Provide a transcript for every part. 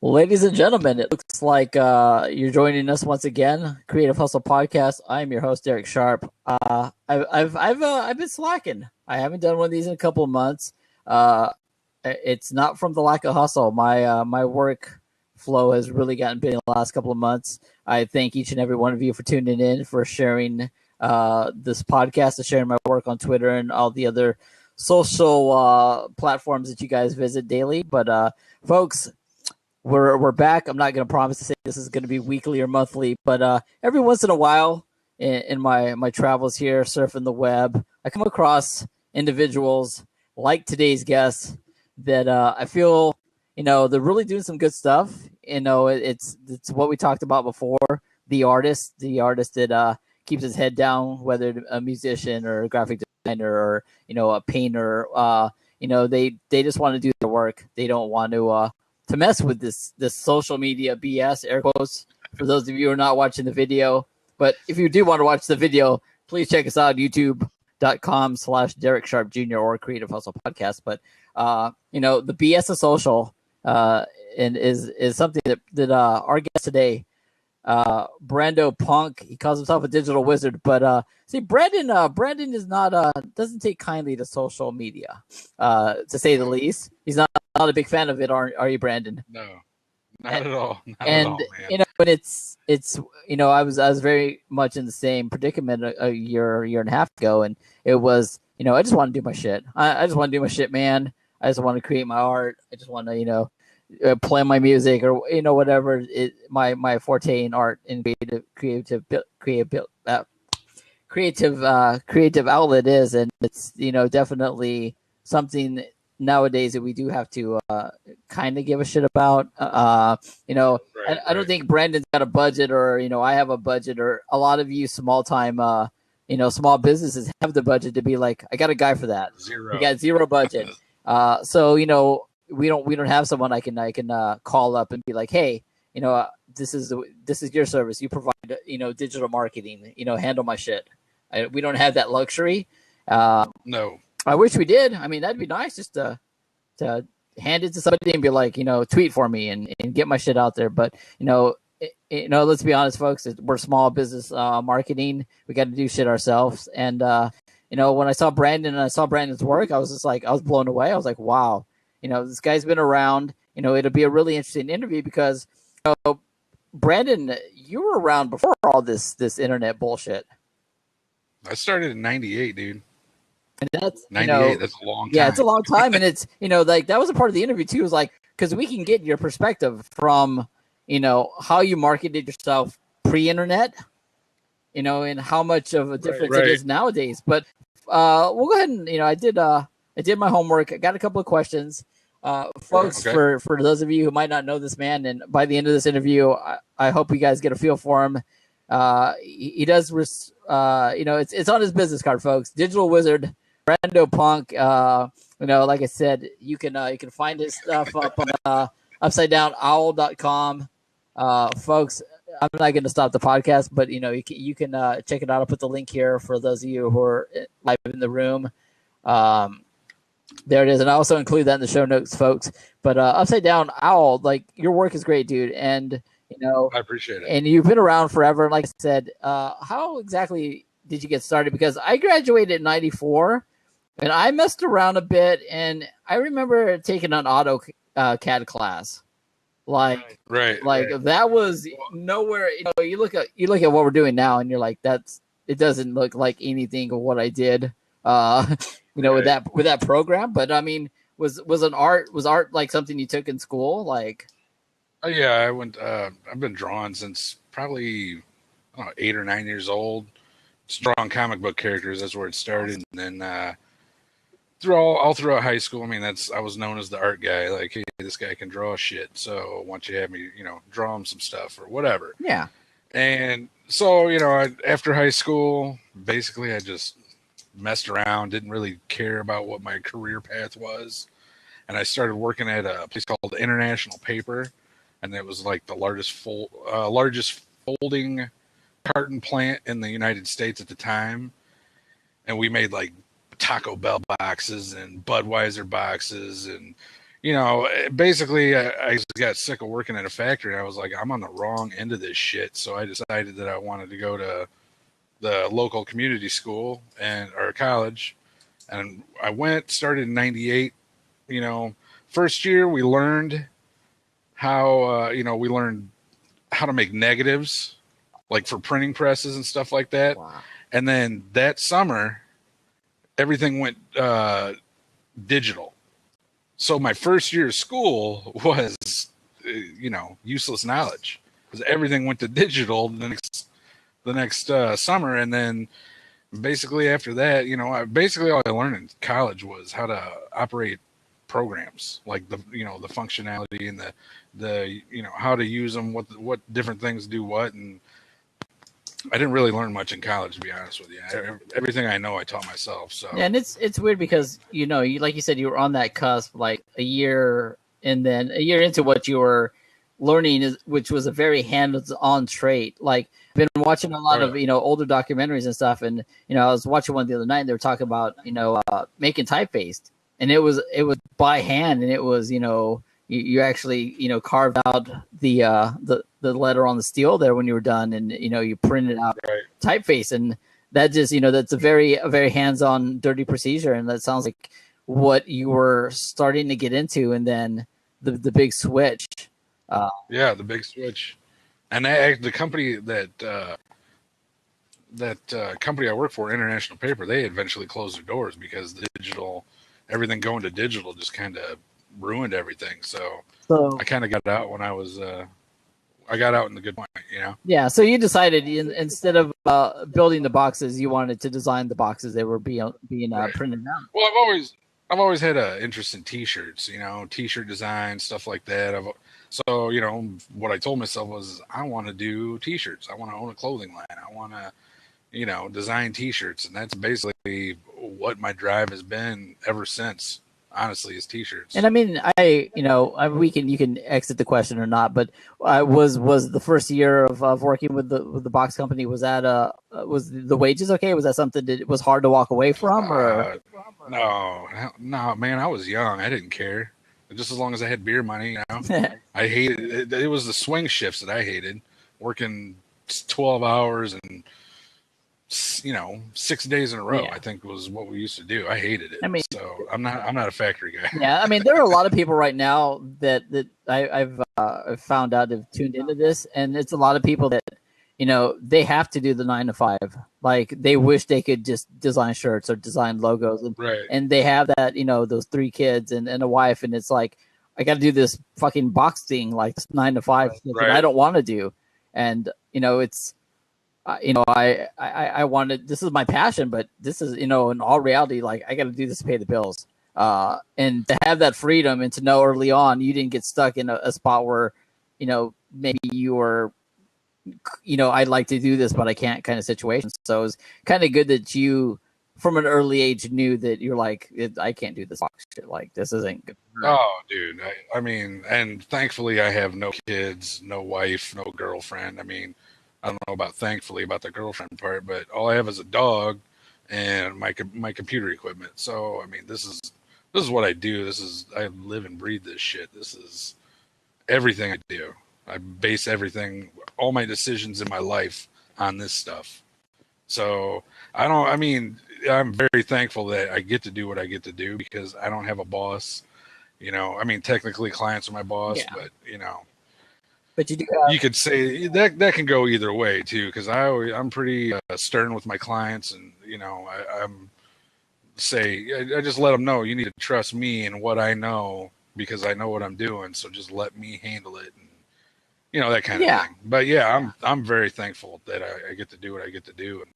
Ladies and gentlemen, it looks like you're joining us once again, Creative Hustle Podcast. I'm your host, Derek Sharp. I've been slacking. I haven't done one of these in a couple of months. It's not from the lack of hustle. My work flow has really gotten busy in the last couple of months. I thank each and every one of you for tuning in, for sharing this podcast, and sharing my work on Twitter and all the other social platforms that you guys visit daily. But folks, we're back. I'm not going to promise to say this is going to be weekly or monthly, but every once in a while in my travels here, surfing the web, I come across individuals like today's guest that I feel, they're really doing some good stuff. It's what we talked about before. The artist that keeps his head down, whether a musician or a graphic designer or, a painter, they just want to do their work. They don't want to mess with this social media BS, air quotes, for those of you who are not watching the video. But if you do want to watch the video, please check us out, youtube.com/Derek Sharp Jr. or Creative Hustle Podcast. But, the BS of social and is something that our guest today, Brando Punk, he calls himself a digital wizard, but see, Brandon is not doesn't take kindly to social media, to say the least. He's not a big fan of it, are you, Brandon? No, not at all. Not And at all, man. but it's I was very much in the same predicament a year and a half ago, and it was I just want to do my shit. I just want to do my shit, man. I just want to create my art. I just want to play my music or whatever my forte in art and creative outlet is, and it's definitely something nowadays that we do have to kind of give a shit about. I don't think Brandon's got a budget, or I have a budget, or a lot of you small time small businesses have the budget to be like, I got a guy for that. Zero. We got zero budget. So we don't have someone I can call up and be like, hey, this is your service. You provide digital marketing. Handle my shit. We don't have that luxury. No. I wish we did. I mean, that'd be nice just to hand it to somebody and be like, tweet for me and get my shit out there. But let's be honest, folks. We're small business marketing. We got to do shit ourselves. And when I saw Brandon and I saw Brandon's work, I was just like, I was blown away. I was like, wow. This guy's been around. It'll be a really interesting interview because, Brandon, you were around before all this internet bullshit. I started in '98, dude. And that's 98. That's a long time. Yeah, it's a long time, and it's like that was a part of the interview too. Was like because we can get your perspective from how you marketed yourself pre-internet, and how much of a difference it is nowadays. But we'll go ahead and I did my homework. I got a couple of questions. Folks, for those of you who might not know this man, and by the end of this interview, I hope you guys get a feel for him. He does, it's on his business card, folks. Digital Wizard, Brando Punk. Like I said, you can find his stuff up on upsidedownowl.com. Folks, I'm not going to stop the podcast, but you can check it out. I'll put the link here for those of you who are live in the room. There it is, and I also include that in the show notes, folks. But Upside Down Owl, like, your work is great, dude, and I appreciate it. And you've been around forever. And like I said, how exactly did you get started? Because I graduated in '94, and I messed around a bit, and I remember taking an AutoCAD class. Like that was nowhere. You look at what we're doing now, and you're like, it doesn't look like anything of what I did. With that program. But I mean, was art like something you took in school? Like, oh yeah, I went. I've been drawing since probably 8 or 9 years old. Just drawing comic book characters. That's where it started. And then all throughout high school, I mean, I was known as the art guy. Like, hey, this guy can draw shit, so why don't you have me, draw him some stuff or whatever. Yeah. And so after high school, basically, I just messed around, didn't really care about what my career path was, and I started working at a place called International Paper, and it was like the largest folding carton plant in the United States at the time, and we made like Taco Bell boxes and Budweiser boxes and basically I just got sick of working at a factory. I was like, I'm on the wrong end of this shit. So I decided that I wanted to go to the local community school or college. And I started in 98. First year we learned how to make negatives, like for printing presses and stuff like that. Wow. And then that summer, everything went digital. So my first year of school was, useless knowledge because everything went to digital the next summer. And then basically after that, basically all I learned in college was how to operate programs, like the functionality and the how to use them, what different things do what. And I didn't really learn much in college, to be honest with you. Everything I know, I taught myself. So yeah, and it's weird because you like you said, you were on that cusp, like a year, and then a year into what you were learning, which was a very hands-on trait. Like, I've been watching a lot of older documentaries and stuff, and I was watching one the other night, and they were talking about making typeface, and it was by hand, and it was you actually carved out the letter on the steel there when you were done, and you printed out typeface, and that just that's a very hands-on dirty procedure, and that sounds like what you were starting to get into, and then the big switch. The big switch, and the company that company I work for, International Paper, they eventually closed their doors because everything going to digital just kind of ruined everything. So I kind of got out when I got out in the good point, Yeah. So you decided instead of building the boxes, you wanted to design the boxes. They were being printed out. Well, I've always had an interest in t-shirts, t-shirt design, stuff like that. So what I told myself was I want to do t-shirts. I want to own a clothing line. I want to, design t-shirts. And that's basically what my drive has been ever since, honestly, is t-shirts. And I mean, you can exit the question or not, but was the first year of working with the box company, was that was the wages okay? Was that something that was hard to walk away from, or? No, man, I was young. I didn't care. Just as long as I had beer money, I hated it. It was the swing shifts that I hated, working 12 hours and 6 days in a row. I think was what we used to do. I hated it. I mean, so I'm not a factory guy. Yeah, I mean, there are a lot of people right now that I've found out have tuned into this, and it's a lot of people that they have to do the 9 to 5. Like, they wish they could just design shirts or design logos, and they have that those 3 kids and a wife, and it's like, I got to do this fucking box thing, like 9 to 5 that I don't want to do, and it's. I wanted, this is my passion, but this is, in all reality, like, I got to do this to pay the bills. And to have that freedom and to know early on, you didn't get stuck in a spot where, maybe you were, I'd like to do this, but I can't kind of situation. So it was kind of good that you, from an early age, knew that you're like, I can't do this box shit. Like, this isn't good. Oh, dude. I mean, and thankfully I have no kids, no wife, no girlfriend. I mean, I don't know about thankfully about the girlfriend part, but all I have is a dog and my computer equipment. So, I mean, this is what I do. I live and breathe this shit. This is everything I do. I base everything, all my decisions in my life on this stuff. So I'm very thankful that I get to do what I get to do because I don't have a boss. I mean, technically clients are my boss, but But you do you could say that can go either way too, because I'm pretty stern with my clients, and I just let them know you need to trust me and what I know because I know what I'm doing. So just let me handle it, and that kind of thing. But I'm very thankful that I get to do what I get to do and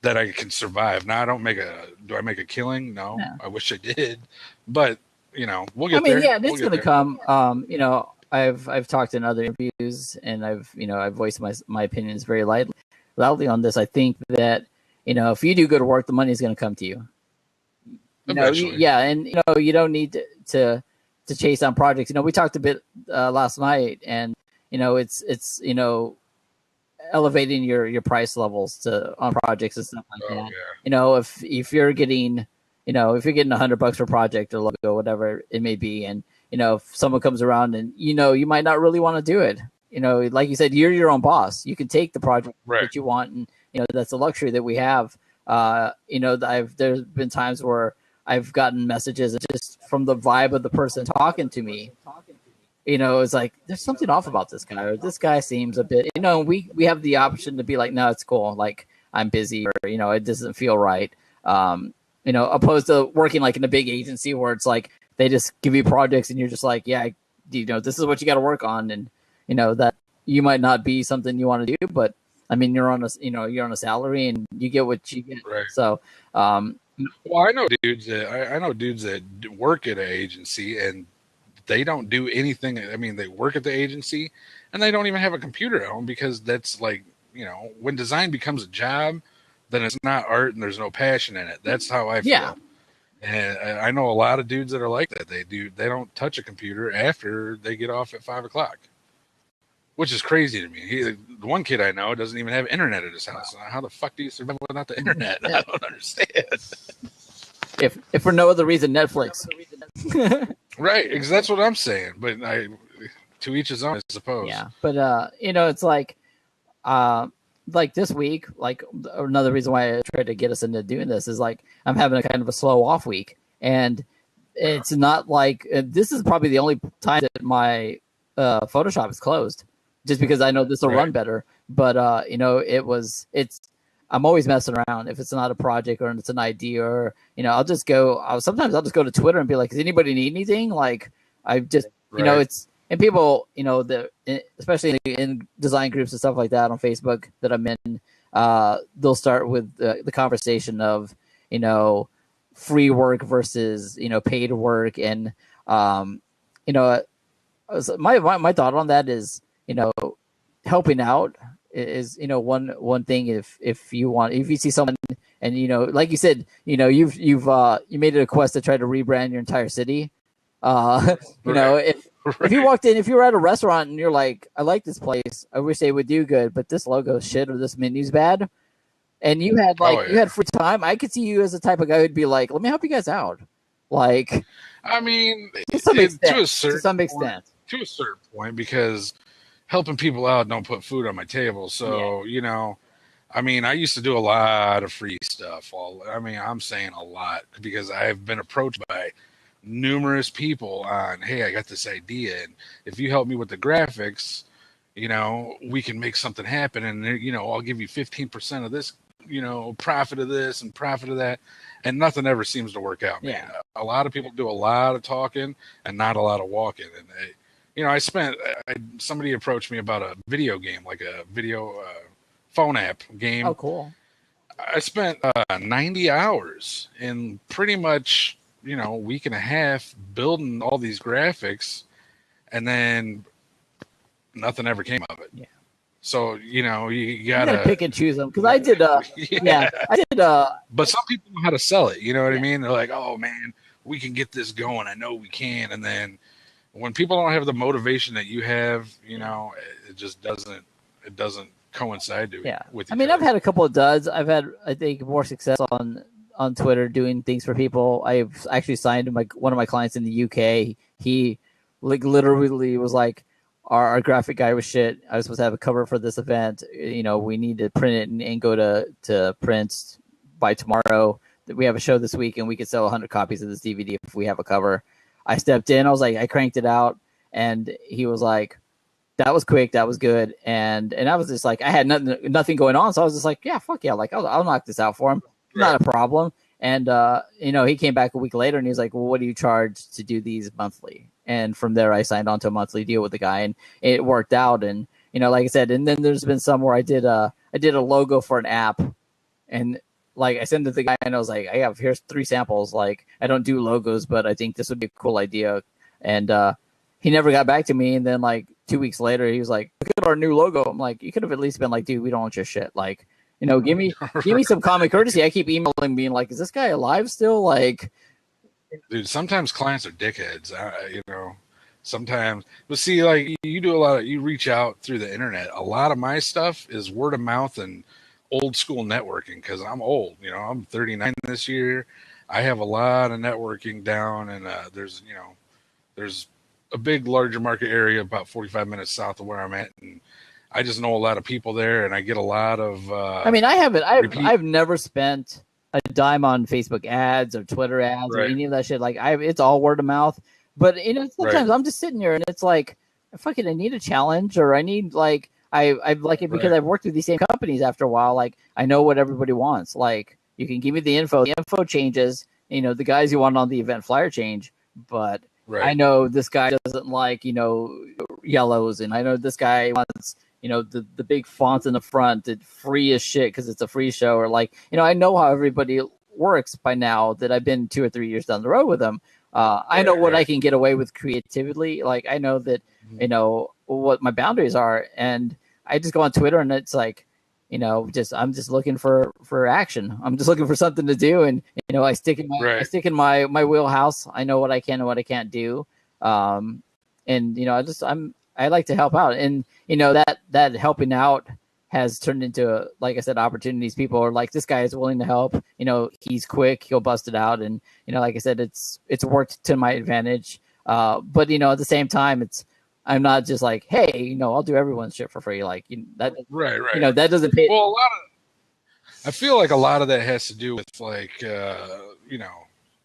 that I can survive. Now do I make a killing? No. I wish I did, but we'll get there. Yeah, it's going to come. I've talked in other interviews, and I've voiced my opinions very loudly on this. I think that if you do good work, the money is going to come to you. Eventually. And you don't need to chase down projects. We talked a bit last night, and it's elevating your price levels on projects and stuff like that. Yeah. If you're getting $100 per project or logo, whatever it may be, and if someone comes around and, you might not really want to do it. Like you said, you're your own boss. You can take the project Right. that you want. And, that's a luxury that we have. There's been times where I've gotten messages just from the vibe of the person talking to me. It's like, there's something off about this guy, or this guy seems a bit, we have the option to be like, no, it's cool. Like, I'm busy, or, it doesn't feel right. Opposed to working like in a big agency where it's like, they just give you projects and you're just like, yeah, this is what you got to work on. And, that you might not be something you want to do, but I mean, you're on a salary and you get what you get. Right. So, well, I know dudes that work at an agency and they don't do anything. I mean, they work at the agency and they don't even have a computer at home, because that's like, when design becomes a job, then it's not art and there's no passion in it. That's how I feel. Yeah. And I know a lot of dudes that are like that. They don't touch a computer after they get off at 5:00, which is crazy to me. The one kid I know doesn't even have internet at his house. How the fuck do you survive without the internet? Yeah. I don't understand. If for no other reason, Netflix. Right, because that's what I'm saying. But to each his own, I suppose. Yeah, but it's like this week, like another reason why I tried to get us into doing this is like I'm having a kind of a slow off week, and it's not like this is probably the only time that my Photoshop is closed, just because I know this will run better. But I'm always messing around if it's not a project or it's an idea, or sometimes I'll just go to Twitter and be like, does anybody need anything? Like I just it's. And people, especially in design groups and stuff like that on Facebook that I'm in, they'll start with the conversation of, free work versus, paid work. And, my thought on that is, helping out is, one thing. If you see someone and, like you said, you made it a quest to try to rebrand your entire city. If you walked in, if you were at a restaurant and you're like, I like this place, I wish they would do good, but this logo is shit or this menu's bad, and you had you had free time, I could see you as the type of guy who'd be like, let me help you guys out. Like, I mean, to some extent, because helping people out don't put food on my table. So, I mean, I used to do a lot of free stuff. I'm saying a lot, because I've been approached by numerous people on, hey, I got this idea, and if you help me with the graphics, we can make something happen, and I'll give you 15% of this, profit of this and profit of that, and nothing ever seems to work out, man. Yeah. A lot of people do a lot of talking and not a lot of walking, and somebody approached me about a video game, like a video phone app game. Oh, cool. I spent 90 hours in pretty much a week and a half building all these graphics, and then nothing ever came of it. Yeah. So, you gotta pick and choose them. Because I did, I did. But some people know how to sell it. You know what I mean? They're like, oh man, we can get this going. I know we can. And then when people don't have the motivation that you have, it just doesn't coincide with each other. I've had a couple of duds. I've had, I think, more success on Twitter doing things for people. I've actually signed one of my clients in the UK. He literally was like, our graphic guy was shit. I was supposed to have a cover for this event. We need to print it and go to print by tomorrow. We have a show this week and we could sell 100 copies of this DVD if we have a cover. I stepped in. I was like, I cranked it out, and he was like, that was quick. That was good. And I was just like, I had nothing going on. So I was just like, yeah, fuck yeah. Like I'll knock this out for him. Not a problem. And, he came back a week later and he was like, well, what do you charge to do these monthly? And from there, I signed on to a monthly deal with the guy, and it worked out. And, like I said, and then there's been some where I did a logo for an app, and like I sent it to the guy and I was like, here's 3 samples. Like, I don't do logos, but I think this would be a cool idea. And, he never got back to me. And then like 2 weeks later, he was like, look at our new logo. I'm like, you could have at least been like, dude, we don't want your shit. Like, give me some common courtesy. I keep emailing being like, is this guy alive still? Like, dude, sometimes clients are dickheads, sometimes, but see, like you reach out through the internet. A lot of my stuff is word of mouth and old school networking, because I'm old, I'm 39 this year. I have a lot of networking down, and there's a big, larger market area about 45 minutes south of where I'm at, and I just know a lot of people there, and I get a lot of. I mean, I haven't. Repeat. I've never spent a dime on Facebook ads or Twitter ads or any of that shit. Like, it's all word of mouth. But sometimes I'm just sitting here and it's like, fucking, I need a challenge, or I need I like it because I've worked with these same companies after a while. Like, I know what everybody wants. Like, you can give me the info. The info changes. The guys you want on the event flyer change, but I know this guy doesn't like yellows, and I know this guy wants the big fonts in the front, that free as shit because it's a free show, or I know how everybody works by now that I've been 2 or 3 years down the road with them. I know what I can get away with creatively. Like, I know that what my boundaries are, and I just go on Twitter and it's like, I'm just looking for action. I'm just looking for something to do, and I stick in my wheelhouse. I know what I can and what I can't do, and I like to help out, and that helping out has turned into, like I said, opportunities. People are like, this guy is willing to help. He's quick, he'll bust it out, and like I said, it's worked to my advantage. But at the same time, I'm not just like, hey, I'll do everyone's shit for free. Like, that, right. That doesn't pay. Well, I feel like a lot of that has to do with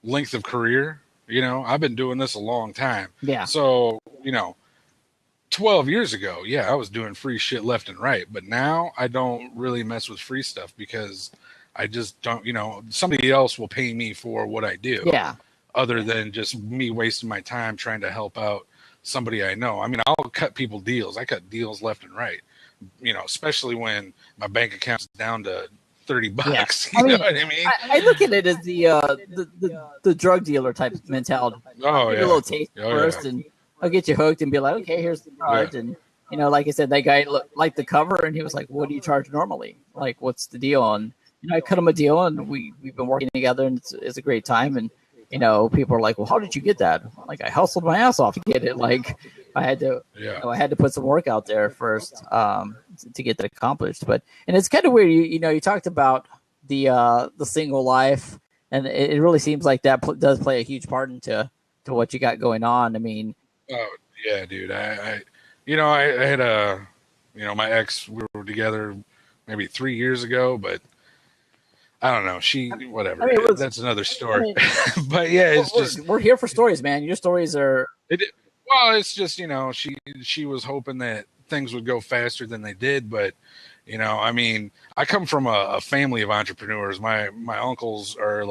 length of career. I've been doing this a long time. Yeah. So 12 years ago, I was doing free shit left and right, but now I don't really mess with free stuff because I just don't. Somebody else will pay me for what I do. Yeah. Other than just me wasting my time trying to help out somebody I know. I mean, I'll cut people deals. I cut deals left and right, especially when my bank account's down to $30. Yeah. You know what I mean? I look at it as the drug dealer type mentality. Oh, Give a little taste first, and I'll get you hooked and be like, okay, here's the card. Yeah. And like I said, that guy liked the cover, and he was like, what do you charge normally? Like, what's the deal? And I cut him a deal, and we've been working together, and it's a great time. And people are like, well, how did you get that? Like, I hustled my ass off to get it. Like, I had to, I had to put some work out there first to get that accomplished. And it's kind of weird. You talked about the single life, and it really seems like that does play a huge part into what you got going on. I mean, oh yeah, dude. I had my ex. We were together maybe 3 years ago, but I don't know. Whatever. I mean, that's another story. But yeah, we're here for stories, man. Your stories are. Well, it's just she was hoping that things would go faster than they did, but I mean, I come from a family of entrepreneurs. My uncles are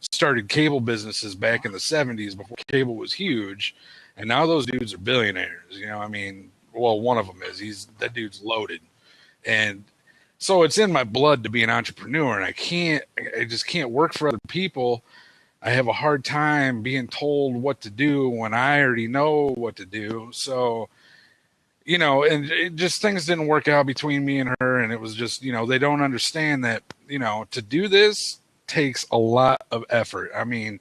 started cable businesses back in the 70s before cable was huge, and now those dudes are billionaires. I mean, well, one of them is. That dude's loaded, and so it's in my blood to be an entrepreneur, and I just can't work for other people. I have a hard time being told what to do when I already know what to do. So, and it just, things didn't work out between me and her. And it was just, they don't understand that, to do this takes a lot of effort. I mean,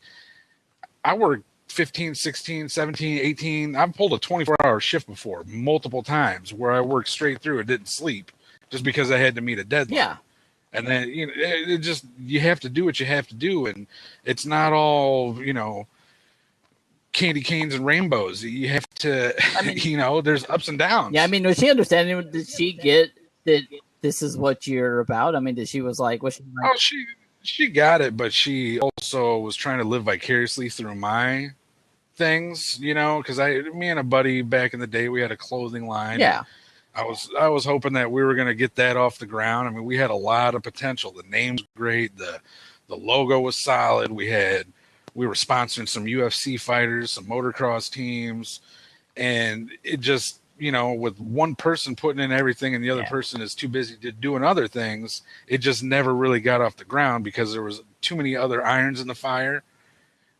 I worked 15, 16, 17, 18. I've pulled a 24-hour shift before multiple times where I worked straight through and didn't sleep just because I had to meet a deadline. Yeah. And then, it just, you have to do what you have to do. And it's not all, candy canes and rainbows. You have to, there's ups and downs. Yeah. I mean, was she understanding? Did she get that this is what you're about? I mean, was she like, oh, she got it, but she also was trying to live vicariously through my things, because me and a buddy back in the day, we had a clothing line. Yeah. I was hoping that we were going to get that off the ground. I mean, we had a lot of potential. The name's great. The logo was solid. We were sponsoring some UFC fighters, some motocross teams, and it just, with one person putting in everything and the other person is too busy doing other things, it just never really got off the ground because there was too many other irons in the fire,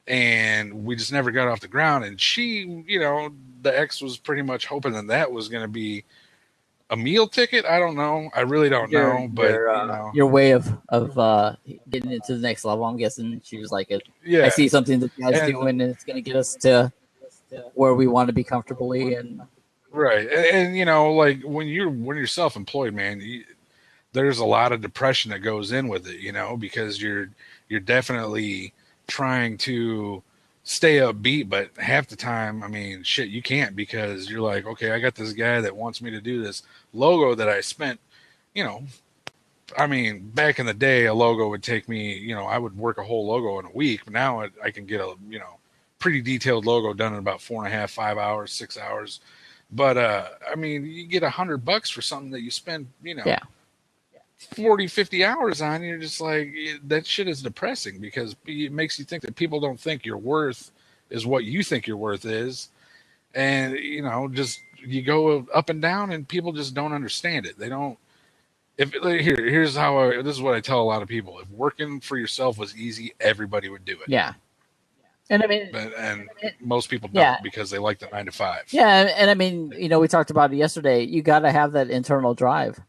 and we just never got off the ground. And she, the ex was pretty much hoping that was going to be a meal ticket. I don't know. I really don't know. But your way of getting it to the next level, I'm guessing she was like, I see something that you guys doing, and it's going to get us to where we want to be comfortably. And right, and when you're self-employed, man, there's a lot of depression that goes in with it, because you're definitely trying to stay upbeat, but half the time, I mean, shit, you can't, because you're like, okay, I got this guy that wants me to do this logo that I spent, you know, I mean, back in the day, a logo would take me, you know, I would work a whole logo in a week. Now I can get a, you know, pretty detailed logo done in about 4.5, 5 hours, 6 hours. But I mean, you get $100 for something that you spend, you know, Yeah. 40, 50 hours on. And you're just like, that shit is depressing, because it makes you think that people don't think your worth is what you think your worth is. And, you know, just you go up and down, and people just don't understand it. They don't. Here's how this is what I tell a lot of people: if working for yourself was easy, everybody would do it. Yeah. And I mean, And most people don't, yeah, because they like the 9 to 5. yeah, and I mean, you know, we talked about it yesterday. You got to have that internal drive.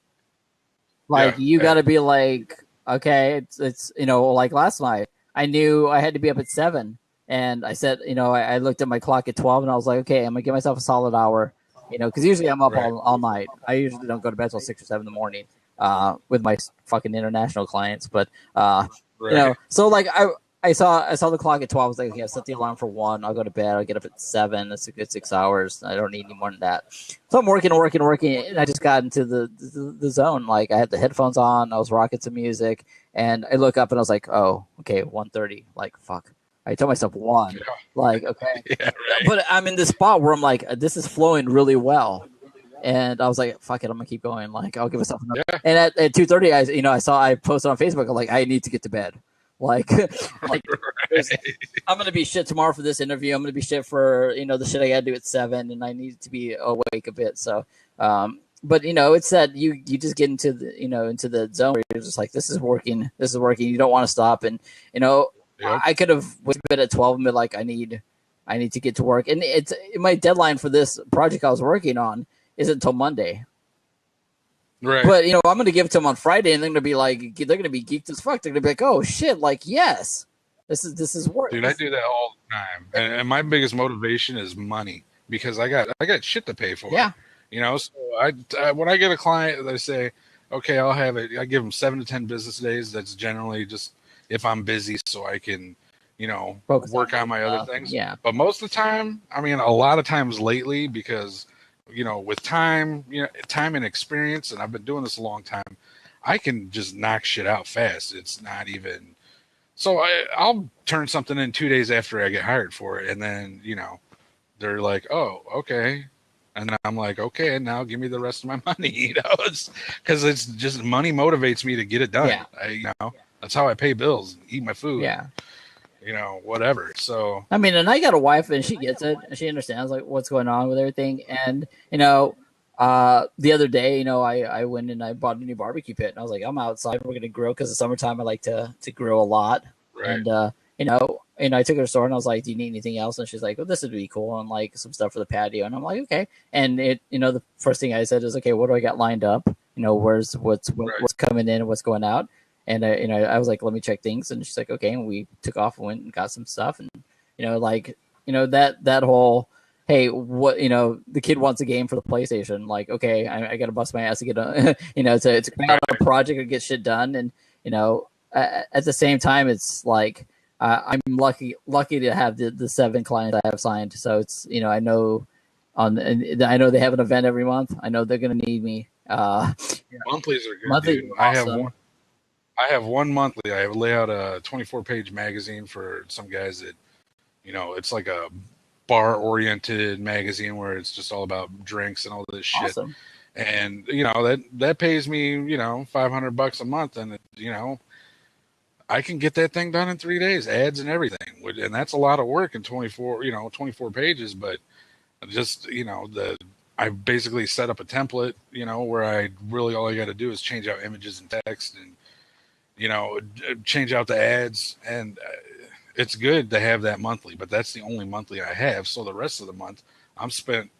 Like, you got to be like, okay, it's you know, like last night, I knew I had to be up at 7, and I said, you know, I looked at my clock at 12, and I was like, okay, I'm gonna give myself a solid hour, you know, because usually I'm up all night. I usually don't go to bed till 6 or 7 in the morning, with my fucking international clients, but you know, so like I saw the clock at 12. I was like, okay, I'll set the alarm for 1. I'll go to bed. I'll get up at 7. That's a good 6 hours. I don't need any more than that. So I'm working, and I just got into the zone. Like, I had the headphones on. I was rocking some music, and I look up and I was like, oh, okay, 1:30. Like, fuck. I told myself 1. Yeah. Like, okay. Yeah, right. But I'm in this spot where I'm like, this is flowing really well. And I was like, fuck it, I'm gonna keep going. Like, I'll give myself another. Yeah. And at 2:30, I posted on Facebook. I'm like, I need to get to bed. Like, like I'm gonna be shit tomorrow for this interview. I'm gonna be shit for, you know, the shit I gotta do at 7, and I need to be awake a bit. So, but you know, it's that you just get into the, you know, into the zone where you're just like, this is working. You don't want to stop. And you know, I could have went to bed at 12 and been like, I need to get to work. And it's my deadline for this project I was working on isn't until Monday. Right. But, you know, I'm going to give it to them on Friday, and they're going to be like, they're going to be geeked as fuck. They're going to be like, oh, shit, like, yes, this is work. Dude, I do that all the time. And my biggest motivation is money, because I got shit to pay for. Yeah. You know, so I when I get a client, they say, okay, I'll have it. I give them 7 to 10 business days. That's generally just if I'm busy, so I can, you know, work on my other things. Yeah. But most of the time, I mean, a lot of times lately, because, you know, with time, you know, time and experience, and I've been doing this a long time, I can just knock shit out fast. It's not even. So I'll turn something in 2 days after I get hired for it, and then, you know, they're like, oh, okay. And then I'm like, okay, and now give me the rest of my money, you know, because it's just money motivates me to get it done. Yeah. You know, that's how I pay bills, eat my food. Yeah. You know, whatever. So, I mean, and I got a wife, and she gets it, and she understands like what's going on with everything. And, you know, the other day, you know, I went and I bought a new barbecue pit, and I was like, I'm outside. We're going to grill, because it's summertime. I like to grill a lot. right. And, you know, I took her to the store, and I was like, do you need anything else? And she's like, oh, this would be cool. And like some stuff for the patio. And I'm like, okay. And you know, the first thing I said is, okay, what do I got lined up? You know, what's coming in and what's going out? And you know, I was like, let me check things. And she's like, okay. And we took off and went and got some stuff. And, you know, like, you know, that whole, hey, what, you know, the kid wants a game for the PlayStation. Like, okay, I got to bust my ass to get a, you know, to come out on a project and get shit done. And, you know, at the same time, it's like, I'm lucky to have the 7 clients I have signed. So it's, you know, I know they have an event every month. I know they're going to need me. Monthlies are good. Monthly, dude. awesome. I have one monthly. I lay out a 24-page magazine for some guys that, you know, it's like a bar-oriented magazine where it's just all about drinks and all this shit. Awesome. And, you know, that pays me, you know, $500 a month. And, you know, I can get that thing done in 3 days, ads and everything. And that's a lot of work in 24 pages. But just, you know, I basically set up a template, you know, where all I got to do is change out images and text and, you know, change out the ads. And it's good to have that monthly, but that's the only monthly I have. So the rest of the month I'm spent,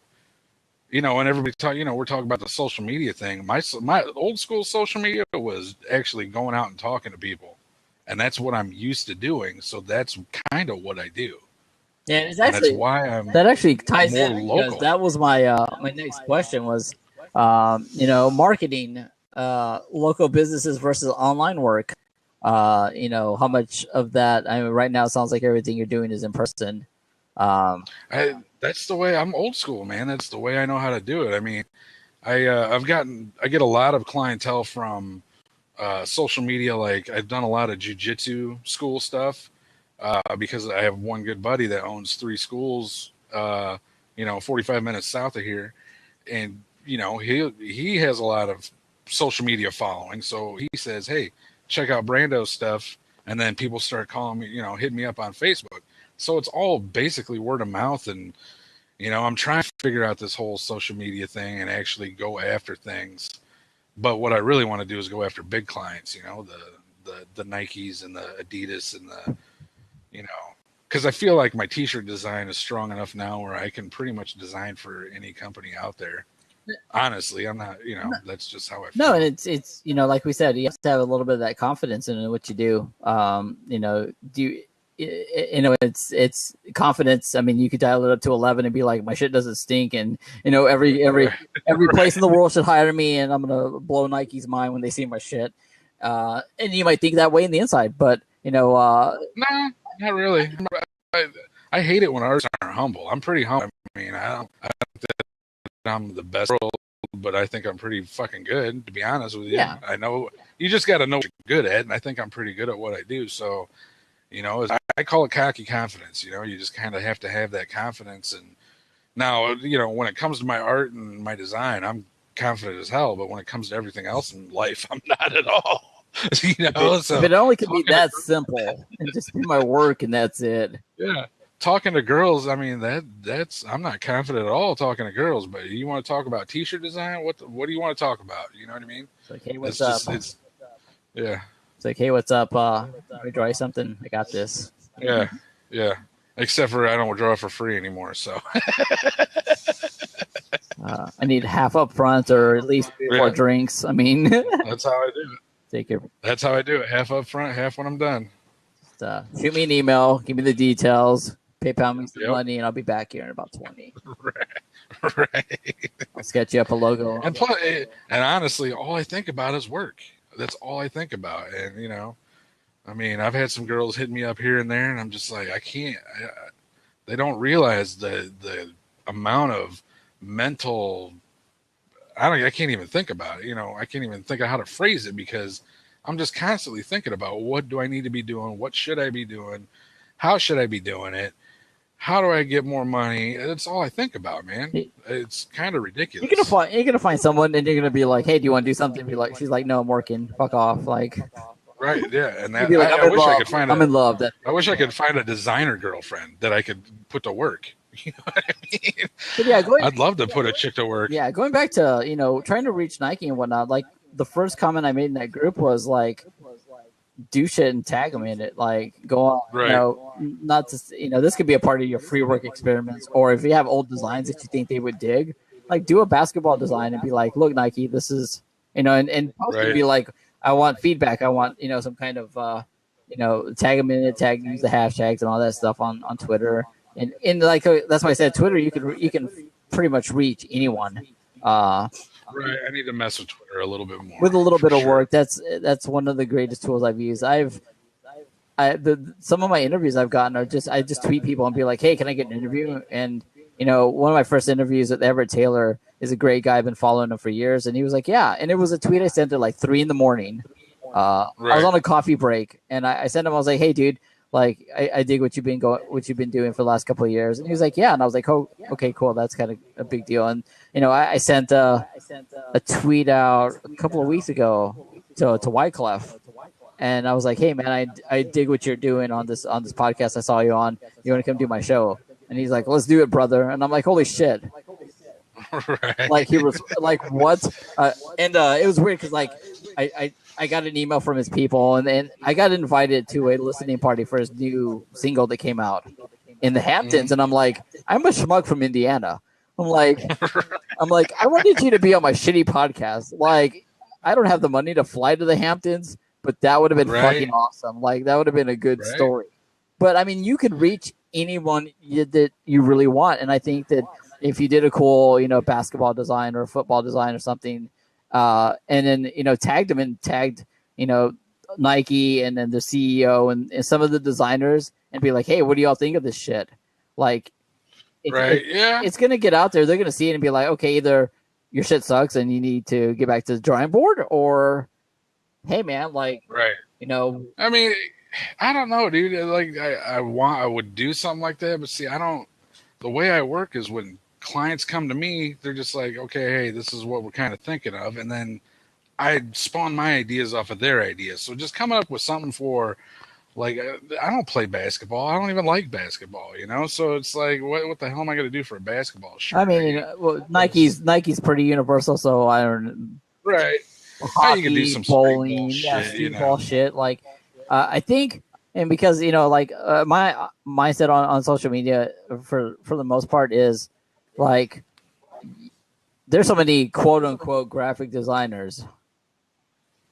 you know, and everybody we're talking about the social media thing. My old school social media was actually going out and talking to people. And that's what I'm used to doing. So that's kind of what I do. Yeah, it's actually, that's why that actually ties more in, local. because that was my my next question was, you know, marketing, local businesses versus online work. How much of that? I mean, right now it sounds like everything you're doing is in person. That's the way I'm old school, man. That's the way I know how to do it. I mean, I get a lot of clientele from social media. Like I've done a lot of jujitsu school stuff because I have one good buddy that owns 3 schools, 45 minutes south of here, and he has a lot of social media following. So he says, "Hey, check out Brando's stuff," and then people start calling me, hit me up on Facebook. So it's all basically word of mouth, and I'm trying to figure out this whole social media thing and actually go after things. But what I really want to do is go after big clients, the Nikes and the Adidas and because I feel like my t-shirt design is strong enough now where I can pretty much design for any company out there. Honestly, I'm not, that's just how I feel. No, and it's like we said, you have to have a little bit of that confidence in what you do. It's confidence. I mean, you could dial it up to 11 and be like, my shit doesn't stink, and every place in the world should hire me, and I'm gonna blow Nike's mind when they see my shit. And you might think that way in the inside, but nah, not really. I hate it when artists aren't humble. I'm pretty humble. I mean, I don't think that I'm the best in the world, but I think I'm pretty fucking good, to be honest with you. Yeah. I know you just got to know what you're good at, and I think I'm pretty good at what I do. So, I call it cocky confidence. You just kind of have to have that confidence. And now, when it comes to my art and my design, I'm confident as hell. But when it comes to everything else in life, I'm not at all. So if it only could be that simple and just do my work and that's it. Yeah. Talking to girls, I mean that's I'm not confident at all talking to girls, but you want to talk about t-shirt design? What do you want to talk about? You know what I mean? It's like, hey, what's up? Yeah. It's like, hey, what's up? Let me draw you something. I got this. Yeah. Except for I don't draw for free anymore, so I need half up front or at least 4 drinks. I mean, that's how I do it. That's how I do it. Half up front, half when I'm done. Just, shoot me an email. Give me the details. PayPal me some money, and I'll be back here in about 20. Right. I'll sketch you up a logo. And honestly, all I think about is work. That's all I think about. And I mean, I've had some girls hit me up here and there, and I'm just like, I can't. They don't realize the amount of mental. I can't even think about it. I can't even think of how to phrase it because I'm just constantly thinking about what do I need to be doing? What should I be doing? How should I be doing it? How do I get more money? That's all I think about, man. It's kind of ridiculous. You're gonna find someone and you're gonna be like, hey, do you want to do something? Be like, she's like, no, I'm working. Fuck off. Like, right, yeah. And that, like, I wish I could find. I'm in love. I wish I could find a designer girlfriend that I could put to work. You know what I mean? But yeah, I'd love to put a chick to work. Yeah, going back to trying to reach Nike and whatnot. Like the first comment I made in that group was like, do shit and tag them in it. Like go on, right. Not to this could be a part of your free work experiments, or if you have old designs that you think they would dig, like do a basketball design and be like, look, Nike, this is and post right. Be like, I want feedback. I want some kind of tag them in it, use the hashtags and all that stuff on Twitter. And like that's why I said Twitter, you can pretty much reach anyone. Right, I need to mess with Twitter a little bit more. With a little bit of work, that's one of the greatest tools I've used. Some of my interviews I've gotten are I just tweet people and be like, hey, can I get an interview? And one of my first interviews with Everett Taylor is a great guy. I've been following him for years, and he was like, yeah. And it was a tweet I sent at like 3 a.m. Right. I was on a coffee break, and I sent him. I was like, hey, dude. Like I dig what you've been doing for the last couple of years, and he was like, "Yeah," and I was like, "Oh, okay, cool. That's kind of a big deal." And I sent a tweet out a couple of weeks ago to Wyclef, and I was like, "Hey, man, I dig what you're doing on this podcast. I saw you on. You want to come do my show?" And he's like, "Let's do it, brother." And I'm like, "Holy shit!" Right. Like he was like, "What?" And it was weird because like I got an email from his people, and then I got invited to a listening party for his new single that came out in the Hamptons. And I'm like, I'm a schmuck from Indiana. I'm like, I wanted you to be on my shitty podcast. Like, I don't have the money to fly to the Hamptons, but that would have been fucking awesome. Like, that would have been a good story. But I mean, you could reach anyone that you really want. And I think that if you did a cool, basketball design or a football design or something, and then tagged them and tagged Nike and then the CEO and some of the designers and be like, hey, what do y'all think of this shit? Like, Right. Yeah. it's going to get out there. They're going to see it and be like, okay, either your shit sucks and you need to get back to the drawing board, or hey, man, like, Right. you know, I mean, I don't know, dude. Like, I would do something like that, but see, I don't. The way I work is when clients come to me, they're just like, okay, hey, this is what we're kind of thinking of, and then I spawn my ideas off of their ideas. So just coming up with something for, like, I don't play basketball. I don't even like basketball, you know. So it's like, what the hell am I going to do for a basketball I shirt? mean, well, Nike's pretty universal, so I don't Right. You can do hockey, some street ball bowling, yeah, shit, you street know. ball shit. Like, I think, and because like my mindset on social media for the most part is like there's so many quote unquote graphic designers,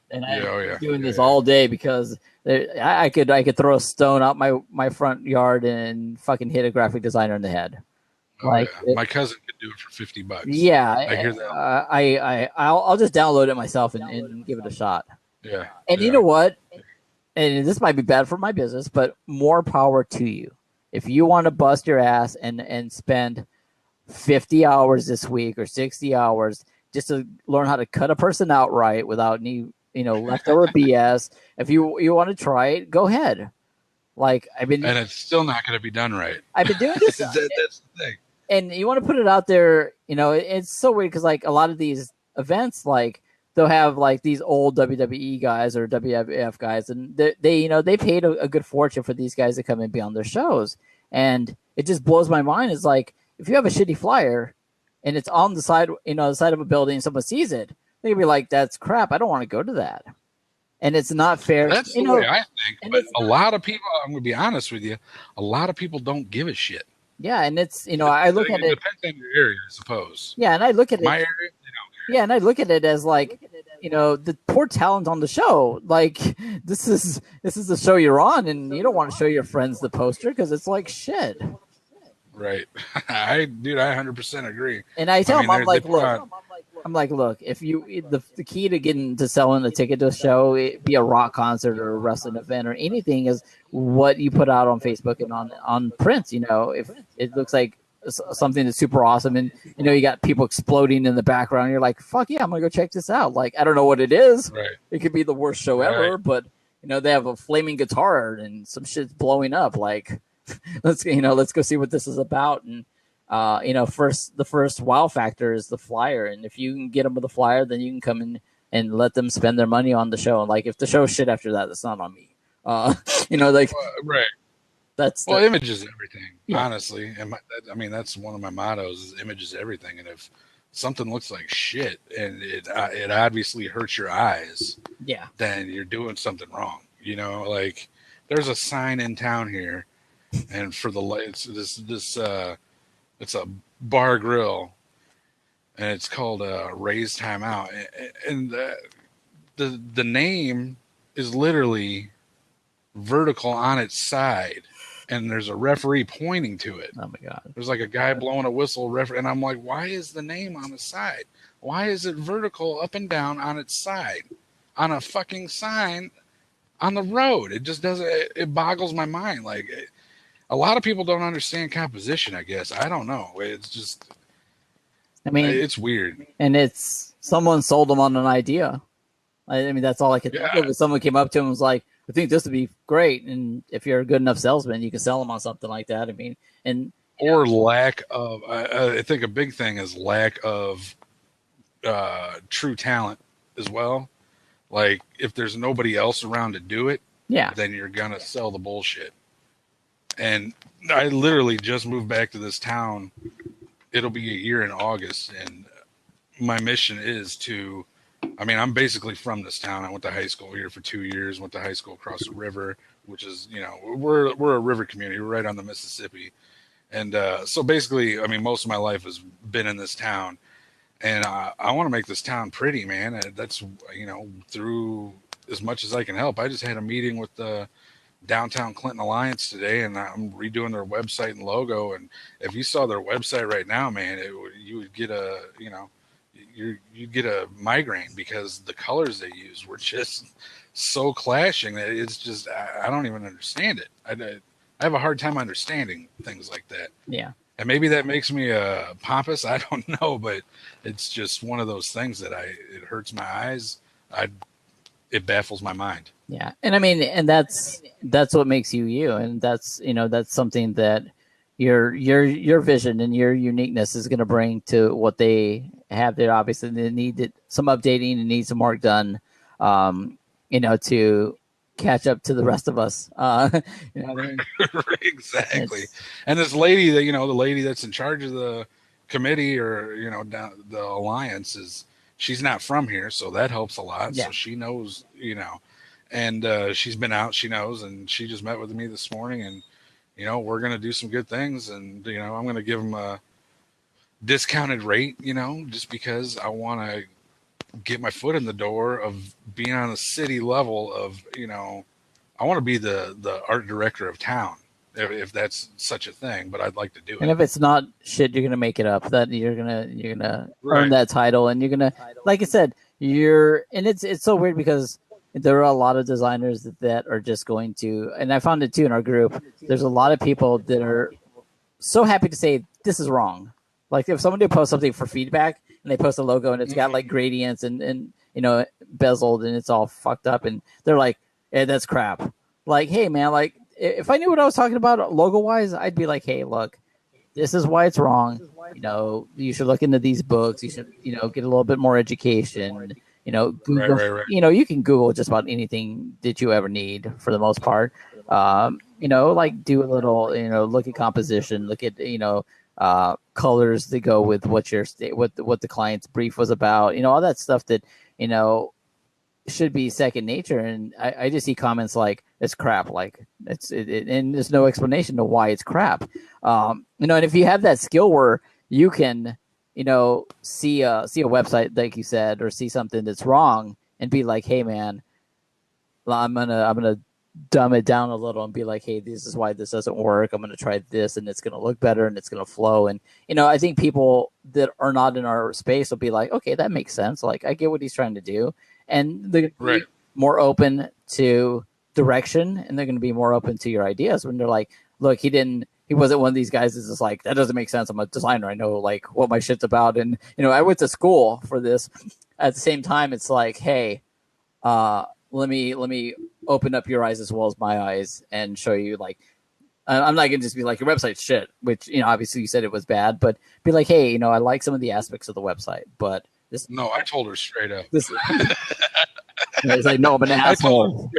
and Yeah, I'm oh yeah, doing yeah, this yeah. all day because I could throw a stone out my front yard and fucking hit a graphic designer in the head. Oh Like, yeah. My cousin could do it for $50. yeah, I hear that. I'll just download it myself and give it a shot. Yeah, And you yeah. know what? And this might be bad for my business, but more power to you. If you want to bust your ass and spend 50 hours this week or 60 hours just to learn how to cut a person out right without any, leftover BS, if you want to try it, go ahead. Like And it's still not going to be done right. I've been doing this, That's the thing. and you want to put it out there. It's so weird because like a lot of these events, like they'll have like these old WWE guys or WWF guys, and they paid a good fortune for these guys to come and be on their shows, and it just blows my mind. It's like if you have a shitty flyer and it's on the side of a building, and someone sees it, they can be like, "That's crap. I don't want to go to that." And it's not fair, That's the way I think. and But it's a lot of people, I'm going to be honest with you, a lot of people don't give a shit. yeah, and it's I look at It it, depends on your area, I suppose. yeah, and I look at My it, area, yeah, and I look at it as like, the poor talent on the show. Like this is the show you're on, and you don't want to show your friends the poster because it's like shit. right. Dude, I 100% agree. And I tell I them, mean, I'm they like, put look, on, if you the key to getting to selling a ticket to a show, it be a rock concert or a wrestling event or anything, is what you put out on Facebook and on print. If it looks like something that's super awesome, and you got people exploding in the background, you're like, fuck yeah, I'm gonna go check this out. Like, I don't know what it is. right, It could be the worst show right. ever, but they have a flaming guitar and some shit's blowing up. Like, let's go see what this is about. And the first wow factor is the flyer, and if you can get them with the flyer, then you can come in and let them spend their money on the show. And like, if the show's shit after that, that's not on me. Like, Right. that's Well, image is everything, Yeah. honestly. And I mean, that's one of my mottos: is image is everything. And if something looks like shit and it obviously hurts your eyes, yeah, then you're doing something wrong. Like there's a sign in town here, and for the lights, it's a bar grill, and it's called Ray's Timeout, and the name is literally vertical on its side, and there's a referee pointing to it. oh my god, There's like a guy blowing a whistle, and I'm like, why is the name on the side? Why is it vertical up and down on its side on a fucking sign on the road? It just doesn't. It boggles my mind. Like, a lot of people don't understand composition. I guess I don't know. It's just, I mean, it's weird. and it's someone sold them on an idea. I mean, that's all I could think of. If someone came up to him and was like, I think this would be great, and if you're a good enough salesman, you can sell them on something like that. I mean, and Or lack of. I think a big thing is lack of true talent as well. Like, if there's nobody else around to do it, yeah, then you're gonna sell the bullshit. And I literally just moved back to this town. It'll be a year in August, and my mission is to. I mean, I'm basically from this town. I went to high school here for 2 years. Went to high school across the river, which is, we're a river community. We're right on the Mississippi, and so basically, I mean, most of my life has been in this town, and I want to make this town pretty, man. And that's through as much as I can help. I just had a meeting with the Downtown Clinton Alliance today, and I'm redoing their website and logo. And if you saw their website right now, man, you would get you get a migraine because the colors they use were just so clashing that it's just I don't even understand it. I have a hard time understanding things like that. Yeah. And maybe that makes me pompous. I don't know, but it's just one of those things that it hurts my eyes. It baffles my mind. Yeah. And I mean, and that's what makes you you. And that's, that's something that your vision and your uniqueness is going to bring to what they have there. Obviously, they need some updating and need some work done, to catch up to the rest of us. You know what I mean? Exactly. And this lady that, the lady that's in charge of the committee or, down the alliance she's not from here. So that helps a lot. Yeah. So she knows, and she's been out, she knows, and she just met with me this morning and, we're going to do some good things. And, I'm going to give them a discounted rate, just because I want to get my foot in the door of being on the city level of, I want to be the art director of town, if that's such a thing. But I'd like to do it. And if it's not shit, you're gonna make it up. That you're gonna Right. earn that title, and you're gonna, like I said, and it's so weird because there are a lot of designers that are just going to, and I found it too in our group. There's a lot of people that are so happy to say this is wrong. Like if somebody posts something for feedback and they post a logo and it's got like gradients and bezeled and it's all fucked up, and they're like, "Yeah, that's crap." Like, hey man, like if I knew what I was talking about logo wise, I'd be like, "Hey, look, this is why it's wrong. You should look into these books. You should, get a little bit more education. Google. Right. You can Google just about anything that you ever need for the most part. Like do a little, look at composition, look at, colors that go with what the client's brief was about. All that stuff that should be second nature. And I just see comments like it's crap, like and there's no explanation to why it's crap. And if you have that skill where you can, see a website like you said, or see something that's wrong and be like, hey man, I'm gonna dumb it down a little and be like, hey, this is why this doesn't work. I'm gonna try this and it's gonna look better and it's gonna flow. And I think people that are not in our space will be like, okay, that makes sense. Like I get what he's trying to do. And they're Right. more open to direction, and they're going to be more open to your ideas when they're like, look, he wasn't one of these guys that's just like, that doesn't make sense. I'm a designer. I know like what my shit's about. And, I went to school for this. At the same time, it's like, hey, let me open up your eyes as well as my eyes and show you like, I'm not going to just be like, your website's shit, which, obviously you said it was bad, but be like, hey, I like some of the aspects of the website, but No, I told her straight up. It's like, no, I'm an asshole.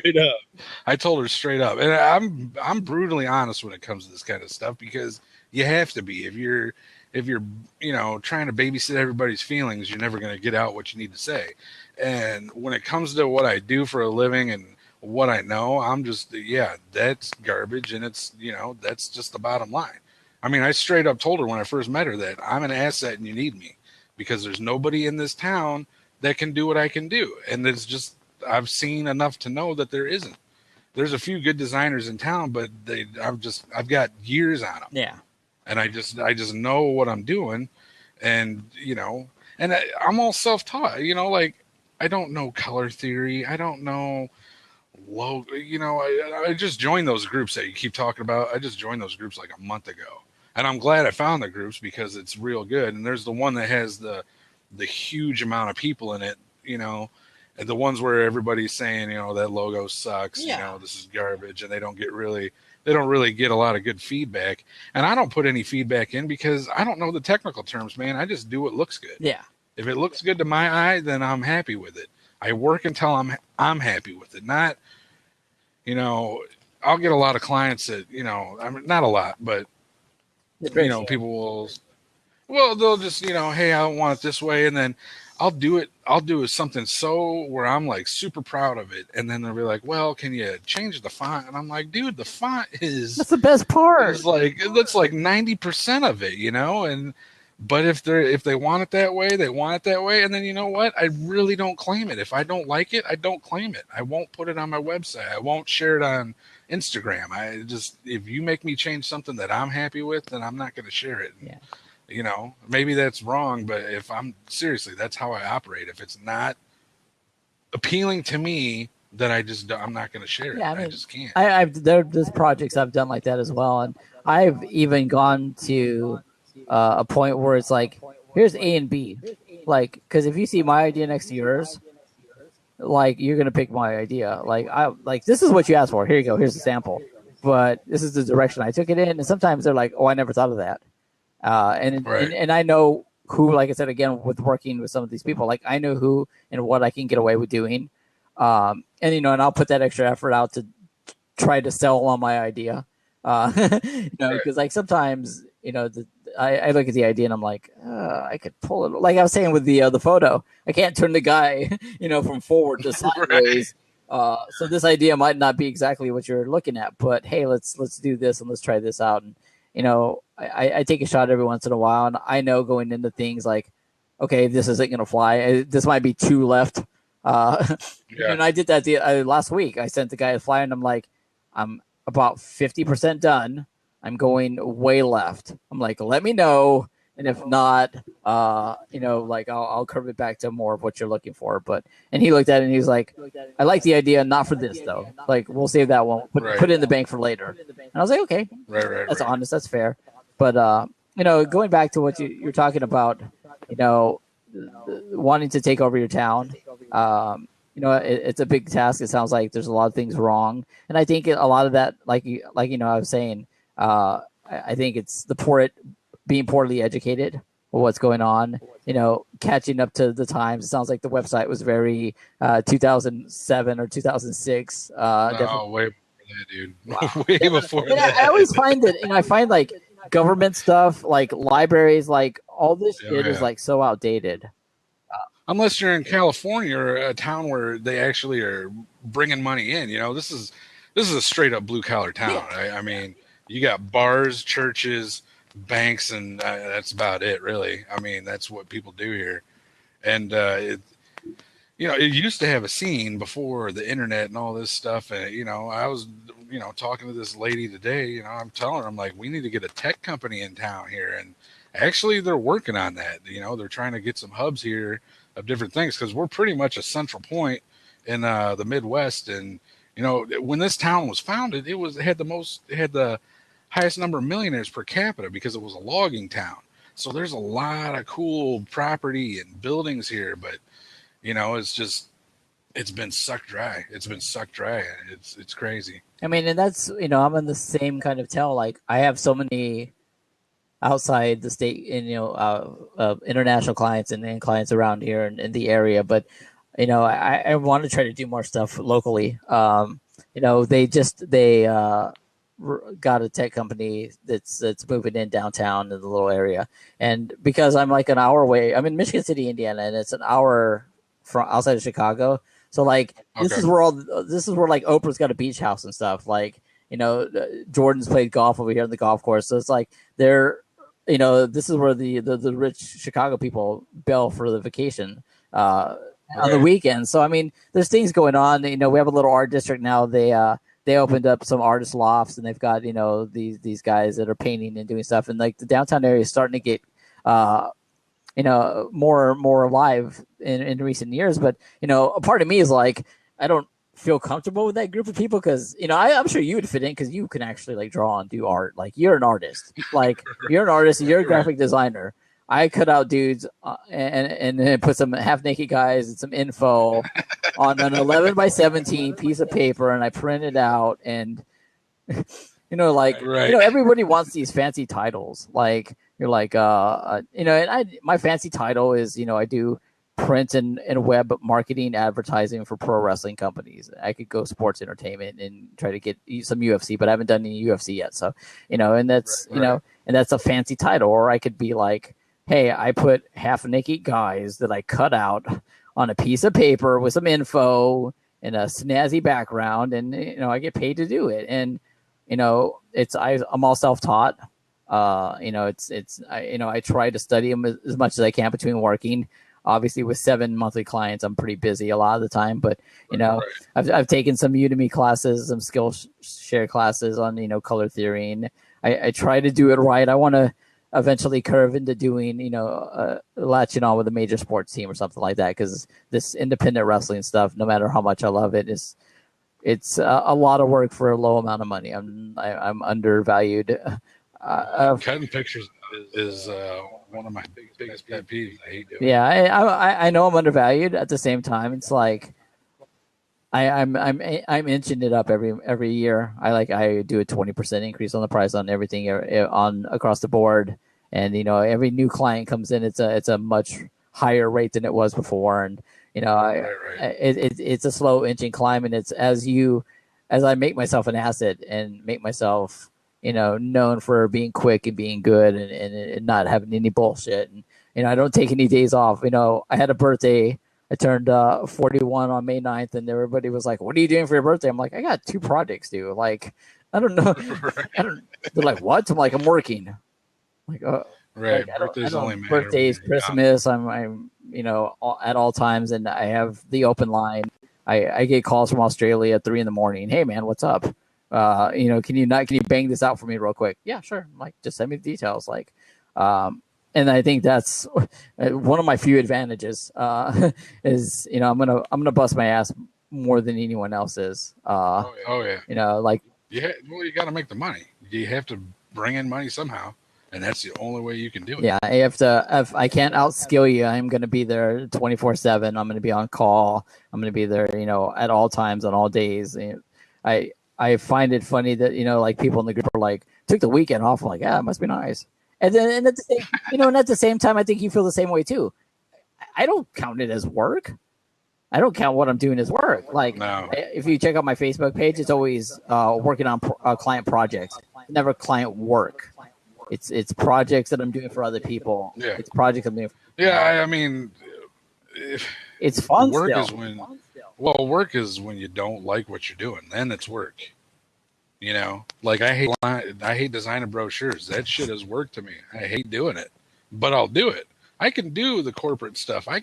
I told her straight up, and I'm brutally honest when it comes to this kind of stuff because you have to be. If you're trying to babysit everybody's feelings, you're never going to get out what you need to say. And when it comes to what I do for a living and what I know, I'm just that's garbage, and it's that's just the bottom line. I mean, I straight up told her when I first met her that I'm an asset and you need me. Because there's nobody in this town that can do what I can do. And there's just, I've seen enough to know that there isn't. There's a few good designers in town, but I've got years on them. Yeah. And I just know what I'm doing. And, and I'm all self-taught, like I don't know color theory. I don't know logo, I just joined those groups that you keep talking about. I just joined those groups like a month ago. And I'm glad I found the groups because it's real good. And there's the one that has the huge amount of people in it, and the ones where everybody's saying, that logo sucks, this is garbage, and they don't really get a lot of good feedback. And I don't put any feedback in because I don't know the technical terms, man. I just do what looks good. Yeah. If it looks good to my eye, then I'm happy with it. I work until I'm happy with it. Not, I'll get a lot of clients that, I mean, not a lot, but people they'll just, hey, I want it this way. And then I'll do something so where I'm like super proud of it. And then they'll be like, well, can you change the font? And I'm like, dude, the font that's the best part. That's like 90% of it, but if they want it that way, they want it that way. And then you know what? I really don't claim it. If I don't like it, I don't claim it. I won't put it on my website. I won't share it on Instagram. If you make me change something that I'm happy with, then I'm not going to share it. Yeah. You know, maybe that's wrong, but if I'm seriously, that's how I operate. If it's not appealing to me, then I'm not going to share it. Yeah, I I mean, just can't. there's projects I've done like that as well, and I've even gone to a point where it's like, here's A and B, like, because if you see my idea next to yours, like you're gonna pick my idea. Like this is what you asked for. Here you go. Here's a sample, but this is the direction I took it in. And sometimes they're like, oh, I never thought of that. And I know who, like I said again, with working with some of these people, like I know who and what I can get away with doing. And and I'll put that extra effort out to try to sell on my idea. Because like sometimes, I look at the idea and I'm like, I could pull it. Like I was saying with the photo, I can't turn the guy, from forward to sideways. So this idea might not be exactly what you're looking at, but hey, let's do this and let's try this out. And I take a shot every once in a while, and I know going into things like, okay, this isn't gonna fly. This might be too left. And I did that last week. I sent the guy a flyer, and I'm like, I'm about 50% done. I'm going way left. I'm like, let me know. And if not, like I'll curve it back to more of what you're looking for. And he looked at it and he was like, I like the idea, not for this though. Like we'll save that one, put it in the bank for later. And I was like, okay, that's honest, that's fair. But going back to what you're talking about, wanting to take over your town. It's a big task. It sounds like there's a lot of things wrong, and I think a lot of that, I was saying, I think it's being poorly educated with what's going on. Catching up to the times. It sounds like the website was very 2007 or 2006. No, way before that, dude. Wow. Way before that. I always find that, I find like government stuff, like libraries, like all this shit is like so outdated. Unless you're in California or a town where they actually are bringing money in, this is a straight up blue collar town. I mean, you got bars, churches, banks, and that's about it, really. I mean, that's what people do here. And it used to have a scene before the internet and all this stuff. And I was talking to this lady today. I'm telling her, I'm like, we need to get a tech company in town here, and actually they're working on that. They're trying to get some hubs here of different things, because we're pretty much a central point in the Midwest. And when this town was founded, it had the highest number of millionaires per capita because it was a logging town. So there's a lot of cool property and buildings here, but it's been sucked dry. It's crazy. I mean, and that's I'm in the same kind of tell. Like I have so many outside the state and international clients and clients around here in the area, but I want to try to do more stuff locally. They got a tech company that's moving in downtown in the little area, and because I'm like an hour away, I'm in Michigan City, Indiana, and it's an hour from outside of Chicago. So like this is where like Oprah's got a beach house and stuff. Like Jordan's played golf over here on the golf course, so it's like this is where the rich Chicago people bail for the vacation on the weekend. So I mean, there's things going on. We have a little art district now. They opened up some artist lofts, and they've got these guys that are painting and doing stuff. And like the downtown area is starting to get more alive in recent years. But a part of me is like, I don't feel comfortable with that group of people because I'm sure you would fit in because you can actually like draw and do art. Like you're an artist. Like you're an artist. And you're a graphic designer. I cut out dudes and then put some half naked guys and some info on an 11 by 17 piece of paper, and I print it out. And everybody wants these fancy titles. Like you're like my fancy title is I do print and web marketing advertising for pro wrestling companies. I could go sports entertainment and try to get some UFC, but I haven't done any UFC yet. So and that's and that's a fancy title. Or I could be like, hey, I put half naked guys that I cut out on a piece of paper with some info and a snazzy background, and I get paid to do it. And I'm all self-taught. I try to study them as much as I can between working. Obviously, with 7 monthly clients, I'm pretty busy a lot of the time. But I've taken some Udemy classes, some Skillshare classes on color theory, and I try to do it right. I want to eventually curve into doing, latching on with a major sports team or something like that. Because this independent wrestling stuff, no matter how much I love it, it's a lot of work for a low amount of money. I'm undervalued. Cutting pictures is one of my biggest pet peeves. I hate doing. Yeah, I know I'm undervalued. At the same time, it's like I'm inching it up every year. I do a 20% increase on the price on everything on across the board, and every new client comes in, it's a much higher rate than it was before, and Right. it's a slow inching climb, and it's as I make myself an asset and make myself known for being quick and being good and not having any bullshit, and I don't take any days off. I had a birthday. I turned 41 on May 9th, and everybody was like, "What are you doing for your birthday?" I'm like, "I got 2 projects due." Like, I don't know. They're like, "What?" I'm like, "I'm working." I'm like, oh, Right. like, Birthdays only matter. Birthdays, Christmas. I'm at all times, and I have the open line. I get calls from Australia at 3 a.m. Hey man, what's up? Can you bang this out for me real quick? Yeah, sure. I'm like, just send me the details. Like, and I think that's one of my few advantages. Is I'm gonna bust my ass more than anyone else is. Oh yeah. Like you got to make the money. You have to bring in money somehow, and that's the only way you can do it. Yeah, if I can't outskill you, I'm gonna be there 24/7. I'm gonna be on call. I'm gonna be there, at all times on all days. I find it funny that like people in the group are like took the weekend off. I'm like, yeah, it must be nice. And at the same, and at the same time, I think you feel the same way too. I don't count it as work. I don't count what I'm doing as work. Like, No. If you check out my Facebook page, it's always working on client projects, never client work. It's projects that I'm doing for other people. Yeah. It's projects I'm doing. I mean, it's fun. Work still. is work is when you don't like what you're doing. Then it's work. Like I hate designing brochures. That shit is work to me. I hate doing it, but I'll do it. I can do the corporate stuff. I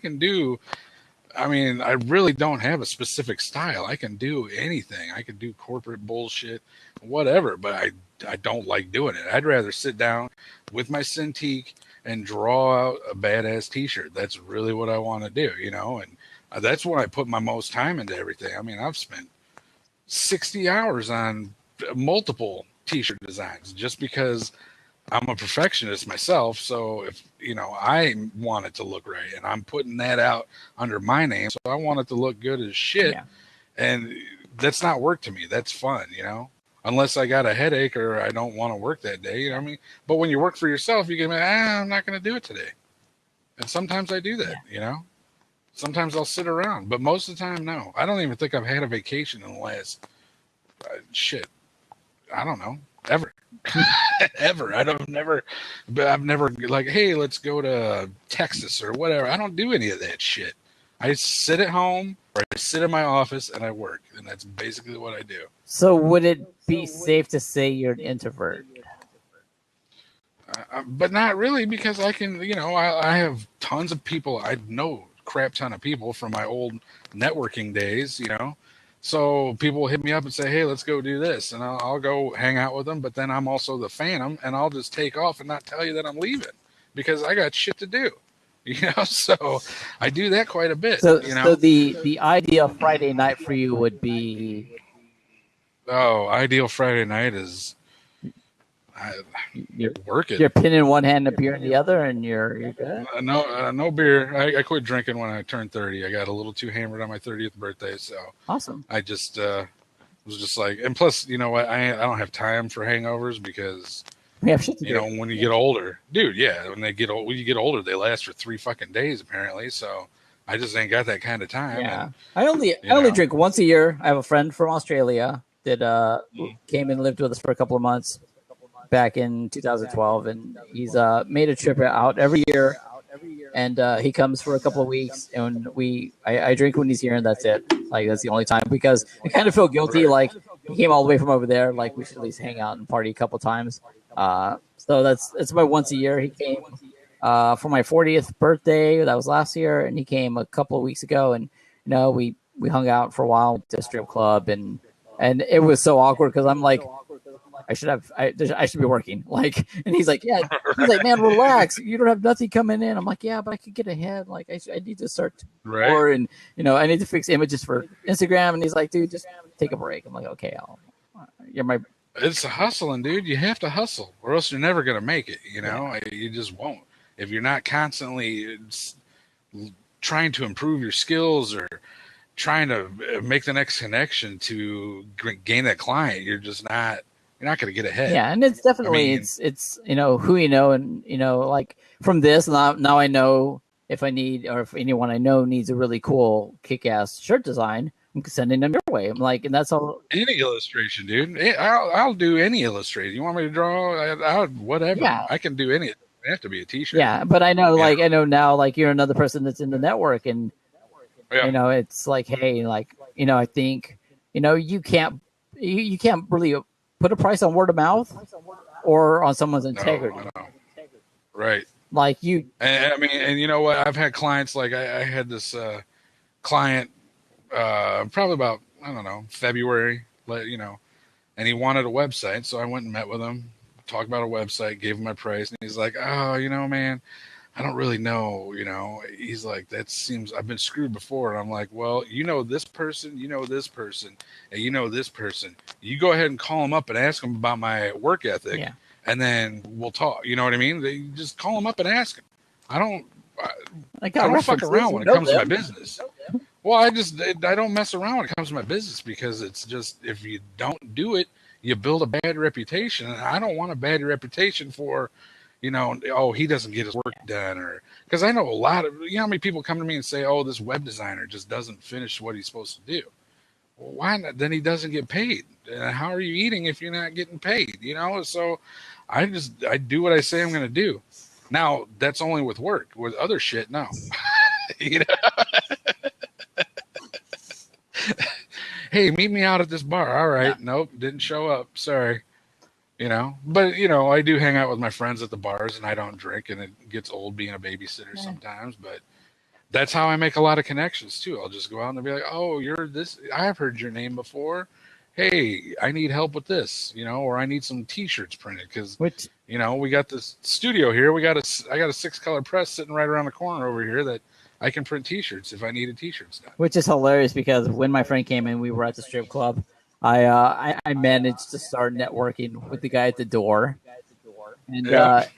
really don't have a specific style. I can do anything. I can do corporate bullshit, whatever, but I don't like doing it. I'd rather sit down with my Cintiq and draw out a badass t-shirt. That's really what I want to do, and that's when I put my most time into everything. I mean, I've spent 60 hours on multiple t-shirt designs just because I'm a perfectionist myself. So if I want it to look right, and I'm putting that out under my name, so I want it to look good as shit. Yeah. And that's not work to me. That's fun, unless I got a headache or I don't want to work that day. You know what I mean? But when you work for yourself, you get, I'm not going to do it today. And sometimes I do that, Sometimes I'll sit around, but most of the time, no. I don't even think I've had a vacation in the last I don't know, ever. Ever. I've never like, hey, let's go to Texas or whatever. I don't do any of that shit. I sit at home or I sit in my office and I work, and that's basically what I do. So would it be safe to say you're an introvert? But not really, because I can, I have tons of people. I know crap ton of people from my old networking days, So people will hit me up and say, hey, let's go do this. And I'll go hang out with them. But then I'm also the phantom, and I'll just take off and not tell you that I'm leaving because I got shit to do. So I do that quite a bit. So the ideal Friday night for you would be... ideal Friday night is you're working. You're pinning one hand and beer in the other, and you're good? No beer. I quit drinking when I turned 30. I got a little too hammered on my 30th birthday, so awesome. I just was just like, and plus, you know what? I don't have time for hangovers because we have shit to do. When you get older, dude. Yeah, when you get older, they last for 3 fucking days apparently. So I just ain't got that kind of time. Yeah, and, I only drink once a year. I have a friend from Australia that came and lived with us for a couple of months back in 2012, and he's made a trip out every year, and he comes for a couple of weeks, and I drink when he's here, and that's it. Like, that's the only time, because I kind of feel guilty. Like, he came all the way from over there. Like, we should at least hang out and party a couple times. So that's my once a year. He came for my 40th birthday. That was last year, and he came a couple of weeks ago, and we hung out for a while at the strip club, and it was so awkward because I'm like, I should be working. Like, and he's like, yeah. He's like, man, relax. You don't have nothing coming in. I'm like, yeah, but I could get ahead. Like, I need to start Right. more, and I need to fix images for Instagram. And he's like, dude, just take a break. I'm like, okay, you're my. It's hustling, dude. You have to hustle, or else you're never gonna make it. You just won't if you're not constantly trying to improve your skills or trying to make the next connection to gain that client. You're not going to get ahead. Yeah, and it's definitely it's who and like from this now I know if I need, or if anyone I know needs a really cool kick-ass shirt design, I'm sending them your way. I'm like, and that's all. Any illustration, dude. I'll do any illustration. You want me to draw? I'll whatever. Yeah. I can do any. It doesn't have to be a t-shirt. Yeah, but I know, I know now, like you're another person that's in the network, and it's like, hey, like I think you can't really put a price on word of mouth or on someone's integrity. No. Right. Like you. And, I mean, and you know what? I've had clients, like I had this client probably about, I don't know, February, and he wanted a website. So I went and met with him, talked about a website, gave him my price. And he's like, oh, man, I don't really know, he's like, that seems, I've been screwed before. And I'm like, well, this person, this person, and this person. You go ahead and call them up and ask them about my work ethic, and then we'll talk. You know what I mean? They just call them up and ask them. I don't fuck around when it comes to my business. Well, I don't mess around when it comes to my business, because it's just, if you don't do it, you build a bad reputation. And I don't want a bad reputation for, oh, he doesn't get his work done, or because I know a lot of, how many people come to me and say, oh, this web designer just doesn't finish what he's supposed to do. Well, why not? Then he doesn't get paid. How are you eating if you're not getting paid? So I do what I say I'm going to do. Now that's only with work. With other shit, no. Hey, meet me out at this bar. All right. Nope, didn't show up. Sorry. But I do hang out with my friends at the bars, and I don't drink, and it gets old being a babysitter sometimes, but that's how I make a lot of connections too. I'll just go out and be like, oh, you're this, I've heard your name before. Hey, I need help with this, or I need some t-shirts printed, because we got this studio here. I got a 6-color press sitting right around the corner over here that I can print t-shirts if I needed t-shirts done. Which is hilarious, because when my friend came in, we were at the strip club. I managed to start networking with the guy at the door, and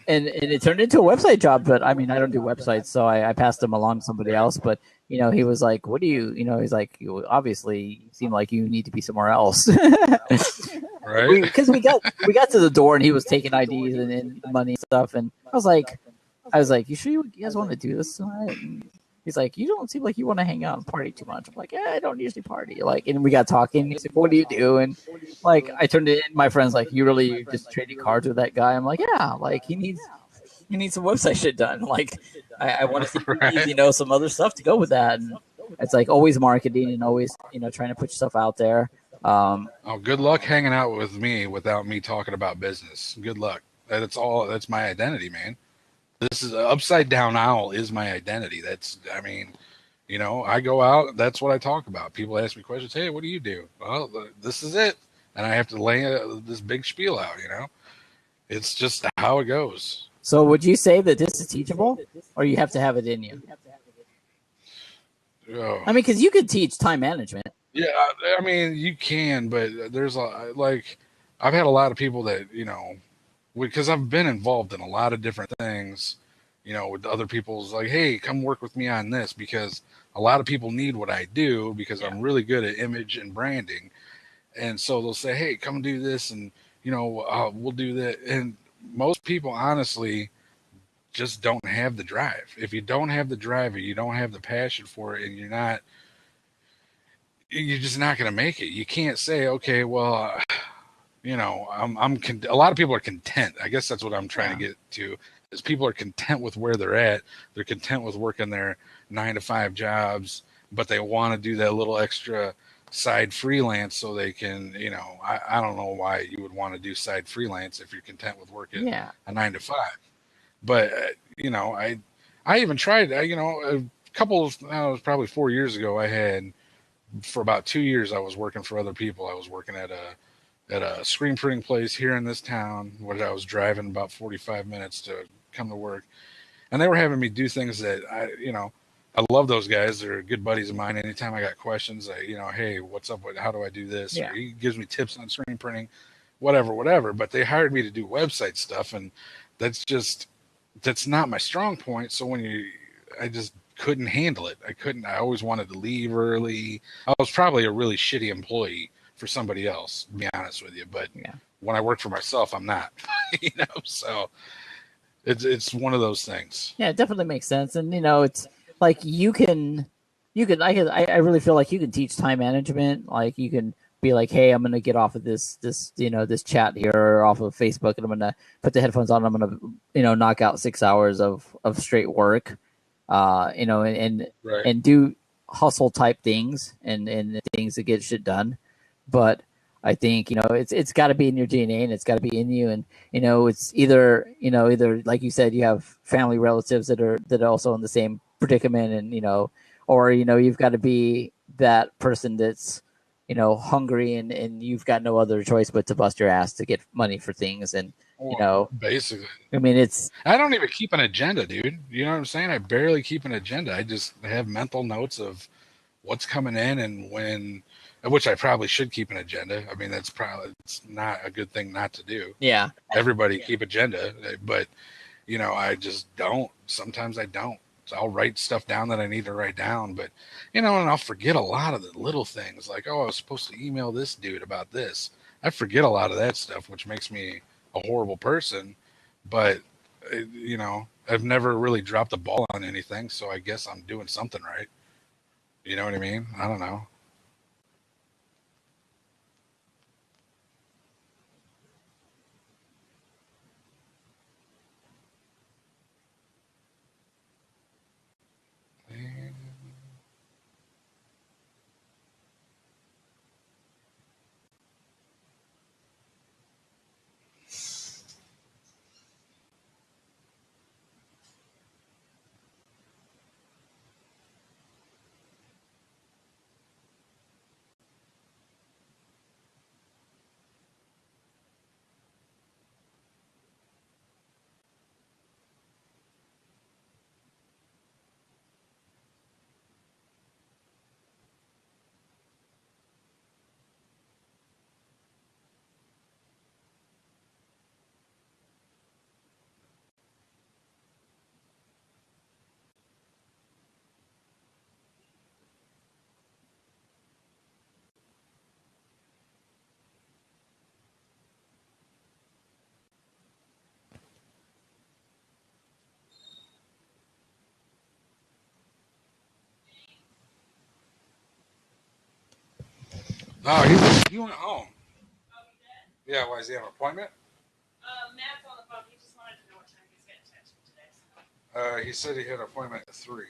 it turned into a website job. But I mean, I don't do websites, so I passed him along to somebody else. But he was like, "What do you?" He's like, "You obviously seem like you need to be somewhere else." Right? Because we got to the door, and he was taking IDs and money and stuff, and I was like, "You sure you guys want to do this?" And he's like, you don't seem like you want to hang out and party too much. I'm like, yeah, I don't usually party. Like, and we got talking. He's like, what do you do? And like, I turned it in. My friend's like, you really just trading cards with that guy? I'm like, yeah. Like, he needs some website shit done. Like, I want to see some other stuff to go with that. And it's like always marketing and always trying to put stuff out there. Good luck hanging out with me without me talking about business. Good luck. That's my identity, man. This is upside down owl is my identity. I go out. That's what I talk about. People ask me questions. Hey, what do you do? Well, this is it. And I have to lay this bbig spiel out, It's just how it goes. So would you say that this is teachable, or you have to have it in you? Oh. I mean, because you could teach time management. Yeah, I mean, you can, but there's I've had a lot of people that, because I've been involved in a lot of different things, with other people's like, hey, come work with me on this, because a lot of people need what I do, because I'm really good at image and branding. And so they'll say, hey, come do this, and, we'll do that. And most people, honestly, just don't have the drive. If you don't have the drive, or you don't have the passion for it, and you're just not going to make it. You can't say, okay, well, a lot of people are content. I guess that's what I'm trying to get to, is people are content with where they're at. They're content with working their 9-to-5 jobs, but they want to do that little extra side freelance so they can, I don't know why you would want to do side freelance if you're content with working a 9-to-5. But, I even tried, a couple of, it was probably 4 years ago, I had, for about 2 years, I was working for other people. I was working at at a screen printing place here in this town, where I was driving about 45 minutes to come to work, and they were having me do things that I love those guys. They're good buddies of mine. Anytime I got questions, hey, what's up? How do I do this? Yeah. Or he gives me tips on screen printing, whatever. But they hired me to do website stuff, and that's not my strong point. So I just couldn't handle it. I couldn't. I always wanted to leave early. I was probably a really shitty employee for somebody else, to be honest with you. But Yeah. when I work for myself, I'm not. So it's one of those things. Yeah, it definitely makes sense. And it's like I really feel like you can teach time management. Like you can be like, hey, I'm gonna get off of this chat here or off of Facebook, and I'm gonna put the headphones on. I'm gonna knock out 6 hours of straight work, and Right. and do hustle type things and things to get shit done. But I think it's got to be in your DNA and it's got to be in you. And it's either like you said, you have family relatives that are also in the same predicament, and or you've got to be that person that's hungry, and you've got no other choice but to bust your ass to get money for things. And Well, basically, I mean, it's I don't even keep an agenda, dude. You know what I'm saying? I barely keep an agenda. I just have mental notes of what's coming in and when, which I probably should keep an agenda. I mean, it's not a good thing not to do. yeah. Everybody keep agenda, but I just don't. Sometimes I don't. So I'll write stuff down that I need to write down, but and I'll forget a lot of the little things, like, oh, I was supposed to email this dude about this. I forget a lot of that stuff, which makes me a horrible person. But I've never really dropped the ball on anything, so I guess I'm doing something right. You know what I mean? I don't know. Oh, he went home. Yeah, why does he have an appointment? Matt's on the phone. He just wanted to know what time he's getting texted today. He said he had an appointment at 3.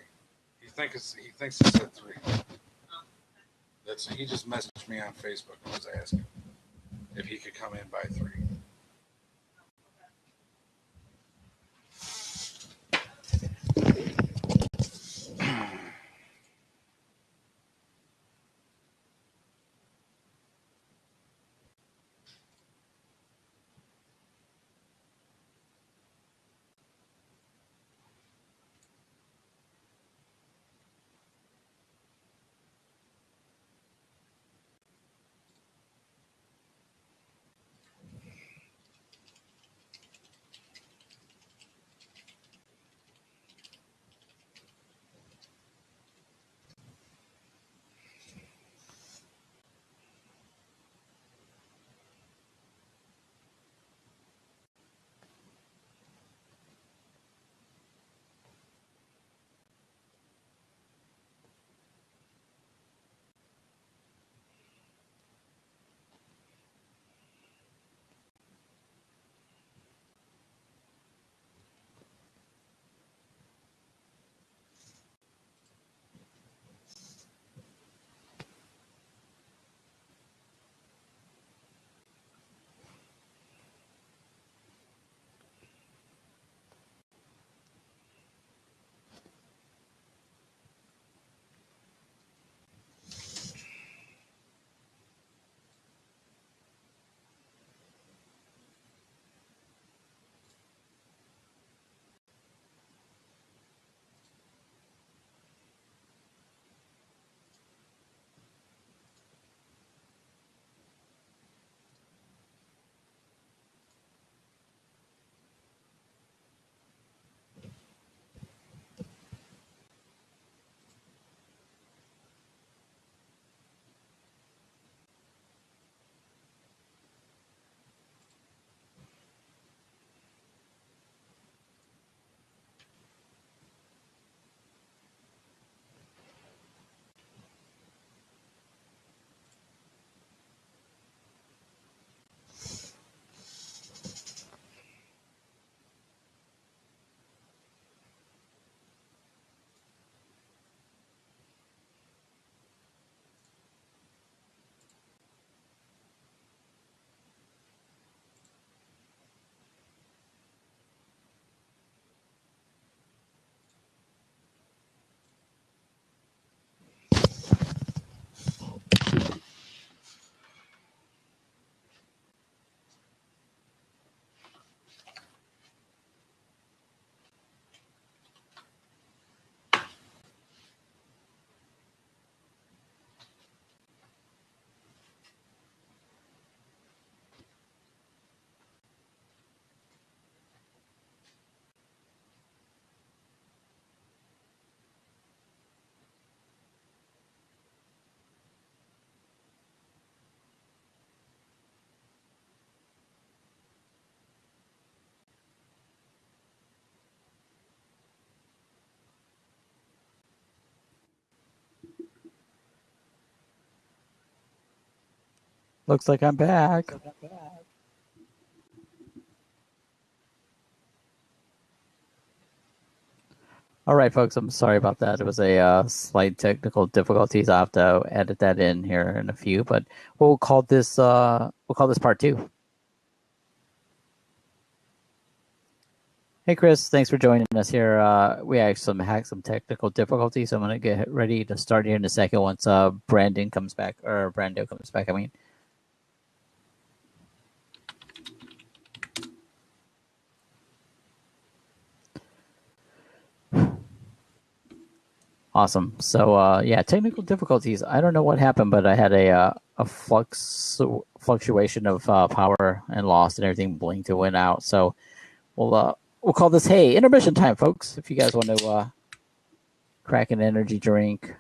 He thinks it's at 3. He just messaged me on Facebook and was asking if he could come in by 3. Looks like I'm back. All right, folks. I'm sorry about that. It was a slight technical difficulties. I have to edit that in here in a few, but we'll call this part 2. Hey, Chris. Thanks for joining us here. We actually had some technical difficulties, so I'm gonna get ready to start here in a second once Brando comes back. I mean. Awesome. So yeah, technical difficulties. I don't know what happened, but I had a fluctuation of power and loss, and everything blinked and went out. So we'll call this intermission time, folks. If you guys want to crack an energy drink,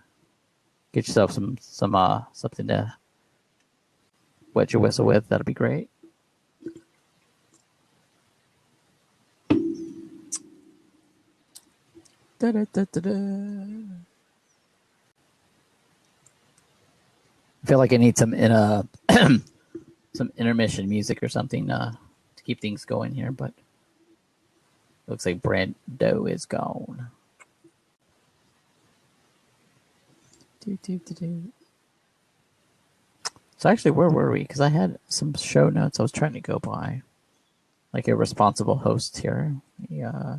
get yourself some something to wet your whistle with, that'd be great. Da-da-da-da-da. I feel like I need some some intermission music or something to keep things going here, but looks like Brando is gone. So actually, where were we? Because I had some show notes I was trying to go by, like a responsible host here. Yeah,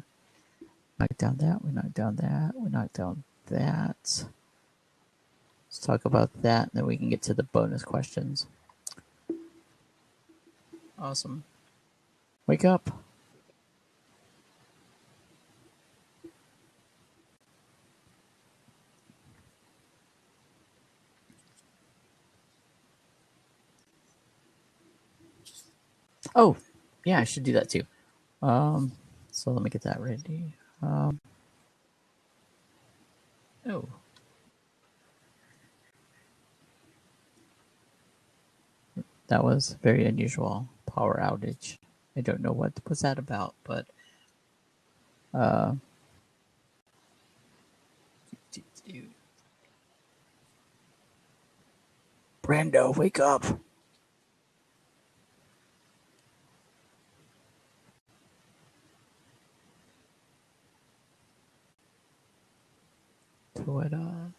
knocked down that. We knocked down that. We knocked down that. Let's talk about that, and then we can get to the bonus questions. Awesome. Wake up. Oh, yeah, I should do that too. So let me get that ready. Oh. That was very unusual power outage. I don't know what was that about, but Brando, wake up. Twitter.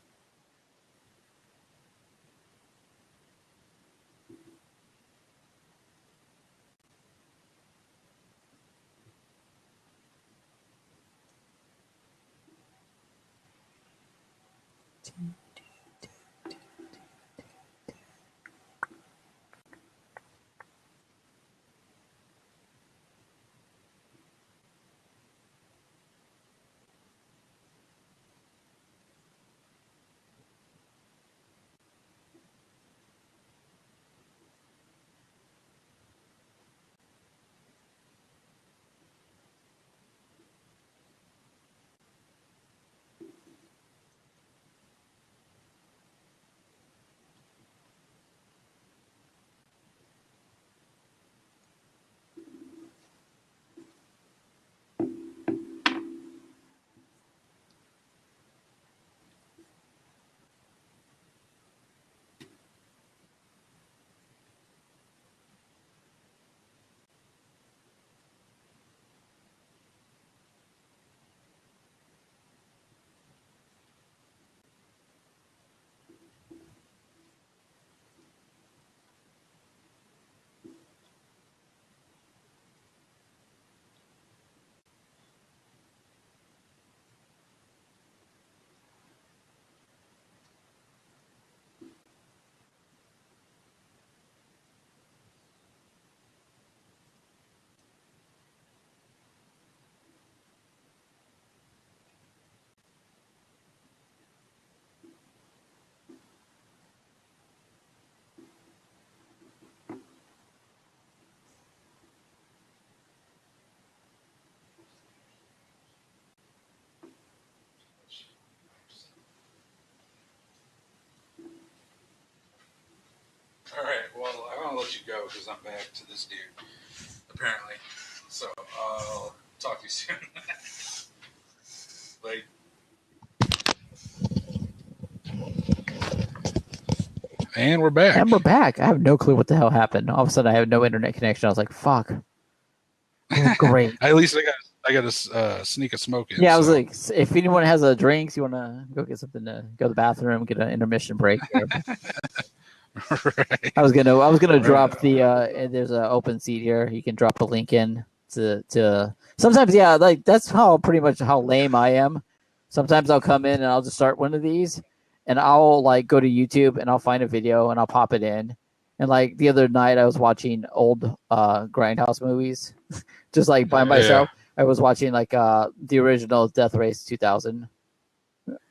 All right. Well, I'm gonna let you go because I'm back to this dude, apparently. So I'll talk to you soon. Like. And we're back. And we're back. I have no clue what the hell happened. All of a sudden, I have no internet connection. I was like, "Fuck." Oh, great. At least I got to sneak a smoke in. Yeah, I was So. like, if anyone has a drinks, you want to go get something to go to the bathroom, get an intermission break here. Right. I was gonna Right. drop the there's an open seat here. You can drop a link in to sometimes, yeah, like that's how pretty much how lame I am. Sometimes I'll come in and I'll just start one of these and I'll like go to YouTube and I'll find a video and I'll pop it in. And like the other night I was watching old Grindhouse movies just like by Yeah. myself. I was watching like the original Death Race 2000.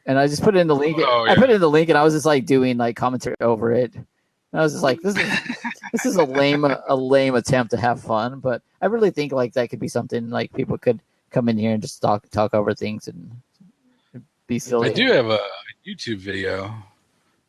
And I just put in the link. Oh I yeah. put in the link and I was just like doing like commentary over it. And I was just like, this is a lame attempt to have fun, but I really think like that could be something like people could come in here and just talk over things and be I silly. do have a YouTube video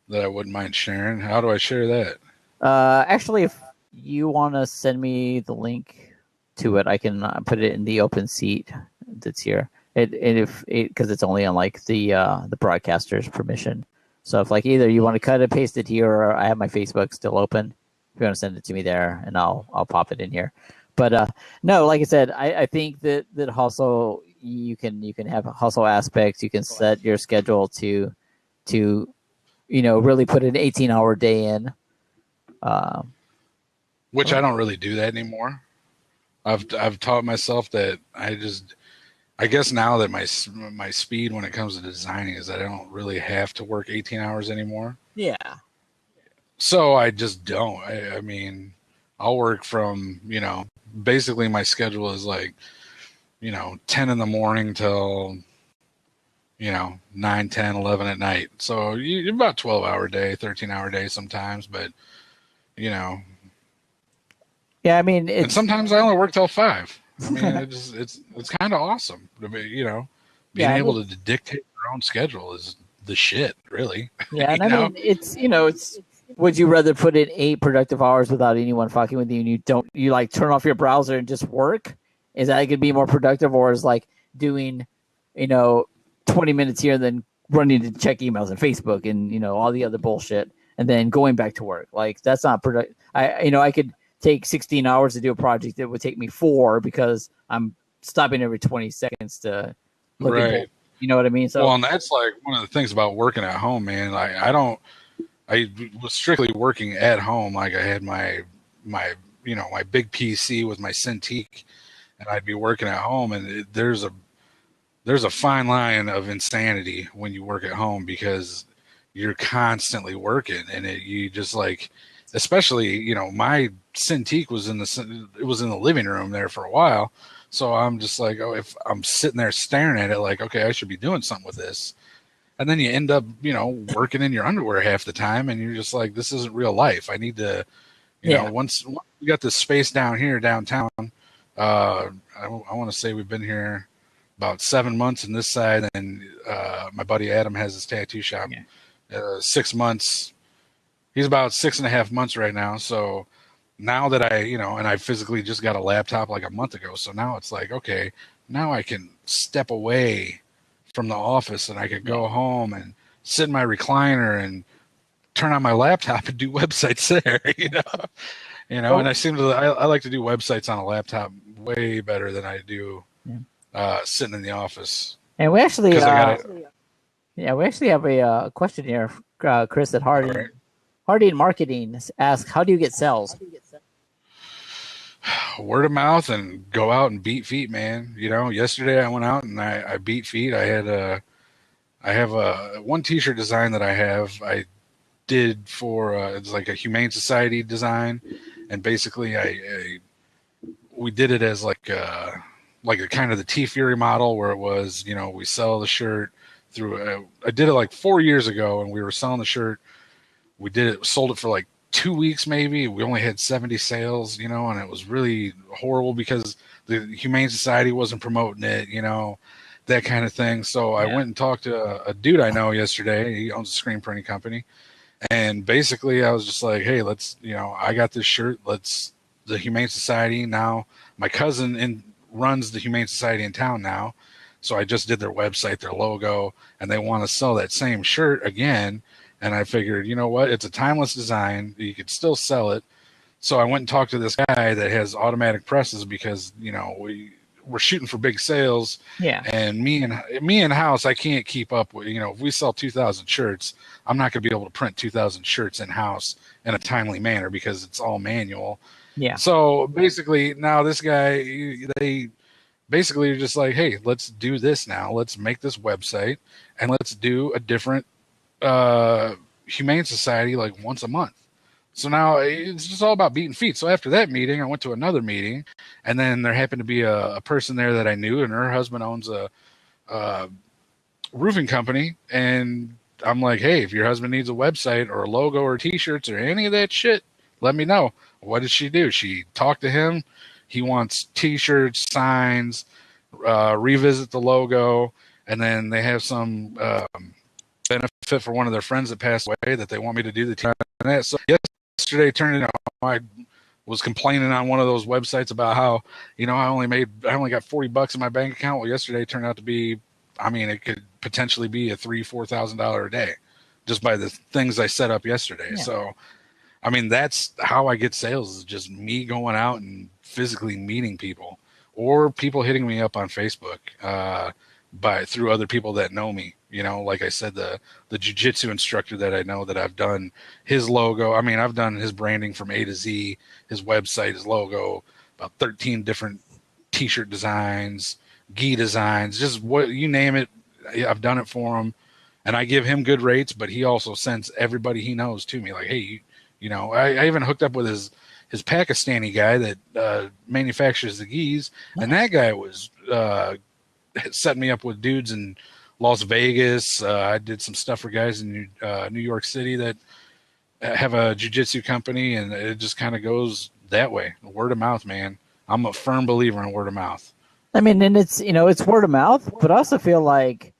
that I wouldn't mind sharing. How do I share that? Actually, if you want to send me the link to it, I can put it in the open seat that's here. Because it's only on like the broadcaster's permission. So if like either you want to cut it, paste it here, or I have my Facebook still open. If you want to send it to me there, and I'll pop it in here. But no, like I said, I think that hustle you can have hustle aspects. You can set your schedule to really put an 18-hour day in. Which I don't really do that anymore. I've taught myself that I guess now that my speed when it comes to designing is that I don't really have to work 18 hours anymore. Yeah. So I just don't. I mean, I'll work from, basically my schedule is like, 10 in the morning till, 9, 10, 11 at night. So you're about 12-hour day, 13-hour day sometimes, but, Yeah, I mean, and sometimes I only work till 5. I mean, it's kind of awesome. I mean, being yeah, able to dictate your own schedule is the shit, really. yeah, and I mean, it's would you rather put in 8 productive hours without anyone fucking with you and you like turn off your browser and just work? Is that going to be more productive, or is like doing, 20 minutes here and then running to check emails and Facebook and, all the other bullshit and then going back to work? Like that's not productive. I could take 16 hours to do a project that would take me 4 because I'm stopping every 20 seconds to look at Right. you know what I mean? So Well, and that's like one of the things about working at home, man. Like I was strictly working at home. Like I had my my big PC with my Cintiq, and I'd be working at home. And there's a fine line of insanity when you work at home because you're constantly working, and you just like, especially my Cintiq was in the living room there for a while. So I'm just like, oh, if I'm sitting there staring at it, like, okay, I should be doing something with this. And then you end up, working in your underwear half the time, and you're just like, this isn't real life. I need to, once we got this space downtown, I want to say we've been here about 7 months on this side, and my buddy Adam has his tattoo shop. 6 months. He's about 6.5 months right now. So now that and I physically just got a laptop like a month ago. So now it's like, okay, now I can step away from the office and I could go home and sit in my recliner and turn on my laptop and do websites there, and I like to do websites on a laptop way better than I do sitting in the office. And we actually, we actually have a question here, Chris at Hardy. Right. Hardy in Marketing asks, "How do you get sales?" Word of mouth and go out and beat feet, man. Yesterday I went out and I beat feet. I have a one T-shirt design that I did for it's like a Humane Society design, and basically we did it as like a kind of the T Fury model where it was we sell the shirt through. I did it like 4 years ago, and we were selling the shirt. We sold it for like 2 weeks maybe. We only had 70 sales, and it was really horrible because the Humane Society wasn't promoting it, that kind of thing. So I went and talked to a dude I know yesterday. He owns a screen printing company. And basically I was just like, hey, let's, I got this shirt. The Humane Society now, my cousin runs the Humane Society in town now. So I just did their website, their logo, and they want to sell that same shirt again. And I figured, you know what? It's a timeless design. You could still sell it. So I went and talked to this guy that has automatic presses because, you know, we're shooting for big sales. Yeah. And me in house, I can't keep up with, you know, if we sell 2,000 shirts, I'm not going to be able to print 2,000 shirts in house in a timely manner because it's all manual. Yeah. So basically now this guy, they basically are just like, hey, let's do this now. Let's make this website and let's do a different humane society like once a month. So now it's just all about beating feet. So after that meeting, I went to another meeting, and then there happened to be a person there that I knew, and her husband owns a roofing company. And I'm like, hey, if your husband needs a website or a logo or T-shirts or any of that shit, let me know. What did she do? She talked to him. He wants T-shirts, signs, revisit the logo, and then they have some benefit for one of their friends that passed away that they want me to do the T-shirt on that. So yesterday turned into, I was complaining on one of those websites about how, you know, I only got $40 in my bank account. Well, yesterday turned out to be, I mean, it could potentially be a $3,000-$4,000 a day just by the things I set up yesterday. Yeah. So, I mean, that's how I get sales, is just me going out and physically meeting people or people hitting me up on Facebook through other people that know me. You know, like I said, the jiu-jitsu instructor that I know that I've done his logo. I mean, I've done his branding from A to Z, his website, his logo, about 13 different T-shirt designs, gi designs, just what you name it. I've done it for him, and I give him good rates, but he also sends everybody he knows to me. Like, hey, you know, I even hooked up with his Pakistani guy that manufactures the gis, and that guy was setting me up with dudes in Las Vegas. I did some stuff for guys in New York City that have a jiu-jitsu company, and it just kind of goes that way. Word of mouth, man. I'm a firm believer in word of mouth. I mean, and it's, you know, it's word of mouth, but I also feel like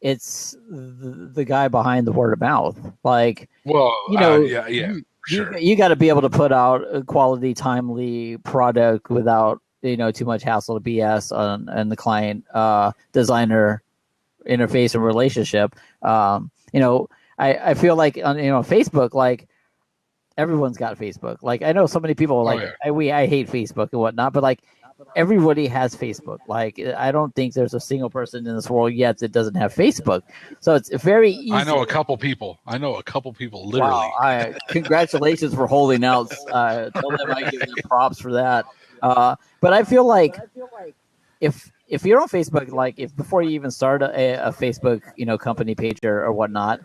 it's the guy behind the word of mouth. Like, well, you know, yeah, sure. You got to be able to put out a quality, timely product without, you know, too much hassle to BS on the client designer interface and relationship. You know, I feel like on, you know, Facebook, like everyone's got Facebook. Like I know so many people are like, I hate Facebook and whatnot, but like everybody has Facebook. Like I don't think there's a single person in this world yet that doesn't have Facebook. So it's very easy. I know a couple people, literally. Wow, congratulations for holding out. Tell them I give them props for that. But I feel like if you're on Facebook, like if before you even start a Facebook, you know, company page or whatnot,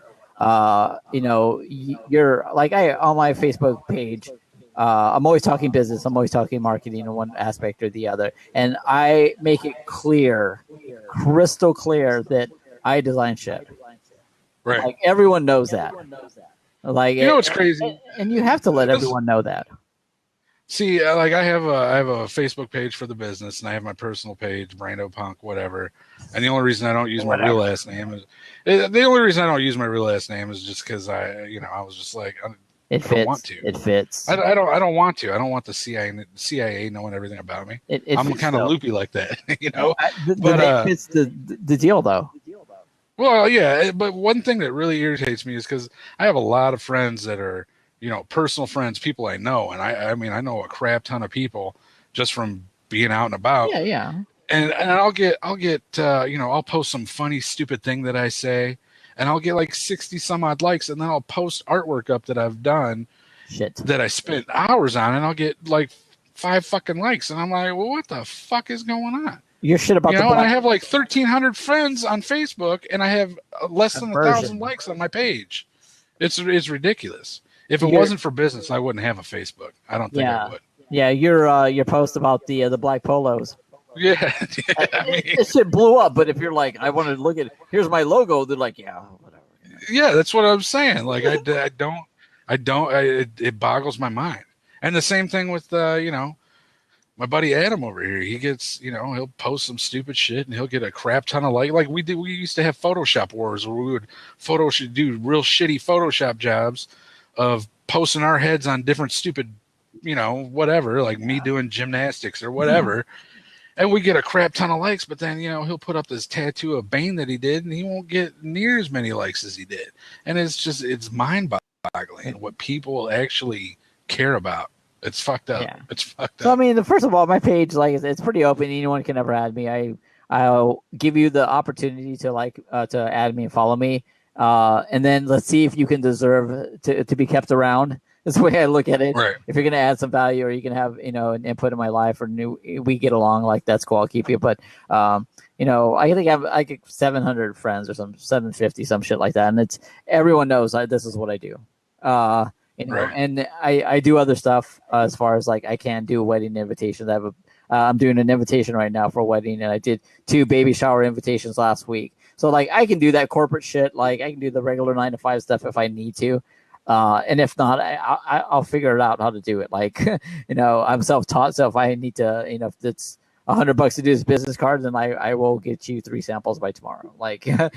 you know, you're like on my Facebook page, I'm always talking business. I'm always talking marketing in one aspect or the other. And I make it clear, crystal clear that I design shit. Right. Like everyone knows that. Like, you know what's crazy? And you have to let everyone know that. See, like I have a Facebook page for the business, and I have my personal page, Brando Punk, whatever. And the only reason I don't use my real last name is just because I was just like, I don't want to. It fits. I don't want to. I don't want the CIA knowing everything about me. I'm kind of loopy like that, you know. But it fits the deal, though. Well, yeah, but one thing that really irritates me is because I have a lot of friends that are, you know, personal friends, people I know, and I mean, I know a crap ton of people just from being out and about. Yeah. And I'll get you know, I'll post some funny, stupid thing that I say, and I'll get like 60 some odd likes, and then I'll post artwork up that I've done, that I spent hours on, and I'll get like 5 fucking likes, and I'm like, well, what the fuck is going on? Your shit about and I have like 1,300 friends on Facebook, and I have less than 1,000 likes on my page. It's ridiculous. If it wasn't for business, I wouldn't have a Facebook. I don't think I would. Yeah, your post about the black polos. Yeah, I mean, this shit blew up. But if you're like, I want to look at, here's my logo, they're like, yeah, whatever. Yeah, that's what I'm saying. Like, it boggles my mind. And the same thing with you know, my buddy Adam over here. He gets, you know, he'll post some stupid shit and he'll get a crap ton of like we used to have Photoshop wars where we would do real shitty Photoshop jobs of posting our heads on different stupid, you know, whatever, like me doing gymnastics or whatever. and we get a crap ton of likes, but then, he'll put up this tattoo of Bane that he did, and he won't get near as many likes as he did. And it's mind-boggling what people actually care about. It's fucked up. Yeah. It's fucked up. So, I mean, first of all, my page, like, it's pretty open. Anyone can ever add me. I'll give you the opportunity to add me and follow me. And then let's see if you can deserve to be kept around. That's the way I look at it. Right. If you're going to add some value or you can have, an input in my life or we get along, like, that's cool. I'll keep you. But, I think I have like 700 friends or 750, some shit like that. And everyone knows this is what I do. Right. And I do other stuff as far as like I can do wedding invitations. I'm doing an invitation right now for a wedding, and I did 2 baby shower invitations last week. So like I can do that corporate shit. Like I can do the regular 9-to-5 stuff if I need to. And if not, I'll figure it out how to do it. Like, I'm self-taught. So if I need to, if it's $100 to do this business card, then I will get you 3 samples by tomorrow. Like, right.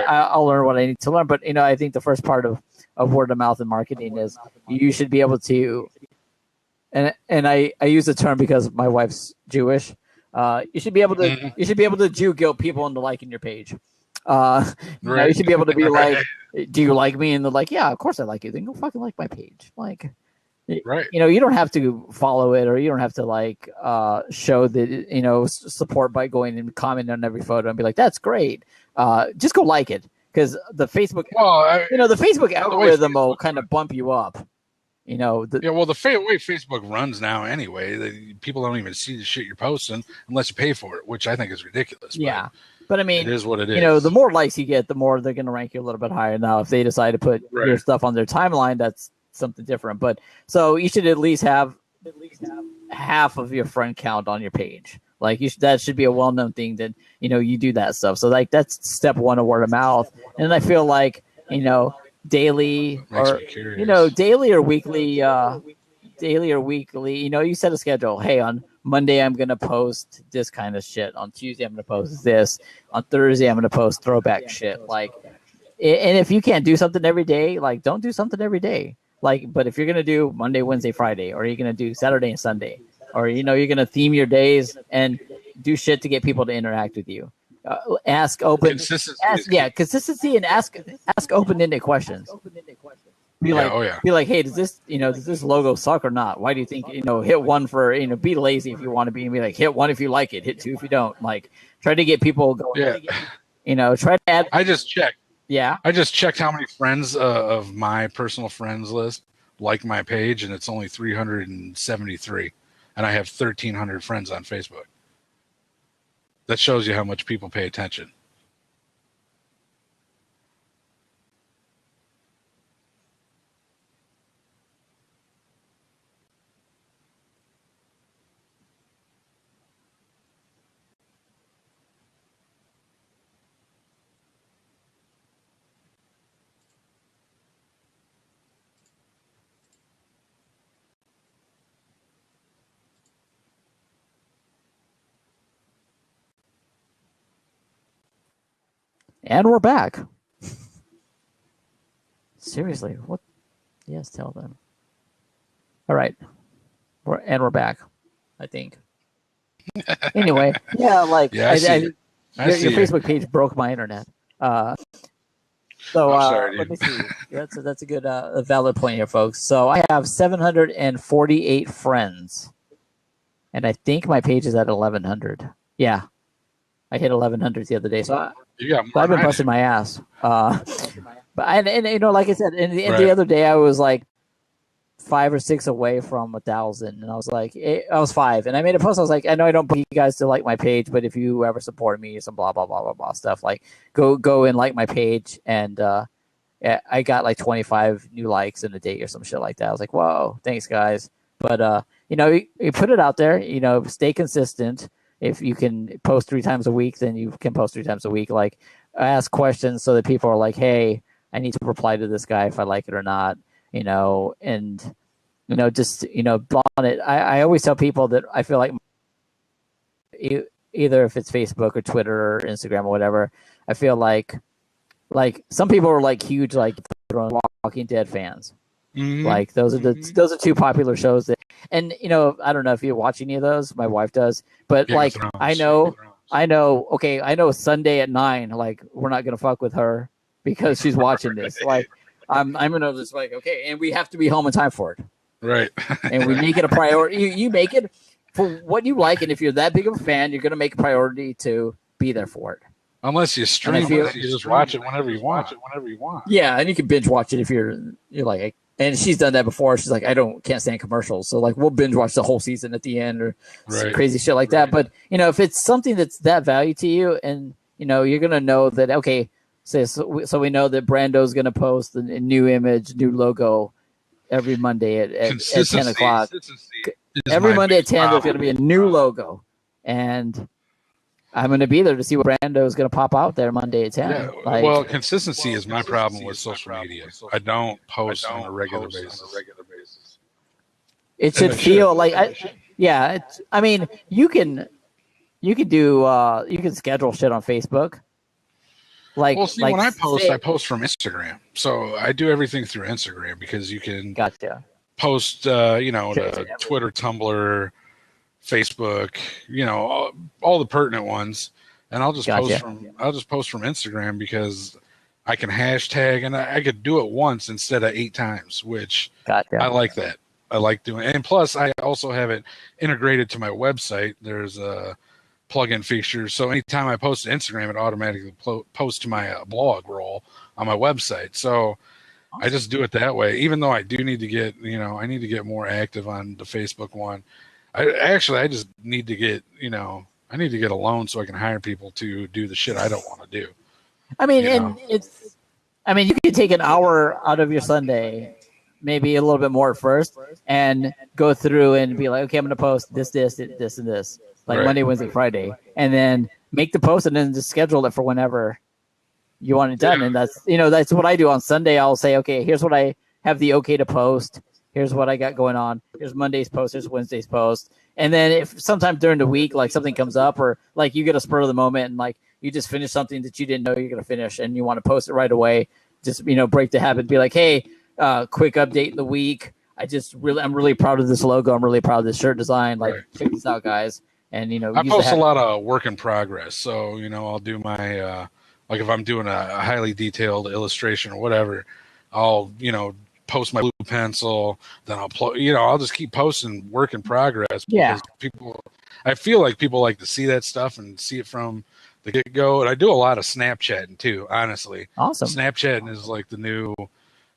I'll learn what I need to learn. But, I think the first part of word of mouth and marketing is you should be able to, and I use the term because my wife's Jewish. You should be able to Jew guilt people into liking your page. Right. You should be able to be like, do you like me? And they're like, yeah, of course I like you. Then go fucking like my page. Like, right. You don't have to follow it, or you don't have to like show that, support by going and commenting on every photo and be like, that's great. Just go like it. Because the Facebook, the Facebook algorithm will kind of bump you up. The way Facebook runs now anyway, people don't even see the shit you're posting unless you pay for it, which I think is ridiculous. Yeah. But I mean, it is what it is. The more likes you get, the more they're going to rank you a little bit higher. Now, if they decide to put your stuff on their timeline, that's something different. But so you should at least have half of your friend count on your page. Like that should be a well-known thing that, you do that stuff. So like that's step 1 of word of mouth. And I feel like, daily or, daily or weekly, you set a schedule. Hey, on Monday, I'm going to post this kind of shit. On Tuesday, I'm going to post this. On Thursday, I'm going to post throwback shit. Like, and if you can't do something every day, like don't do something every day. Like, but if you're going to do Monday, Wednesday, Friday, or you're going to do Saturday and Sunday, or, you're going to theme your days and do shit to get people to interact with you. Ask open, consistency, and ask open-ended questions. Be like, hey, does this logo suck or not? Why do you think, hit 1 for, be lazy if you want to be, and be like, hit 1 if you like it, hit 2 if you don't. Like, try to get people going. Yeah. Try to add. I just checked. Yeah. I just checked how many friends of my personal friends list like my page, and it's only 373. And I have 1,300 friends on Facebook. That shows you how much people pay attention. And we're back. Seriously, what? Yes, tell them. All right, we're back. I think. Anyway, yeah, like your Facebook page broke my internet. So sorry, let me see. That's a good a valid point here, folks. So I have 748 friends, and I think my page is at 1,100. Yeah, I hit 1,100 the other day. So I've been busting my ass. But like I said, and the other day I was like 5 or 6 away from 1,000, and I was like, I was 5, and I made a post. I was like, I know I don't put you guys to like my page, but if you ever support me, some blah blah blah blah blah stuff, like go and like my page, and I got like 25 new likes in a day or some shit like that. I was like, whoa, thanks guys. But you put it out there, stay consistent. If you can post 3 times a week, then you can post 3 times a week. Like, ask questions so that people are like, hey, I need to reply to this guy if I like it or not, and, just, on it. I always tell people that I feel like either if it's Facebook or Twitter or Instagram or whatever, I feel like some people are like huge, like Walking Dead fans. Mm-hmm. Like those are 2 popular shows that And I don't know if you watch any of those. My wife does, but Game of like Thrones. I know. Okay, I know Sunday at 9. Like we're not gonna fuck with her because she's watching this. Like I'm gonna just like okay, and we have to be home in time for it. Right. And we make it a priority. You make it for what you like, and if you're that big of a fan, you're gonna make a priority to be there for it. Unless you stream it, you just watch it whenever you want. Yeah, and you can binge watch it if you're like. And she's done that before. She's like, can't stand commercials, so like we'll binge watch the whole season at the end or crazy shit like that. But if it's something that's that value to you, and you're gonna know that okay, so we know that Brando's gonna post a new image, new logo every Monday at 10 o'clock. Every Monday at 10, there's gonna be a new logo, and I'm going to be there to see what Brando is going to pop out there Monday at 10. Yeah, well, consistency is my problem with social media. I don't post on a regular basis. It should feel like, I mean, you can schedule shit on Facebook. When I post from Instagram. So I do everything through Instagram because you can post, to Twitter, Tumblr, Facebook, all the pertinent ones, and I'll just post from Instagram because I can hashtag and I could do it once instead of 8 times, which I like that. I like doing it. And plus I also have it integrated to my website. There's a plugin feature, so anytime I post to Instagram, it automatically posts to my blog roll on my website. So I just do it that way, even though I do need to get, I need to get more active on the Facebook one. I just need to get, I need to get a loan so I can hire people to do the shit I don't want to do. I mean, you could take an hour out of your Sunday, maybe a little bit more at first, and go through and be like, okay, I'm going to post this, and this, like Monday, Wednesday, Friday, and then make the post and then just schedule it for whenever you want it done. And that's what I do on Sunday. I'll say, okay, here's what I have the okay to post. Here's what I got going on. Here's Monday's post. Here's Wednesday's post. And then if sometime during the week, like something comes up or like you get a spur of the moment and like you just finish something that you didn't know you're going to finish and you want to post it right away, just, break the habit, be like, hey, quick update in the week. I'm really proud of this logo. I'm really proud of this shirt design. Like, check this out, guys. And, I post a lot of work in progress. So, I'll do my, like if I'm doing a highly detailed illustration or whatever, I'll, post my blue pencil, then I'll just keep posting work in progress because I feel like people like to see that stuff and see it from the get-go. And I do a lot of Snapchatting too, honestly. Awesome. Snapchatting is like the new,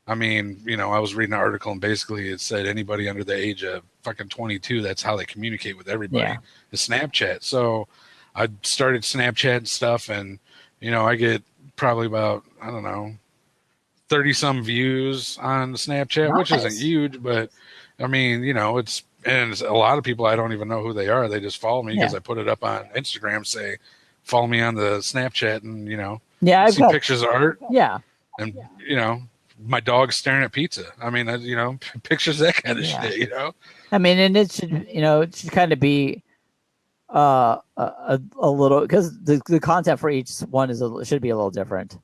I was reading an article and basically it said anybody under the age of fucking 22, that's how they communicate with everybody is Snapchat. So I started Snapchatting stuff and, I get probably about, 30 some views on Snapchat, which isn't huge, but it's, and a lot of people, I don't even know who they are. They just follow me because I put it up on Instagram, say, follow me on the Snapchat and, I've see pictures of art. Yeah. And, my dog's staring at pizza. Pictures, that kind of shit, and it should kind of be a little, because the content for each one should be a little different.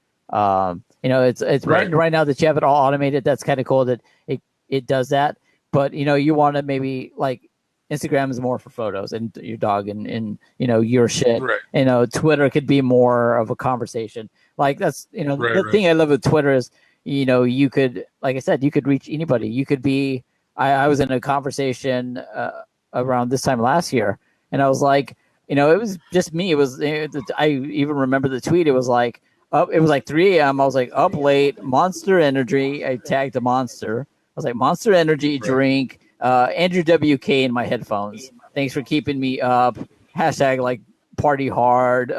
It's right now that you have it all automated. That's kind of cool that it does that. But, you want to maybe like Instagram is more for photos and your dog and your shit. Right. Twitter could be more of a conversation. Like that's, the thing I love with Twitter is, you could, like I said, you could reach anybody. You could be, I was in a conversation around this time last year and I was like, it was just me. I even remember the tweet. It was like, it was like 3 a.m. I was like up late, Monster Energy. I tagged the Monster. I was like, Monster Energy drink, Andrew WK in my headphones. Thanks for keeping me up. Hashtag like party hard,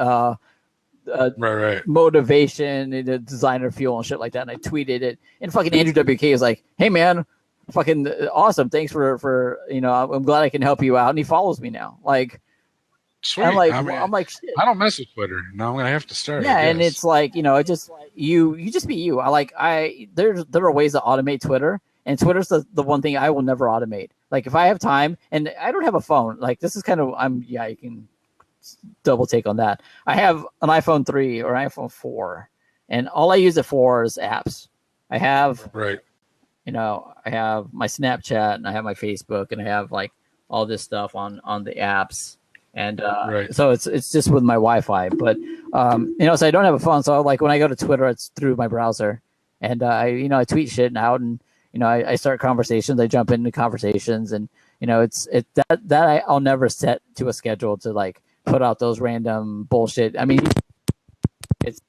motivation, designer fuel and shit like that. And I tweeted it. And fucking Andrew WK is like, hey man, fucking awesome. Thanks for I'm glad I can help you out. And he follows me now. Like, sweet. I'm like, shit. I don't mess with Twitter. Now I'm gonna have to start. Yeah, and it's like, you just be you. There are ways to automate Twitter, and Twitter's the one thing I will never automate. Like if I have time, and I don't have a phone. Like this is kind of you can double take on that. I have an iPhone 3 or iPhone 4, and all I use it for is apps. I have I have my Snapchat and I have my Facebook and I have like all this stuff on the apps. And Right. so it's just with my Wi-Fi. But so I don't have a phone. So like when I go to Twitter, it's through my browser, and I tweet shit out, and I start conversations. I jump into conversations, and it's I'll never set to a schedule to like put out those random bullshit. I mean, it's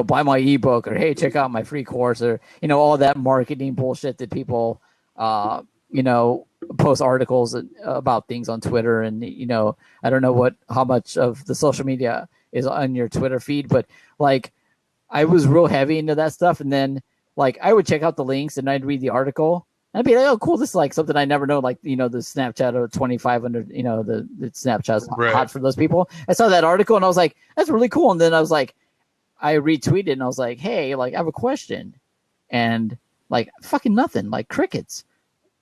buy my ebook, or hey, check out my free course, or all that marketing bullshit that people post articles about things on Twitter. And I don't know how much of the social media is on your Twitter feed, but like I was real heavy into that stuff, and then like I would check out the links and I'd read the article. I'd be like, oh, cool. This is like something I never know. Like, the Snapchat or 2,500, the Snapchat's hot for those people. I saw that article and I was like, that's really cool. And then I was like, I retweeted and I was like, hey, like I have a question. And like fucking nothing, like crickets.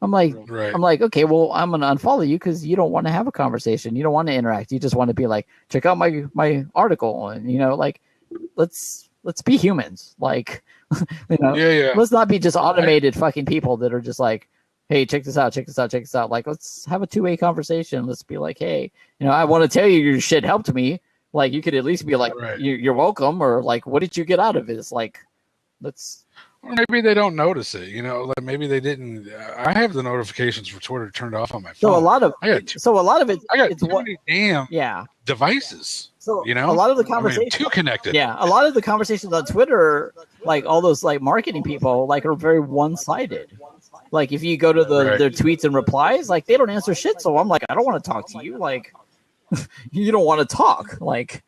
I'm like, okay, well, I'm going to unfollow you because you don't want to have a conversation. You don't want to interact. You just want to be like, check out my article. And, like, let's be humans. Like, let's not be just automated fucking people that are just like, hey, check this out. Like, let's have a two-way conversation. Let's be like, hey, I want to tell you your shit helped me. Like, you could at least be like, you're welcome. Or like, what did you get out of it? It's like, let's. Or maybe they don't notice it, like maybe they didn't. I have the notifications for Twitter turned off on my phone. So a lot of it. I got too many damn devices. So a lot of the conversations too connected. Yeah, a lot of the conversations on Twitter, like all those like marketing people, like are very one-sided. Like if you go to their tweets and replies, like they don't answer shit. So I'm like, I don't want to talk to you. Like you don't want to talk. Like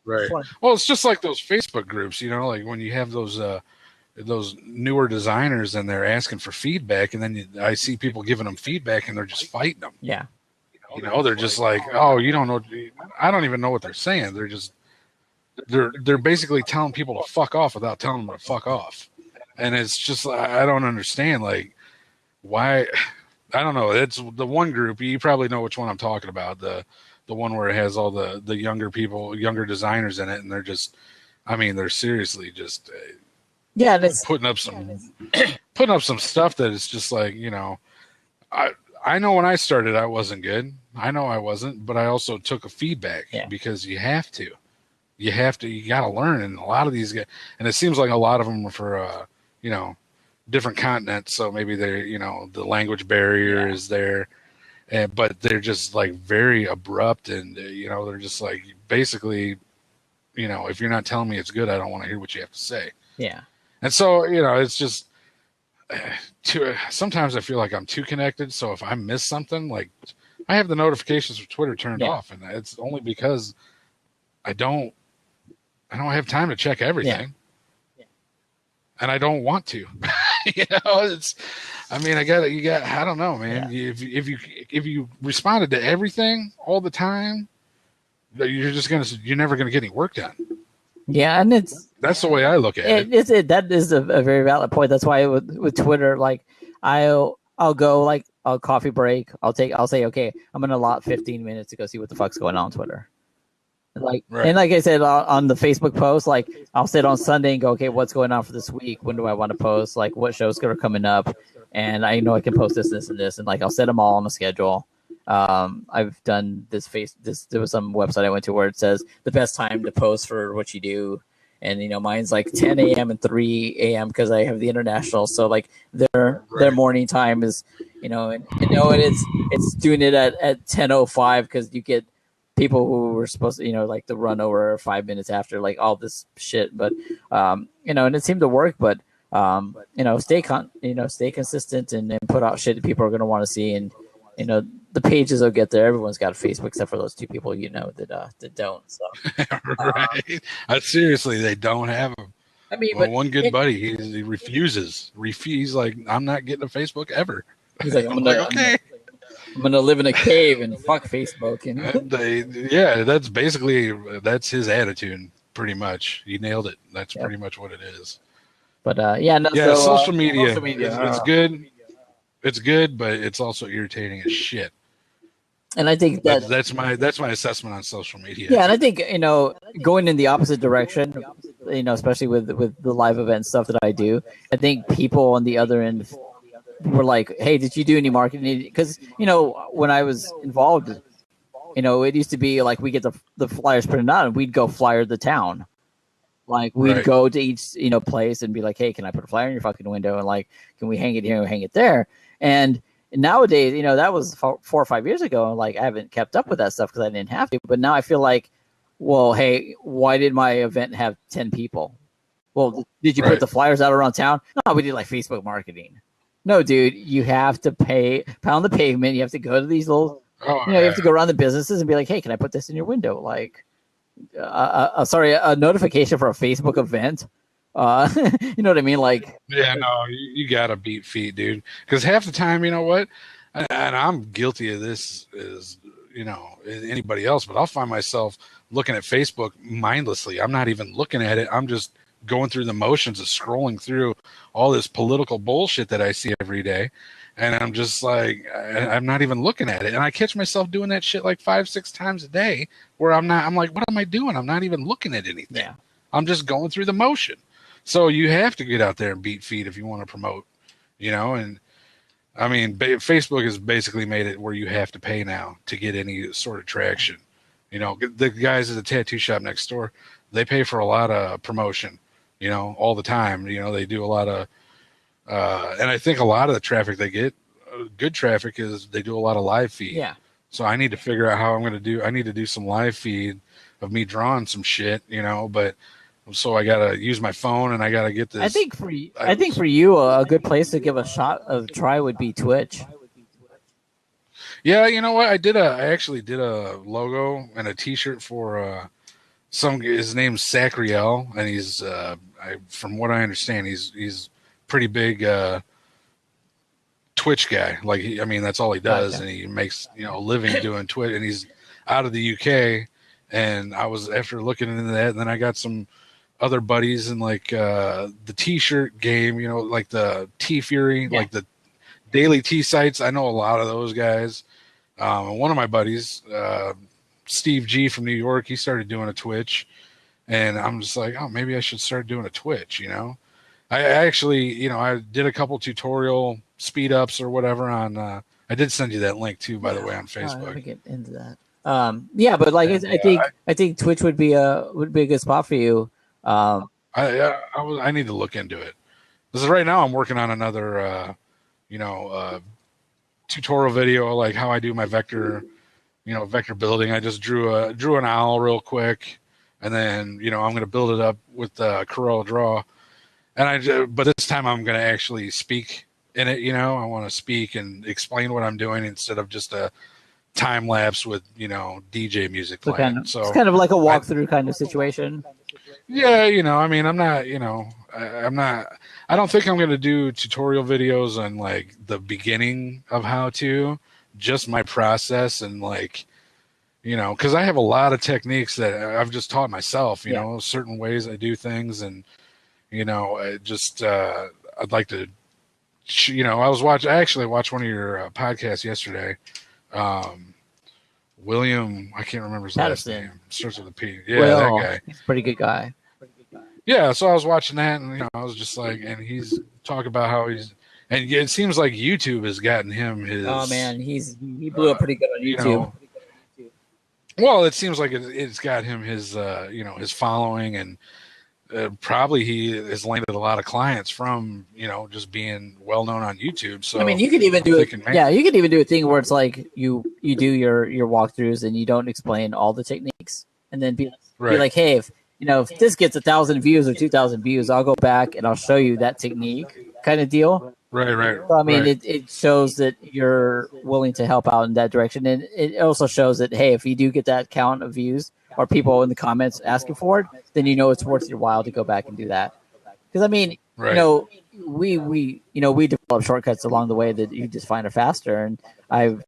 right. Well, it's just like those Facebook groups, like when you have those newer designers and they're asking for feedback, and then I see people giving them feedback and they're just fighting them. Yeah. They're just like, oh, you don't know. I don't even know what they're saying. They're basically telling people to fuck off without telling them to fuck off. And it's just, I don't understand. Like, why? I don't know. It's the one group. You probably know which one I'm talking about. The one where it has all the younger people, younger designers in it. And they're just, they're seriously just, yeah, that's putting up some stuff that is just like, I know when I started I wasn't good. I know I wasn't, but I also took a feedback because you have to. You got to learn. And a lot of these guys, and it seems like a lot of them are for different continents, so maybe they're the language barrier is there, but they're just like very abrupt, and they're just like basically if you're not telling me it's good, I don't want to hear what you have to say. Yeah. And so, it's just sometimes I feel like I'm too connected. So if I miss something, like I have the notifications for Twitter turned off, and it's only because I don't have time to check everything. Yeah. And I don't want to, I don't know, man. Yeah. If you responded to everything all the time, you're never going to get any work done. Yeah, and that's the way I look at it. That is a very valid point. That's why with Twitter, like I'll go like a coffee break. I'll say, okay, I'm gonna allot 15 minutes to go see what the fuck's going on Twitter. Like and like I said on the Facebook post, like I'll sit on Sunday and go, okay, what's going on for this week? When do I want to post? Like what shows are coming up? And I know I can post this, and like I'll set them all on a schedule. I've done this. There was some website I went to where it says the best time to post for what you do, and mine's like 10 a.m. and 3 a.m. because I have the international. So like their morning time is and it's doing it at 10:05 because you get people who were supposed to like the run over 5 minutes after, like all this shit. But and it seemed to work. But stay consistent and put out shit that people are going to want to see, and the pages will get there. Everyone's got a Facebook except for those two people that don't. So right. Seriously, they don't have them. But one good buddy, he refuses. He's like, I'm not getting a Facebook ever. He's like, I'm gonna live in a cave and fuck Facebook. That's his attitude. Pretty much, he nailed it. That's pretty much what it is. But social media, it's good. It's good, but it's also irritating as shit. And I think that's my assessment on social media. Yeah, and I think going in the opposite direction, especially with the live event stuff that I do, I think people on the other end were like, hey, did you do any marketing? Because, you know, when I was involved, you know, it used to be like we get the flyers printed out and we'd go flyer the town. Like we'd Right. go to each, you know, place and be like, hey, can I put a flyer in your fucking window? And like, can we hang it here and hang it there? And nowadays, you know, that was 4 or 5 years ago. And like, I haven't kept up with that stuff because I didn't have to. But now I feel like, well, hey, why did my event have 10 people? Well, did you put the flyers out around town? No, we did like Facebook marketing. No, dude, you have to pound the pavement. You have to go to these little, you know, you have to go around the businesses and be like, hey, can I put this in your window? Like, sorry, a notification for a Facebook event. You know what I mean? Like, yeah, no, you gotta beat feet, dude. Because half the time, you know what, and I'm guilty of this as you know anybody else, but I'll find myself looking at Facebook mindlessly. I'm not even looking at it. I'm just going through the motions of scrolling through all this political bullshit that I see every day. And I'm just like, I'm not even looking at it. And I catch myself doing that shit like 5-6 times a day where I'm like, what am I doing? I'm not even looking at anything. yeah. I'm just going through the motion. So you have to get out there and beat feet if you want to promote, you know? And I mean, Facebook has basically made it where you have to pay now to get any sort of traction. You know, the guys at the tattoo shop next door, they pay for a lot of promotion, you know, all the time. You know, they do a lot of, and I think a lot of the traffic they get, good traffic, is they do a lot of live feed. Yeah. So I need to figure out how I'm going to do. I need to do some live feed of me drawing some shit, you know. But so I got to use my phone and I got to get this. I think for you, a good place to give a try would be Twitch. Yeah, you know what? I actually did a logo and a T-shirt for his name's Sacriel, and he's from what I understand, he's pretty big Twitch guy. Like, I mean, that's all he does, and he makes, you know, a living doing Twitch, and he's out of the UK. And I was, after looking into that, and then I got some other buddies in like the T-shirt game, you know, like the T Fury, like the daily T sites. I know a lot of those guys. And one of my buddies, Steve G from New York, he started doing a Twitch, and I'm just like, oh, maybe I should start doing a Twitch, you know. I actually, you know, I did a couple tutorial speed ups or whatever on. I did send you that link too, by the way, on Facebook. Let me get into that. Yeah, but like I think Twitch would be a good spot for you. I need to look into it. Because right now I'm working on another, tutorial video, like how I do my vector building. I just drew an owl real quick, and then, you know, I'm going to build it up with Corel Draw. But this time I'm going to actually speak in it. You know, I want to speak and explain what I'm doing instead of just a time lapse with, you know, DJ music playing. It's kind of like a walkthrough kind of situation. Yeah, you know, I mean, I'm not, you know, I don't think I'm going to do tutorial videos on like the beginning of how to, just my process, and like, you know, because I have a lot of techniques that I've just taught myself, you know, certain ways I do things. And, you know, I'd like to, you know, I actually watched one of your podcasts yesterday. William, I can't remember his last name. Starts with a P. Yeah, that guy. He's a pretty good guy. Yeah, so I was watching that, and, you know, I was just like, and he's talking about how and it seems like YouTube has gotten him his. Oh man, he blew up pretty good on YouTube. You know, well, it seems like it's got him his, you know, his following, and probably he has landed a lot of clients from, you know, just being well known on YouTube. So I mean, you could even do it. Yeah, you could even do a thing where it's like you do your walkthroughs and you don't explain all the techniques, and then be like, hey, if this gets 1,000 views or 2,000 views, I'll go back and I'll show you that technique, kind of deal. Right. So, I mean, it shows that you're willing to help out in that direction, and it also shows that, hey, if you do get that count of views or people in the comments asking for it, then you know it's worth your while to go back and do that. Because I mean, you know, we develop shortcuts along the way that you just find are faster. And I've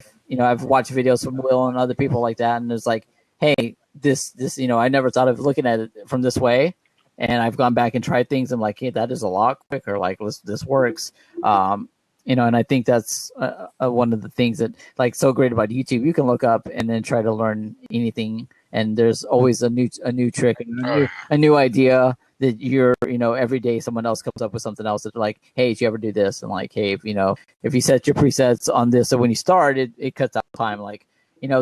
watched videos from Will and other people like that, and it's like, hey, this you know, I never thought of looking at it from this way. And I've gone back and tried things. I'm like, hey, that is a lot quicker. Like, this works. You know, and I think that's one of the things that, like, so great about YouTube. You can look up and then try to learn anything, and there's always a new trick, a new idea that you're, every day someone else comes up with something else that's like, hey, did you ever do this? And like, hey, if you set your presets on this, so when you start, it cuts out time. Like,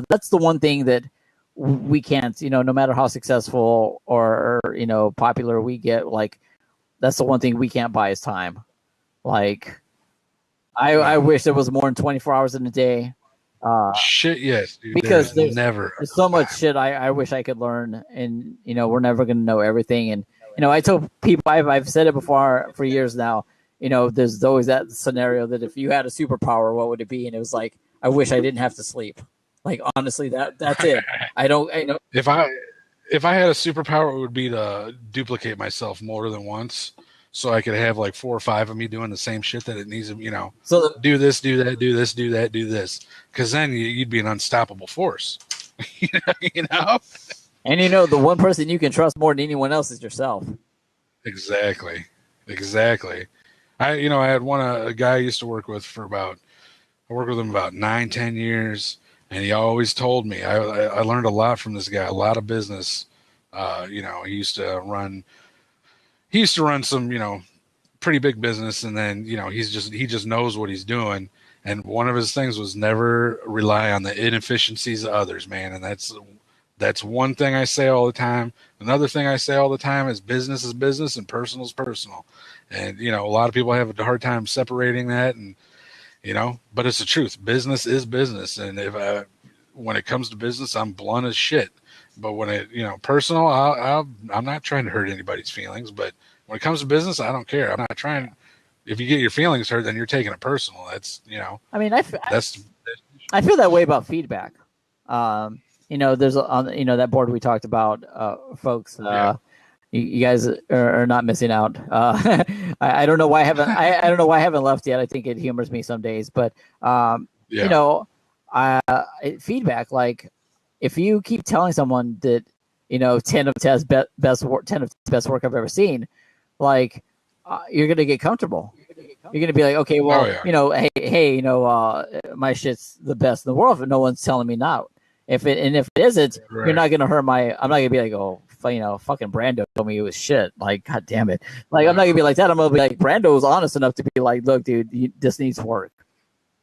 that's the one thing that we can't, no matter how successful or popular we get, like, that's the one thing we can't buy is time. Like, I wish there was more than 24 hours in a day. Shit, yes, dude. Because there's never so much shit I wish I could learn, and we're never going to know everything. And I tell people, I've said it before for years now. There's always that scenario that if you had a superpower, what would it be? And it was like, I wish I didn't have to sleep. Like, honestly, that's it. I know. If I had a superpower, it would be to duplicate myself more than once, so I could have like 4 or 5 of me doing the same shit that it needs to, So do this, do that, do this, do that, do this. Because then you'd be an unstoppable force. you know. And the one person you can trust more than anyone else is yourself. Exactly. I had a guy I used to work with I worked with him about 9-10 years, and he always told me, I learned a lot from this guy, a lot of business. He used to run some, pretty big business, and then, he just knows what he's doing. And one of his things was never rely on the inefficiencies of others, man. And that's one thing I say all the time. Another thing I say all the time is business and personal is personal. And, a lot of people have a hard time separating that, and, but it's the truth. Business is business. And when it comes to business, I'm blunt as shit. But when it, personal, I'm not trying to hurt anybody's feelings. But when it comes to business, I don't care. I'm not trying. If you get your feelings hurt, then you're taking it personal. That's, I mean, I feel that way about feedback. There's on that board we talked about, folks. You guys are not missing out. I don't know why I don't know why I haven't left yet. I think it humors me some days, but feedback. Like, if you keep telling someone that 10 of Ted's best work I've ever seen, like, you're gonna get comfortable. You're gonna be like, okay, well, hey, my shit's the best in the world, but no one's telling me not. If it isn't, right, you're not gonna hurt my. I'm not gonna be like, oh, fucking Brando told me it was shit. Like, god damn it. Like, I'm not gonna be like that. I'm gonna be like, Brando was honest enough to be like, look, dude, this needs work.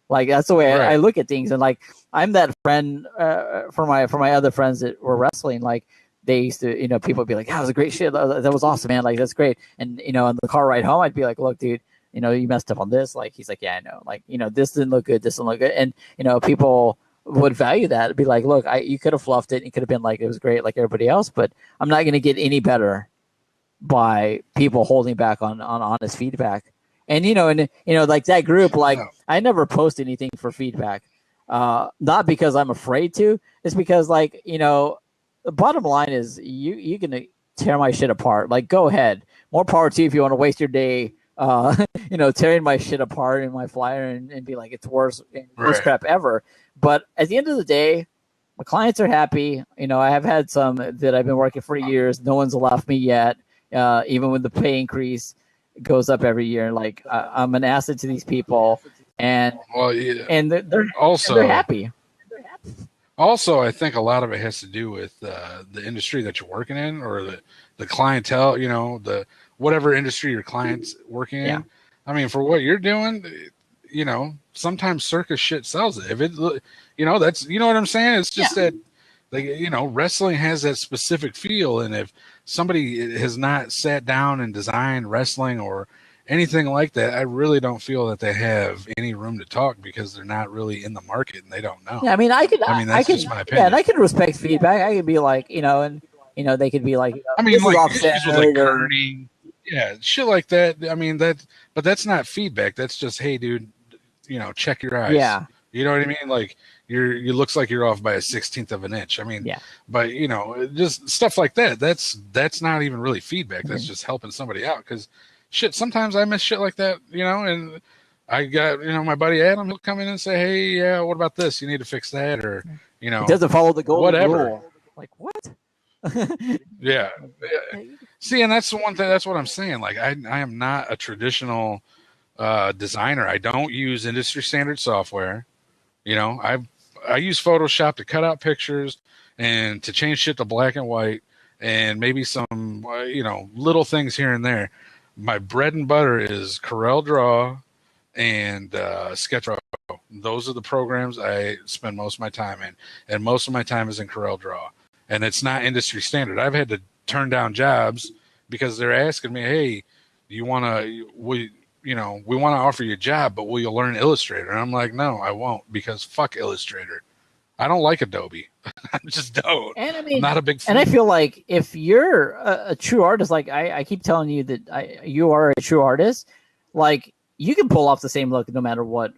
Like, that's the way I look at things. And like, I'm that friend for my other friends that were wrestling. Like, they used to, people would be like, that was a great shit. That was awesome, man. Like, that's great. And, on the car ride home, I'd be like, look, dude, you messed up on this. Like, he's like, yeah, I know. Like, this didn't look good. This didn't look good. And, people would value that. It'd be like, look, you could have fluffed it. You could have been like, it was great like everybody else, but I'm not going to get any better by people holding back on honest feedback. And, like that group, like, I never post anything for feedback. Not because I'm afraid to. It's because, like, the bottom line is you can tear my shit apart. Like, go ahead. More power to you if you want to waste your day, tearing my shit apart in my flyer and be like, it's worst crap ever. But at the end of the day, my clients are happy. I have had some that I've been working for years. No one's left me yet. Even when the pay increase goes up every year, like, I'm an asset to these people, and they're happy. Also, I think a lot of it has to do with the industry that you're working in, or the clientele. The whatever industry your client's working in. I mean, for what you're doing, sometimes circus shit sells it. If it, that's, what I'm saying. It's just that, like, wrestling has that specific feel, and if somebody has not sat down and designed wrestling or anything like that, I really don't feel that they have any room to talk, because they're not really in the market and they don't know. Yeah, I mean, that's just my opinion. Yeah, and I can respect feedback. I could be like, and they could be like, I mean, like issues with like kerning, shit like that. I mean, but that's not feedback. That's just, hey, dude, check your eyes. Yeah. You know what I mean? Like, you looks like you're off by a 1/16 of an inch. I mean, but just stuff like that. That's not even really feedback. That's just helping somebody out. Because shit, sometimes I miss shit like that, and I got, my buddy Adam, he'll come in and say, hey, yeah, what about this? You need to fix that, or, it doesn't follow the golden rule. Like, what? Yeah. See, and that's the one thing, that's what I'm saying. Like, I am not a traditional designer. I don't use industry standard software. I use Photoshop to cut out pictures and to change shit to black and white. and maybe some, little things here and there. My bread and butter is Corel Draw and Sketch Pro. Those are the programs I spend most of my time in, and most of my time is in Corel Draw. And it's not industry standard. I've had to turn down jobs because they're asking me, "Hey, you want to? We want to offer you a job, but will you learn Illustrator?" And I'm like, "No, I won't, because fuck Illustrator. I don't like Adobe. I just don't. And I I'm mean, not a big fan." and I feel like if you're a true artist, like I keep telling you that you are a true artist, like you can pull off the same look no matter what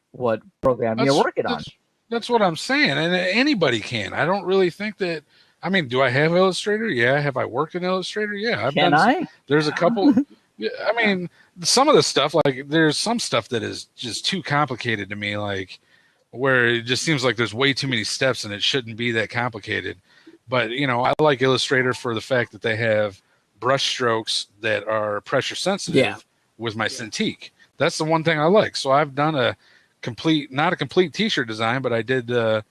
program you're working on. That's what I'm saying, and anybody can. I don't really think that. I mean, do I have Illustrator? Yeah. Have I worked in Illustrator? Yeah. There's a couple. Yeah, I mean, some of the stuff, like there's some stuff that is just too complicated to me, like where it just seems like there's way too many steps and it shouldn't be that complicated. But I like Illustrator for the fact that they have brush strokes that are pressure sensitive with my Cintiq. That's the one thing I like. So I've done not a complete t-shirt design, but I did the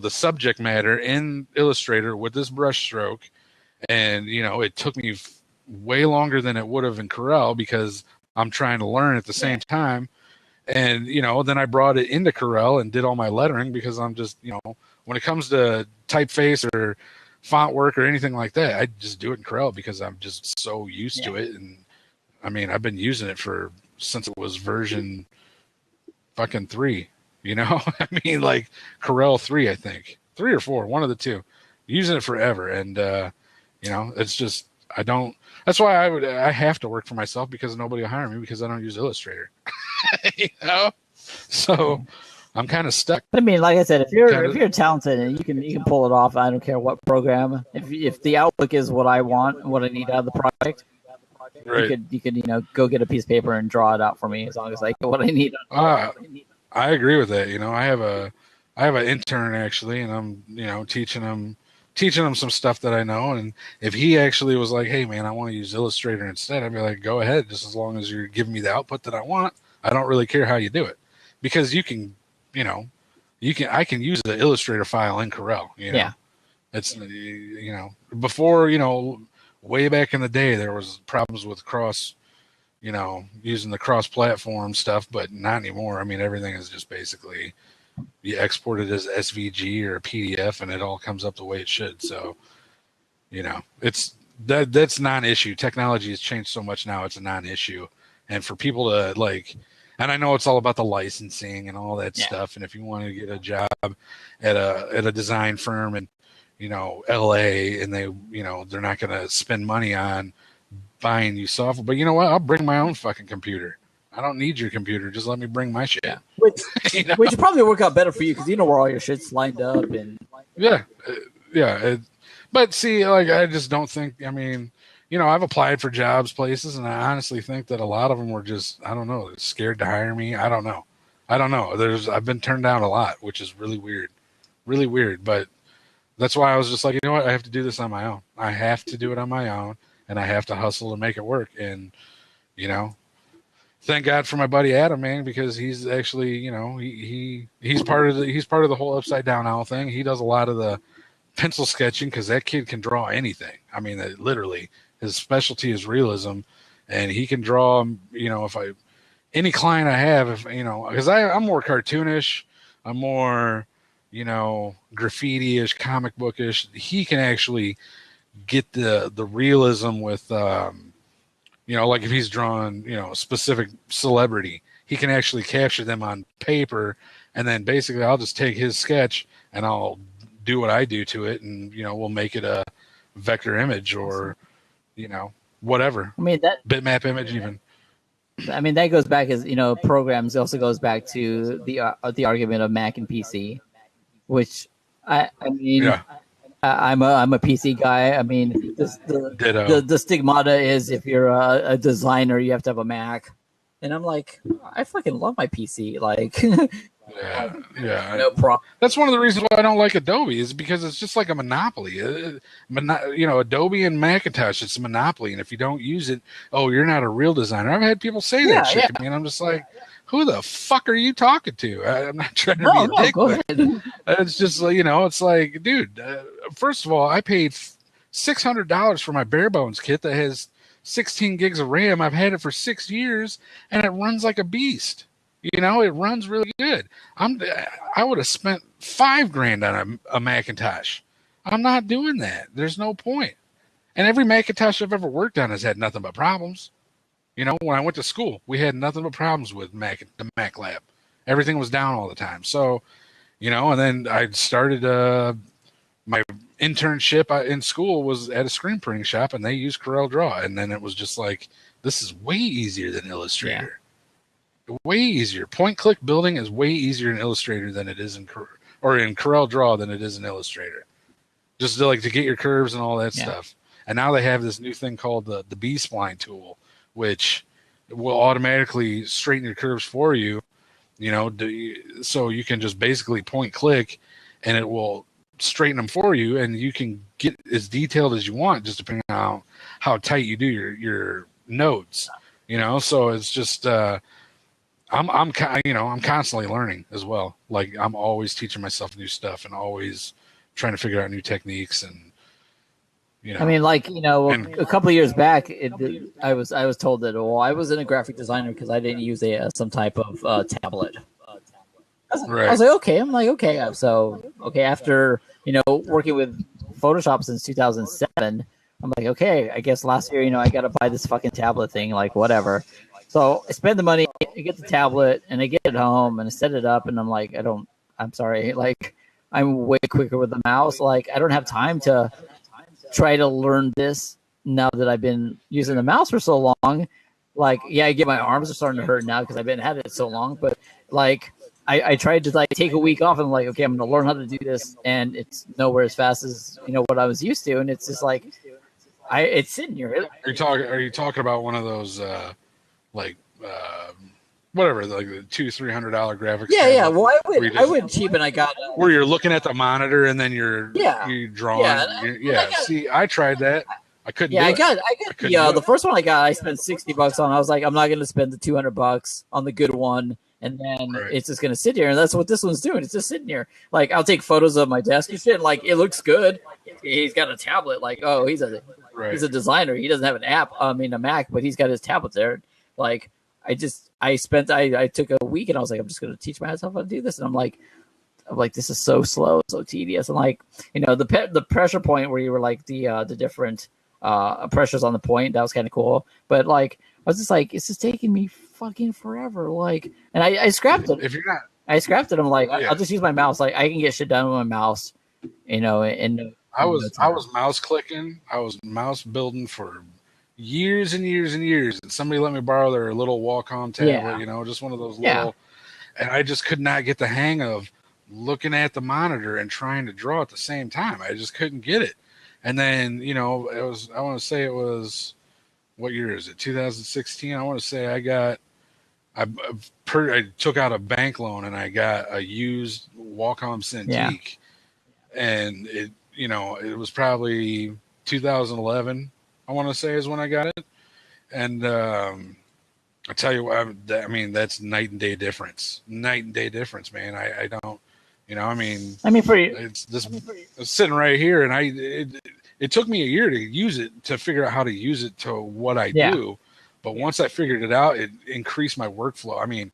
subject matter in Illustrator with this brush stroke. And, it took me way longer than it would have in Corel because I'm trying to learn at the same time. And, then I brought it into Corel and did all my lettering because I'm just, when it comes to typeface or font work or anything like that, I just do it in Corel because I'm just so used to it. And I mean, I've been using it since it was version fucking 3, I mean, like Corel 3, I think 3 or 4, one of the two, using it forever. And, it's just, that's why I have to work for myself because nobody will hire me because I don't use Illustrator. So I'm kind of stuck. But I mean, like I said, if you're talented and you can pull it off, I don't care what program. If the outlook is what I want, what I need out of the project, right. you could go get a piece of paper and draw it out for me as long as I get what I need. I agree with that. I have an intern actually, and I'm teaching him some stuff that I know. And if he actually was like, "Hey man, I want to use Illustrator instead," I'd be like, "Go ahead, just as long as you're giving me the output that I want. I don't really care how you do it, because you can, I can use the Illustrator file in Corel. Yeah, it's before way back in the day there was problems with using the cross-platform stuff, but not anymore. I mean, everything is just basically you export it as SVG or a PDF and it all comes up the way it should. So, it's that's non-issue. Technology has changed so much now; it's a non-issue. And for people to and I know it's all about the licensing and all that stuff. And if you want to get a job at a design firm in LA, and they're not going to spend money on buying you software, but you know what? I'll bring my own fucking computer. I don't need your computer. Just let me bring my shit. Which would probably work out better for you because where all your shit's lined up and but see, I just don't think. I mean, I've applied for jobs places, and I honestly think that a lot of them were just, I don't know, scared to hire me. I don't know. I've been turned down a lot, which is really weird. But that's why I was just like, I have to do this on my own. I have to do it on my own, and I have to hustle to make it work. And thank God for my buddy Adam, man, because he's actually, he's part of the whole upside down owl thing. He does a lot of the pencil sketching because that kid can draw anything. I mean, literally, his specialty is realism, and he can draw. If any client I have, because I'm more cartoonish, I'm more, graffiti-ish, comic bookish. He can actually get the realism with, like if he's drawn, a specific celebrity, he can actually capture them on paper, and then basically I'll just take his sketch and I'll do what I do to it, and we'll make it a vector image or whatever. I mean, that bitmap image even. I mean, that goes back as programs. Also goes back to the argument of Mac and PC, which I mean. Yeah. I'm a PC guy. I mean, the stigmata is if you're a designer, you have to have a Mac, and I'm like, I fucking love my PC. Yeah, no problem. That's one of the reasons why I don't like Adobe is because it's just like a monopoly. Adobe and Macintosh, it's a monopoly, and if you don't use it, you're not a real designer. I've had people say that shit to me, and I'm just like, who the fuck are you talking to? I'm not trying to be a dick. Go ahead. It's just it's like, dude. First of all, I paid $600 for my bare bones kit that has 16 gigs of RAM. I've had it for 6 years and it runs like a beast. You know, it runs really good. I would have spent $5,000 on a Macintosh. I'm not doing that. There's no point. And every Macintosh I've ever worked on has had nothing but problems. You know, when I went to school, we had nothing but problems with the Mac lab. Everything was down all the time. So, you know, and then I started my internship in school was at a screen printing shop, and they used CorelDRAW. And then it was just like, this is way easier than Illustrator. Yeah. Way easier. Point click building is way easier in Illustrator than it is in CorelDRAW than it is in Illustrator. Just to get your curves and all that stuff. And now they have this new thing called the B-spline tool, which will automatically straighten your curves for you. You know, so you can just basically point click, and it will straighten them for you, and you can get as detailed as you want, just depending on how tight you do your nodes. You know, so it's just I'm constantly learning as well. Like, I'm always teaching myself new stuff and always trying to figure out new techniques. And you know, I mean, like, you know, a couple of years back, I was told that, well, I wasn't a graphic designer because I didn't use some type of tablet. Right. I was like, okay. I'm like, okay. So, okay, after, you know, working with Photoshop since 2007, I'm like, okay, I guess last year, you know, I got to buy this fucking tablet thing, like, whatever. So I spend the money, I get the tablet, and I get it home, and I set it up, and I'm like, I'm sorry, like, I'm way quicker with the mouse. Like, I don't have time to try to learn this now that I've been using the mouse for so long. Like, yeah, I get my arms are starting to hurt now because I've been at it so long, but like, I tried to like take a week off and I'm like, okay, I'm going to learn how to do this, and it's nowhere as fast as, you know, what I was used to. And it's just like, it's sitting here. Are you talking about one of those whatever, like the $200-$300 graphics? Yeah. Well, I went cheap and I got where you're looking at the monitor and then you drawing. See, I tried that. I couldn't. Yeah, I got the first one I got. I spent $60 on. I was like, I'm not going to spend the $200 on the good one, and then it's just going to sit here. And that's what this one's doing. It's just sitting here. Like, I'll take photos of my desk and shit. And, like, it looks good. He's got a tablet. Like, oh, he's a designer. He doesn't have an app. I mean, a Mac, but he's got his tablet there. Like, I took a week and I was like, I'm just going to teach myself how to do this. And I'm like, this is so slow, so tedious. And like, you know, the pressure point where you were like the different pressures on the point, that was kind of cool. But like, I was just like, it's just taking me fucking forever. Like, and I scrapped it. If you're not, I scrapped it. I'm like, I'll just use my mouse. Like, I can get shit done with my mouse, you know. And I was mouse clicking. I was mouse building for years and years and years. And somebody let me borrow their little Wacom tablet, you know, just one of those little. And I just could not get the hang of looking at the monitor and trying to draw at the same time. I just couldn't get it. And then, you know, I want to say it was, what year is it? 2016. I want to say I took out a bank loan and I got a used Wacom Cintiq, and it was probably 2011. I want to say is when I got it. And I tell you what, I mean, that's night and day difference. Night and day difference, man. I don't. You know, I mean, for you, it's sitting right here, and it took me a year to use it, to figure out how to use it to what I do. But once I figured it out, it increased my workflow. I mean,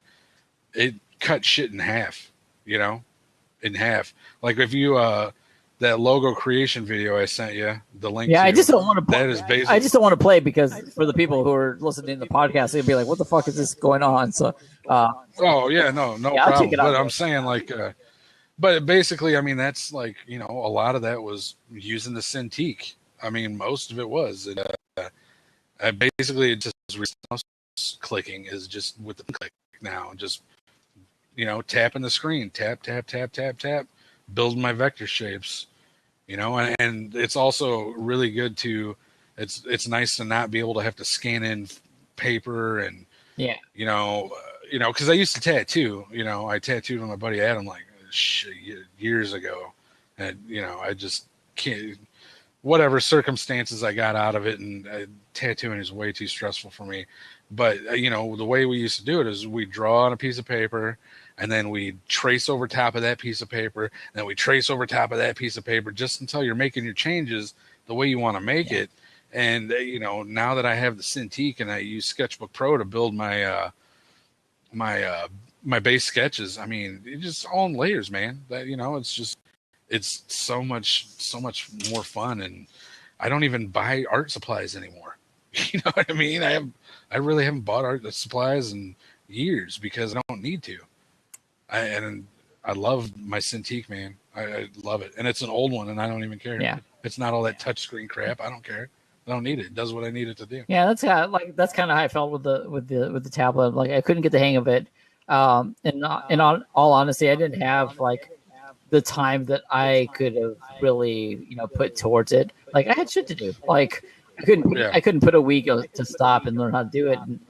it cut shit in half, you know, in half. Like if you, that logo creation video I sent you, the link. Yeah, I just don't want to play. That is basically. I just don't want to play because for the people who are listening to the podcast, they'll be like, "What the fuck is this going on?" So. Oh yeah, no problem. But I'm saying like. But basically, I mean, that's like, you know, a lot of that was using the Cintiq. I mean, most of it was. And basically, it just clicking is just with the click now. Just, you know, tapping the screen. Tap, tap, tap, tap, tap. Building my vector shapes. You know, and it's also really good to, it's nice to not be able to have to scan in paper and, you know, because I used to tattoo. You know, I tattooed with my buddy Adam, like, years ago, and you know, I just can't, whatever circumstances I got out of it, and tattooing is way too stressful for me. But you know, the way we used to do it is we draw on a piece of paper, and then we trace over top of that piece of paper, and then we trace over top of that piece of paper, just until you're making your changes the way you want to make it. And now that I have the Cintiq and I use Sketchbook Pro to build my base sketches, I mean, it's just all in layers, man. That it's so much more fun, and I don't even buy art supplies anymore. You know what I mean? I really haven't bought art supplies in years because I don't need to. I love my Cintiq, man. I love it, and it's an old one, and I don't even care. Yeah, it's not all that touchscreen crap. I don't care. I don't need it. It does what I need it to do. Yeah, that's kind of how I felt with the tablet. Like I couldn't get the hang of it. And on all honesty, I didn't have like the time that I could have really put towards it. Like I had shit to do. Like I couldn't put a week to stop and learn how to do it. And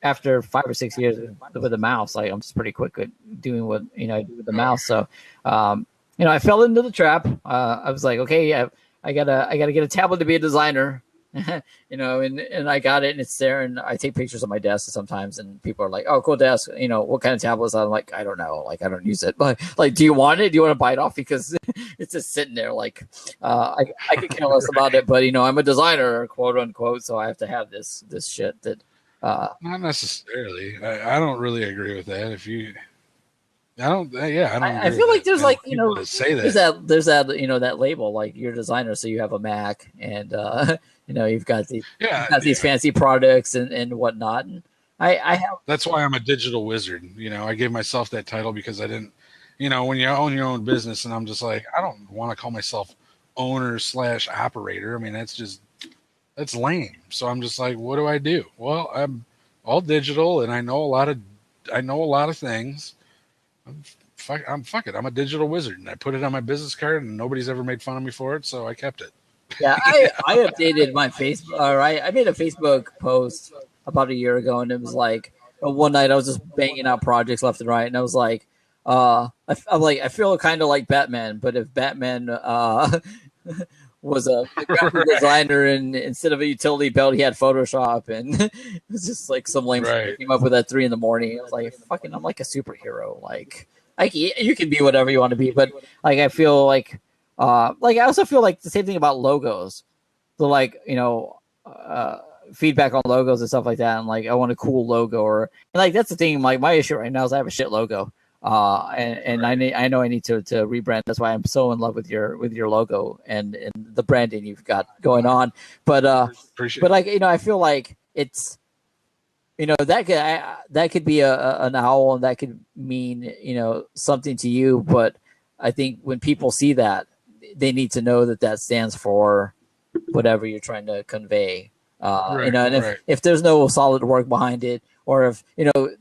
after 5 or 6 years with a mouse, like I'm just pretty quick at doing what I do with the mouse. So I fell into the trap. I was like, okay, I gotta get a tablet to be a designer. And I got it and it's there, and I take pictures of my desk sometimes, and people are like, oh, cool desk, what kind of tablet is that? I'm like, I don't know, like I don't use it, but like, do you want it? Do you want to buy it off? Because it's just sitting there. Like I could care less about it, but I'm a designer, quote unquote, so I have to have this shit that not necessarily. I don't really agree with that. If you I don't. Yeah, I don't. I feel like there's like say there's that that label, like you're a designer, so you have a Mac, and you've got these fancy products and whatnot. And I have. That's why I'm a digital wizard. I gave myself that title because I didn't. When you own your own business, and I'm just like, I don't want to call myself owner/operator. I mean, that's lame. So I'm just like, what do I do? Well, I'm all digital, and I know a lot of things. Fuck it. I'm a digital wizard, and I put it on my business card, and nobody's ever made fun of me for it, so I kept it. Yeah, I updated my Facebook. All right, I made a Facebook post about a year ago, and it was like one night I was just banging out projects left and right, and I was like, I'm like, I feel kind of like Batman, but if Batman was a graphic designer, and instead of a utility belt, he had Photoshop, and it was just like some lame shit came up with at 3 a.m. I was like, fucking, I'm like a superhero. Like you can be whatever you want to be, but like I feel like I also feel like the same thing about logos. So like feedback on logos and stuff like that, and like I want a cool logo, and like that's the thing. Like my issue right now is I have a shit logo. And I know I need to rebrand. That's why I'm so in love with your logo and the branding you've got going on. But like I feel like it's that could be an owl, and that could mean something to you. But I think when people see that, they need to know that stands for whatever you're trying to convey. If there's no solid work behind it, or if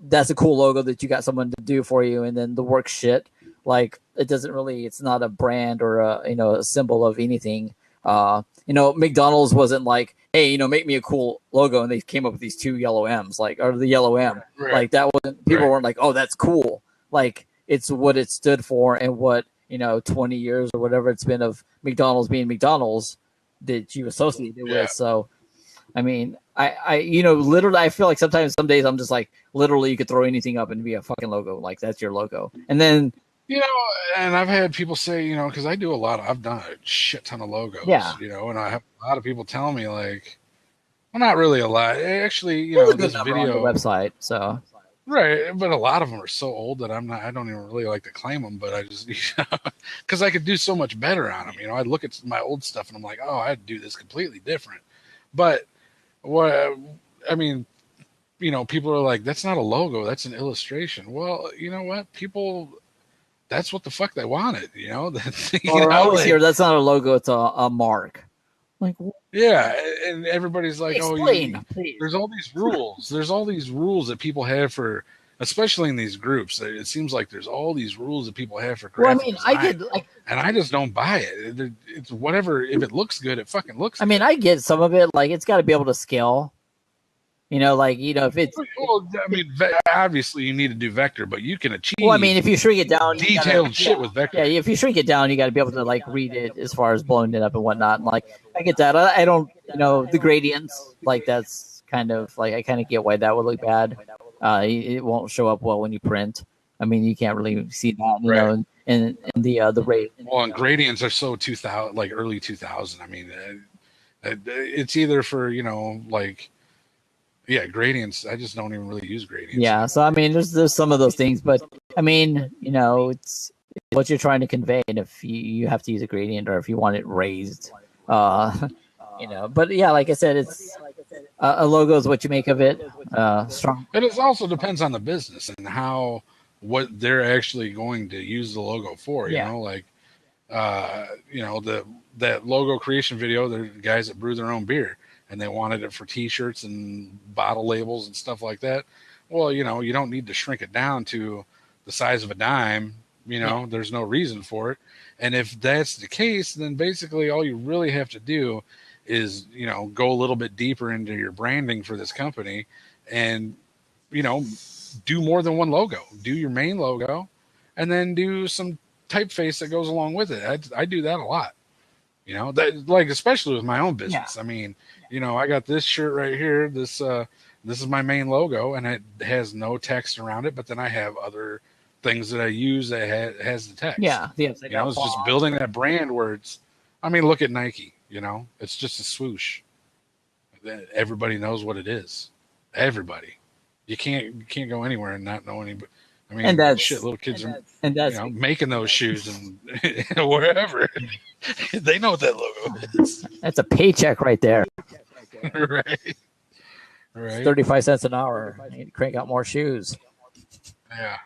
that's a cool logo that you got someone to do for you, and then the work shit, like it's not a brand or a symbol of anything. McDonald's wasn't like, hey, make me a cool logo, and they came up with these 2 yellow M's, like, or the yellow M. Like that wasn't, people weren't like, oh, that's cool. Like it's what it stood for, and what 20 years or whatever it's been of McDonald's being McDonald's that you associated with. So I mean, I literally, I feel like sometimes, some days I'm just like, literally, you could throw anything up and be a fucking logo. Like, that's your logo. And then, and I've had people say, because I've done a shit ton of logos, and I have a lot of people telling me, like, well, not really a lot. Actually, this video on the website, so. Right, but a lot of them are so old that I don't even really like to claim them, but I just, because I could do so much better on them. I look at my old stuff and I'm like, oh, I'd do this completely different. But people are like, that's not a logo, that's an illustration. Well, you know what? People, that's what the fuck they wanted, I always hear that's not a logo, it's a mark. Like, yeah, and everybody's like, explain, there's all these rules. There's all these rules that people have for, especially in these groups. It seems like there's all these rules that people have for graphic design. And I just don't buy it. It's whatever. If it looks good, it fucking looks good. I get some of it. Like, it's got to be able to scale. If it's... Well, obviously you need to do vector, but you can achieve... Well, if you shrink it down... Detailed shit with vector. Yeah, if you shrink it down, you got to be able to, like, read it as far as blowing it up and whatnot. And, like, I get that. I don't, the gradients, like, that's kind of, like, I kind of get why that would look bad. It won't show up well when you print. I mean, you can't really see that, you Right. know, in the rate. Well, and gradients are so 2000, like early 2000. I mean, it's either for, like, yeah, gradients. I just don't even really use gradients Yeah, so anymore. I mean, there's some of those things, but I mean, you know, it's what you're trying to convey, and if you have to use a gradient or if you want it raised, you know. But yeah, like I said, it's a logo is what you make of it. Strong. It also depends on the business and what they're actually going to use the logo for. Yeah. Like, that logo creation video. They're guys that brew their own beer, and they wanted it for T-shirts and bottle labels and stuff like that. Well, you don't need to shrink it down to the size of a dime. There's no reason for it. And if that's the case, then basically all you really have to do is, go a little bit deeper into your branding for this company and, do more than one logo. Do your main logo and then do some typeface that goes along with it. I do that a lot. That, like, especially with my own business. Yeah. I mean, I got this shirt right here. This is my main logo, and it has no text around it. But then I have other things that I use that has the text. Yeah. It's just building that brand where it's. I mean, look at Nike. It's just a swoosh. Everybody knows what it is. Everybody. You can't go anywhere and not know anybody. I mean, little kids are making those shoes and wherever. They know what that logo is. That's a paycheck right there. Right. 35 cents an hour. I need to crank out more shoes. Yeah.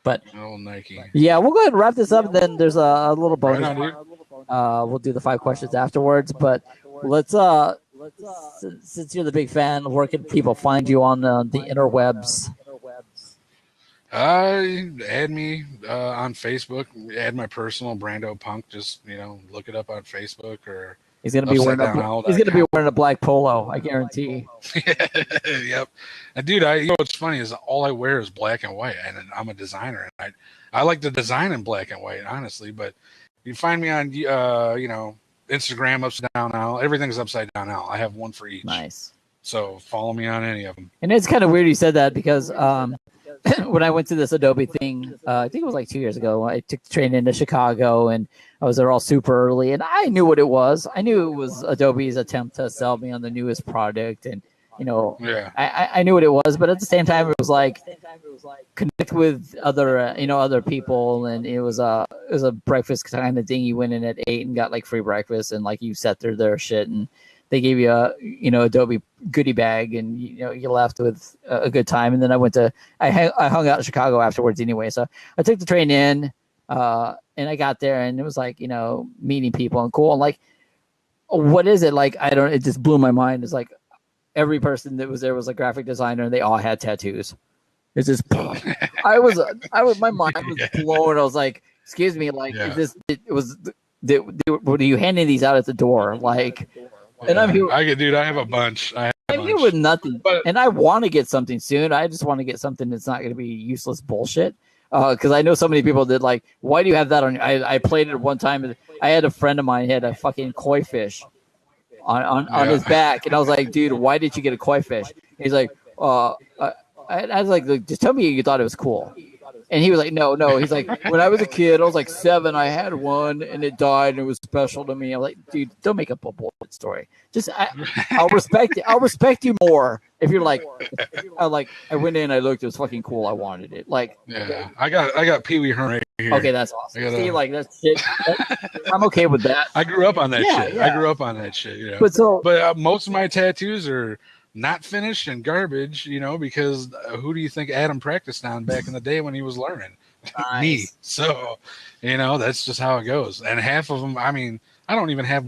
But Nike. Yeah, we'll go ahead and wrap this up. Then there's a little bonus. Right on, we'll do the 5 questions afterwards. But let's since you're the big fan, where can people find you on the interwebs? Add me on Facebook. Add my personal Brando Punk. Just look it up on Facebook or. He's gonna be wearing a black polo, I guarantee. Yep. And dude, what's funny is all I wear is black and white, and I'm a designer, and I like to design in black and white, honestly. But you find me on Instagram upside down now. Everything's upside down now. I have one for each. Nice. So follow me on any of them. And it's kind of weird you said that because when I went to this Adobe thing, I think it was like 2 years ago, I took the train into Chicago and I was there all super early and I knew what it was. I knew it was Adobe's attempt to sell me on the newest product and, I knew what it was, but at the same time, it was like connect with other people. And it was a breakfast kind of thing. You went in at 8 and got like free breakfast and like you sat through their shit and they gave you a, Adobe goodie bag and, you left with a good time. And then I hung out in Chicago afterwards anyway. So I took the train in and I got there and it was like, meeting people and cool. And like, what is it? Like, it just blew my mind. It's like every person that was there was a graphic designer and they all had tattoos. It's just, my mind was blown. I was like, excuse me, like, were you handing these out at the door? Like, and I'm here. I have a bunch. I'm here with nothing, and I want to get something soon. I just want to get something that's not going to be useless bullshit. Because I know so many people that like, why do you have that on? I played it one time. I had a friend of mine had a fucking koi fish on his back, and I was like, dude, why did you get a koi fish? And he's like, I was like, just tell me you thought it was cool. And he was like, no. He's like, when I was a kid, I was like 7. I had one, and it died, and it was special to me. I'm like, dude, don't make up a bullshit story. Just, I'll respect it. I'll respect you more if you're like, I went in, I looked, it was fucking cool. I wanted it. Like, yeah, I got Pee Wee Herman right here. Okay, that's awesome. See, like that's shit. I'm okay with that. I grew up on that shit. Yeah. I grew up on that shit. But most of my tattoos are not finished and garbage, because who do you think Adam practiced on back in the day when he was learning? Nice. Me. So, that's just how it goes. And half of them, I mean, I don't even have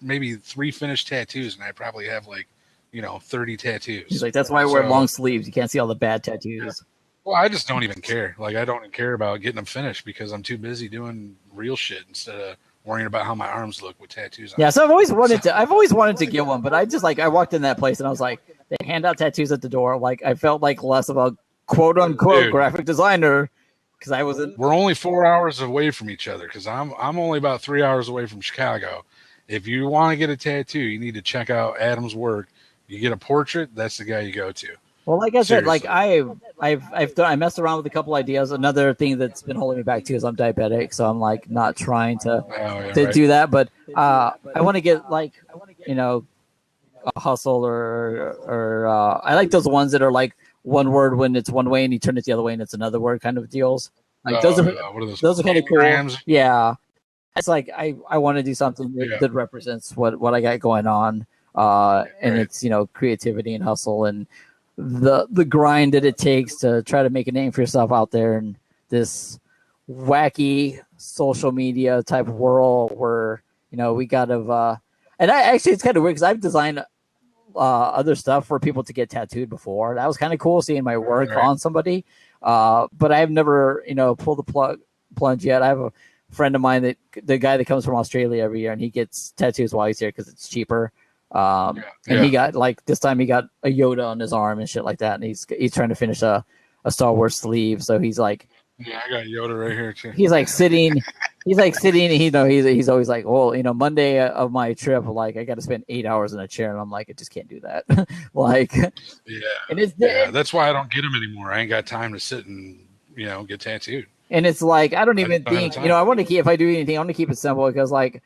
maybe 3 finished tattoos, and I probably have 30 tattoos. He's like, that's why I wear long sleeves. You can't see all the bad tattoos. Yeah. Well, I just don't even care. Like, I don't even care about getting them finished because I'm too busy doing real shit instead of worrying about how my arms look with tattoos on. Yeah, so I've always wanted to get one, but I just I walked in that place and I was like, they hand out tattoos at the door. Like, I felt like less of a quote unquote graphic designer because I wasn't. We're only 4 hours away from each other because I'm only about 3 hours away from Chicago. If you want to get a tattoo, you need to check out Adam's work. You get a portrait, that's the guy you go to. Well, like I said, like Seriously. I messed around with a couple ideas. Another thing that's been holding me back too is I'm diabetic, so I'm like not trying Oh yeah, to right. do that. But I want to get like you know a hustle or I like those ones that are like one word when it's one way and you turn it the other way and it's another word kind of deals. Like What are those those are called? kind of cool. Anagrams? Yeah, it's like I want to do something Yeah. that represents what I got going on. And Right. it's creativity and hustle and the grind that it takes to try to make a name for yourself out there in this wacky social media type of world where we got to and I actually it's kind of weird because I've designed other stuff for people to get tattooed before. That was kind of cool seeing my work Right. on somebody. But I've never, pulled the plunge yet. I have a friend of mine the guy that comes from Australia every year and he gets tattoos while he's here because it's cheaper. And he Yeah. got like this time he got a Yoda on his arm and shit like that. And he's trying to finish a Star Wars sleeve. So he's like, Yeah. I got Yoda right here too. he's like sitting he's like sitting and he's always like, well, Monday of my trip, like I got to spend 8 hours in a chair. And I'm like, I just can't do that. Like, Yeah. and it's Yeah. That's why I don't get them anymore. I ain't got time to sit and get tattooed. and it's like I don't I even don't have the think time. I want to keep if I do anything I want to keep it simple because like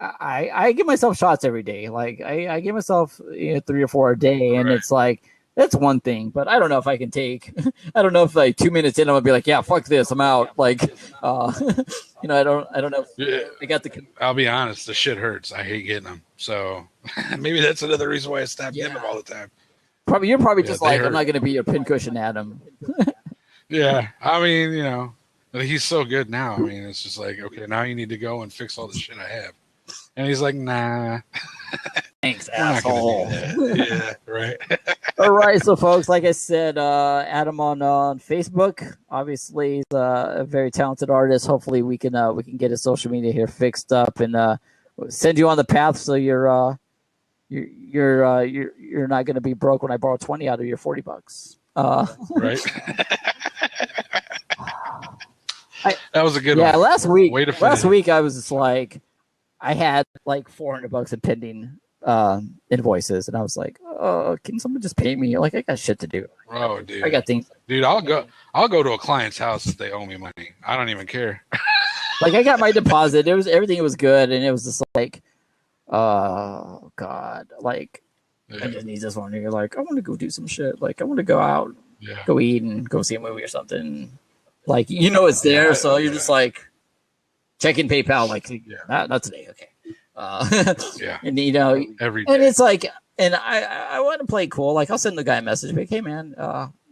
I give myself shots every day. Like I give myself 3 or 4 a day, and Right. it's like that's one thing. But I don't know if I can take. I don't know if like 2 minutes in, I'm gonna be like, yeah, fuck this, I'm out. Like, uh, I don't know. If Yeah. I got the I'll be honest. The shit hurts. I hate getting them. So maybe that's another reason why I stopped getting them yeah. all the time. Probably you're probably Yeah. just They like I'm hurt. not gonna be your pincushion Adam. Yeah. I mean, he's so good now. I mean, it's just like, okay, now you need to go and fix all the shit I have. And he's like, nah, Thanks, we're not going to do asshole. that. Yeah, right. All right, so folks, like I said, Adam on Facebook. Obviously, he's a very talented artist. Hopefully, we can get his social media here fixed up and send you on the path so you're not going to be broke when I borrow 20 out of your $40. Right. That was a good Yeah, one. last week, Way to finish. I was just like, I had like $400 in pending invoices, and I was like, oh, can someone just pay me? Like, I got shit to do. Oh, I dude. got things. Dude, I'll go to a client's house if they owe me money. I don't even care. Like, I got my deposit. Everything was good, and it was just like, oh god, like I Yeah. just need this one. And you're like, I want to go do some shit. Like, I want to go out, Yeah. go eat, and go see a movie or something. Like, it's there, so you're just like checking PayPal. Like, not today, okay. Yeah. And Every day. and it's like, and I want to play cool. Like, I'll send the guy a message, like, hey man,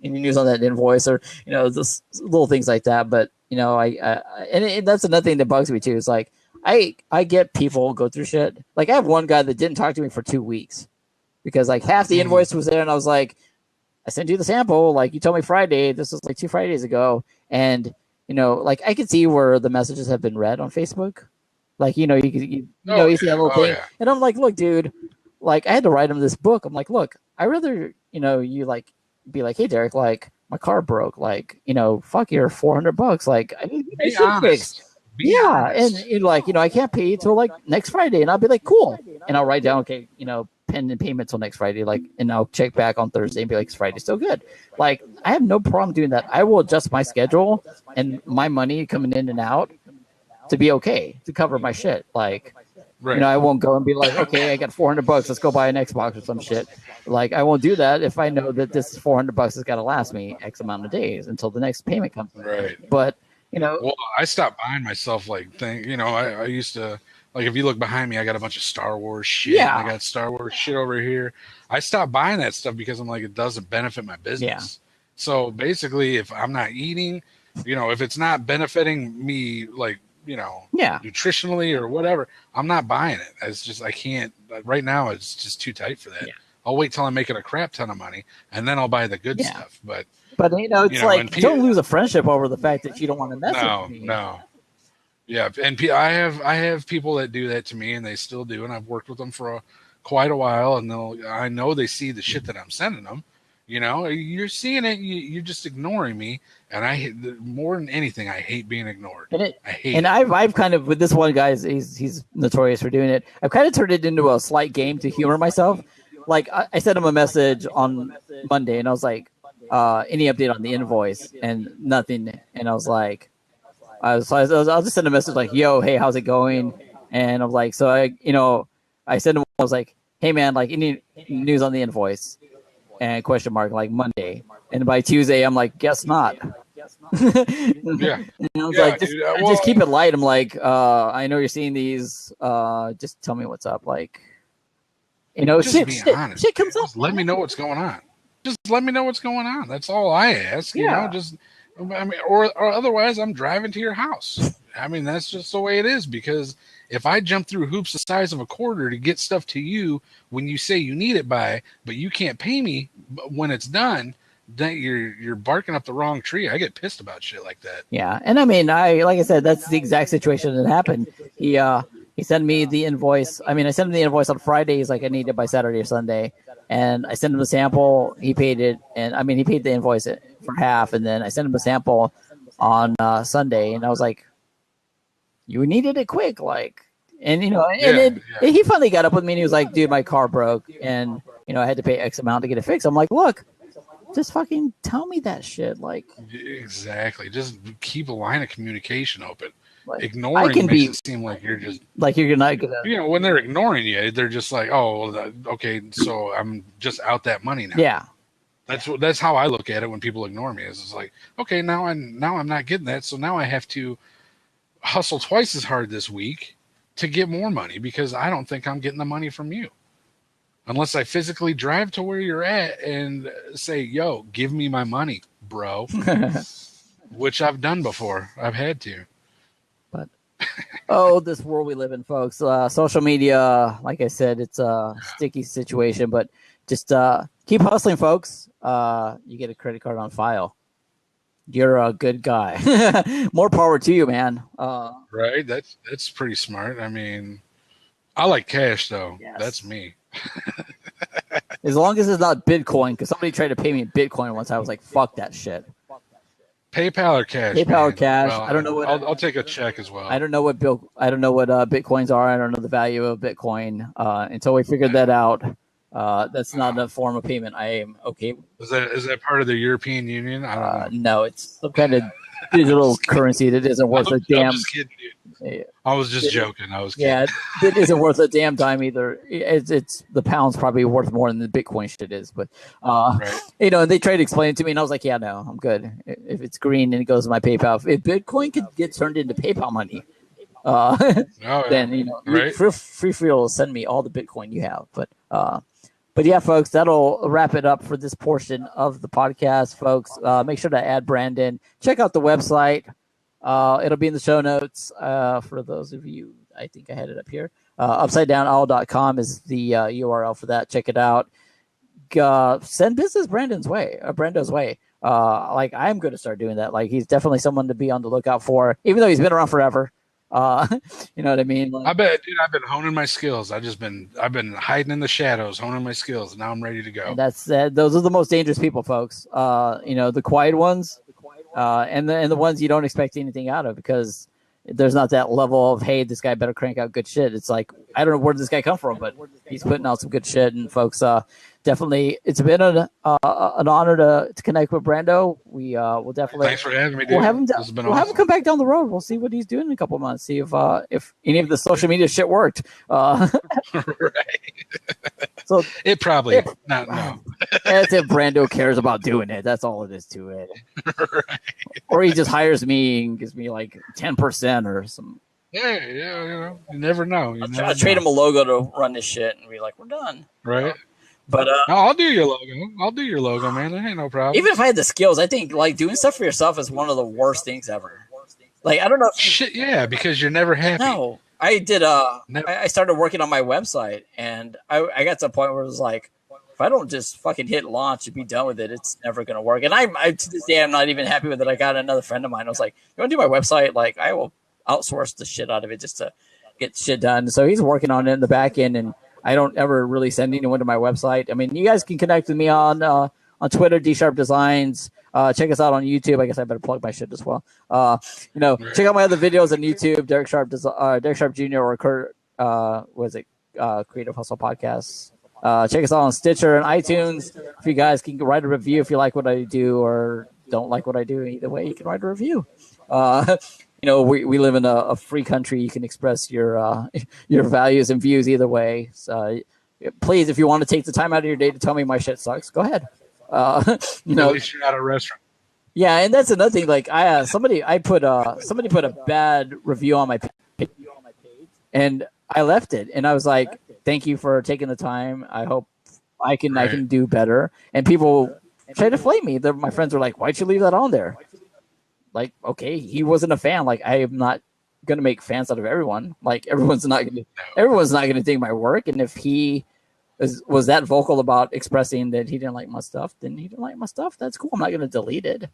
any news on that invoice, or just little things like that. But and that's another thing that bugs me too. Is like I get people go through shit. Like, I have one guy that didn't talk to me for 2 weeks because like half the invoice was there, and I was like, I sent you the sample. Like, you told me Friday. This was like 2 Fridays ago, and like I could see where the messages have been read on Facebook. Like, you see that little thing, yeah. and I'm like, look, dude, like I had to write him this book. I'm like, look, I rather you like be like, hey, Derek, like my car broke, like fuck your $400, like I need my Be shit fixed. honest. Be Yeah, and honest. I can't pay you till like next Friday, and I'll be like, cool, and I'll write down, okay, pending payment till next Friday, like, and I'll check back on Thursday and be like, it's Friday, still good. Like, I have no problem doing that. I will adjust my schedule and my money coming in and out to be okay to cover my shit. Like, Right. I won't go and be like, okay, I got $400, let's go buy an Xbox or some shit. Like, I won't do that if I know that this $400 has got to last me X amount of days until the next payment comes in. Right. But Well, I stopped buying myself like thing. I used to, like, if you look behind me, I got a bunch of Star Wars shit. Yeah. I got Star Wars shit over here. I stopped buying that stuff because I'm like, it doesn't benefit my business. Yeah. So basically, if I'm not eating, if it's not benefiting me, like, nutritionally or whatever, I'm not buying it. It's just, I can't, right now, it's just too tight for that. Yeah. I'll wait till I'm making a crap ton of money and then I'll buy the good stuff. But it's like, don't lose a friendship over the fact that you don't want to mess with me. No. Yeah, and I have people that do that to me, and they still do, and I've worked with them for quite a while, and I know they see the shit that I'm sending them. You're seeing it, you're just ignoring me, and more than anything, I hate being ignored. I hate it. I've kind of, with this one guy, he's notorious for doing it. I've kind of turned it into a slight game to humor myself. like I sent him a message on Monday, and I was like, any update on the invoice, and nothing. And I was like, I'll just send a message like, yo, hey, how's it going? And I'm like, so I sent him, I was like, hey man, like any news on the invoice? And question mark, like Monday. And by Tuesday, I'm like, guess not. Yeah. And I was Yeah, like, dude, just keep it light. I'm like, I know you're seeing these. Just tell me what's up. Like, just shit, be honest. shit comes up. Just let me know what's going on. Just let me know what's going on. That's all I ask. Yeah. Just, I mean, or otherwise, I'm driving to your house. I mean, that's just the way it is. Because if I jump through hoops the size of a quarter to get stuff to you when you say you need it by, but you can't pay me when it's done, then you're barking up the wrong tree. I get pissed about shit like that. Yeah, and I mean, like I said, that's the exact situation that happened. He sent me the invoice. I mean, I sent him the invoice on Friday. He's like, I need it by Saturday or Sunday, and I sent him the sample. He paid it, and I mean, he paid the invoice for half, and then I sent him a sample on Sunday, and I was like, you needed it quick, like, and he finally got up with me, and he was like, dude, my car broke, and I had to pay X amount to get it fixed. I'm like, look. Just fucking tell me that shit. Like, exactly. Just keep a line of communication open. Like, ignoring makes it seem like you're just like you're not gonna. When they're ignoring you, they're just like, oh, okay, so I'm just out that money now. Yeah, that's how I look at it when people ignore me. It's like, okay, now I'm not getting that, so now I have to hustle twice as hard this week to get more money because I don't think I'm getting the money from you. Unless I physically drive to where you're at and say, yo, give me my money, bro. Which I've done before. I've had to. But, this world we live in, folks. Social media, like I said, it's a sticky situation. But just keep hustling, folks. You get a credit card on file. You're a good guy. More power to you, man. Right? That's pretty smart. I mean, I like cash, though. Yes. That's me. As long as it's not Bitcoin, because somebody tried to pay me Bitcoin once. I was like, fuck that shit. PayPal or cash? PayPal or cash. Well, I don't know what. I'll take a check as well. I don't know what Bitcoins are. I don't know the value of Bitcoin. Until we figured that out, that's not a form of payment. I am okay. Is that part of the European Union? I don't know. No, it's some kind of digital currency that isn't worth a damn. I'm just kidding, dude. I was just joking. I was kidding. Yeah, it isn't worth a damn dime either. It's the pound's probably worth more than the Bitcoin shit is. But right. And they tried to explain it to me, and I was like, yeah, no, I'm good. If it's green and it goes to my PayPal, if Bitcoin could get turned into PayPal money, then right. free to send me all the Bitcoin you have. But yeah, folks, that'll wrap it up for this portion of the podcast, folks. Make sure to add Brandon. Check out the website. It'll be in the show notes for those of you. I think I had it up here. UpsideDownOwl.com is the URL for that. Check it out. Send business Brando's way. Like, I'm going to start doing that. Like, he's definitely someone to be on the lookout for, even though he's been around forever. You know what I mean? Like, I bet, dude. I've been honing my skills. I've been hiding in the shadows, honing my skills. Now I'm ready to go. That's those are the most dangerous people, folks. The quiet ones, and the ones you don't expect anything out of, because there's not that level of, hey, this guy better crank out good shit. It's like, I don't know where this guy come from, but he's putting out some good shit. And folks, definitely, it's been an honor to connect with Brando. We will definitely. Thanks for having me, dude. We'll have him come back down the road. We'll see what he's doing in a couple of months. See if any of the social media shit worked. Right. So it probably not. No. That's if Brando cares about doing it. That's all it is to it. Right. Or he just hires me and gives me like 10% or some. Yeah, you never know. I'll trade him a logo to run this shit and be like, we're done. Right. But no, I'll do your logo. Man. That ain't no problem. Even if I had the skills, I think like doing stuff for yourself is one of the worst things ever. Like, I don't know. Shit, yeah, because you're never happy. No, I did. I started working on my website, and I got to a point where it was like, if I don't just fucking hit launch and be done with it, it's never going to work. And I to this day, I'm not even happy with it. I got another friend of mine. I was like, you want to do my website? Like, I will outsource the shit out of it just to get shit done. So he's working on it in the back end, and I don't ever really send anyone to my website. I mean, you guys can connect with me on Twitter, D Sharp Designs. Check us out on YouTube. I guess I better plug my shit as well. Check out my other videos on YouTube, Derek Sharp Jr. or Kurt. Creative Hustle Podcast. Check us out on Stitcher and iTunes. If you guys can write a review if you like what I do or don't like what I do, either way, you can write a review. We live in a free country. You can express your your values and views either way. So, please, if you want to take the time out of your day to tell me my shit sucks, go ahead. At least you're not a restaurant. Yeah, and that's another thing. Like somebody put a bad review on my page, and I left it, and I was like, "Thank you for taking the time. I hope I can do better." And people tried to flame me. My friends were like, "Why'd you leave that on there?" Like, okay, he wasn't a fan. Like, I am not gonna make fans out of everyone. Like, everyone's not gonna dig my work. And if he was that vocal about expressing that he didn't like my stuff, then he didn't like my stuff. That's cool. I'm not gonna delete it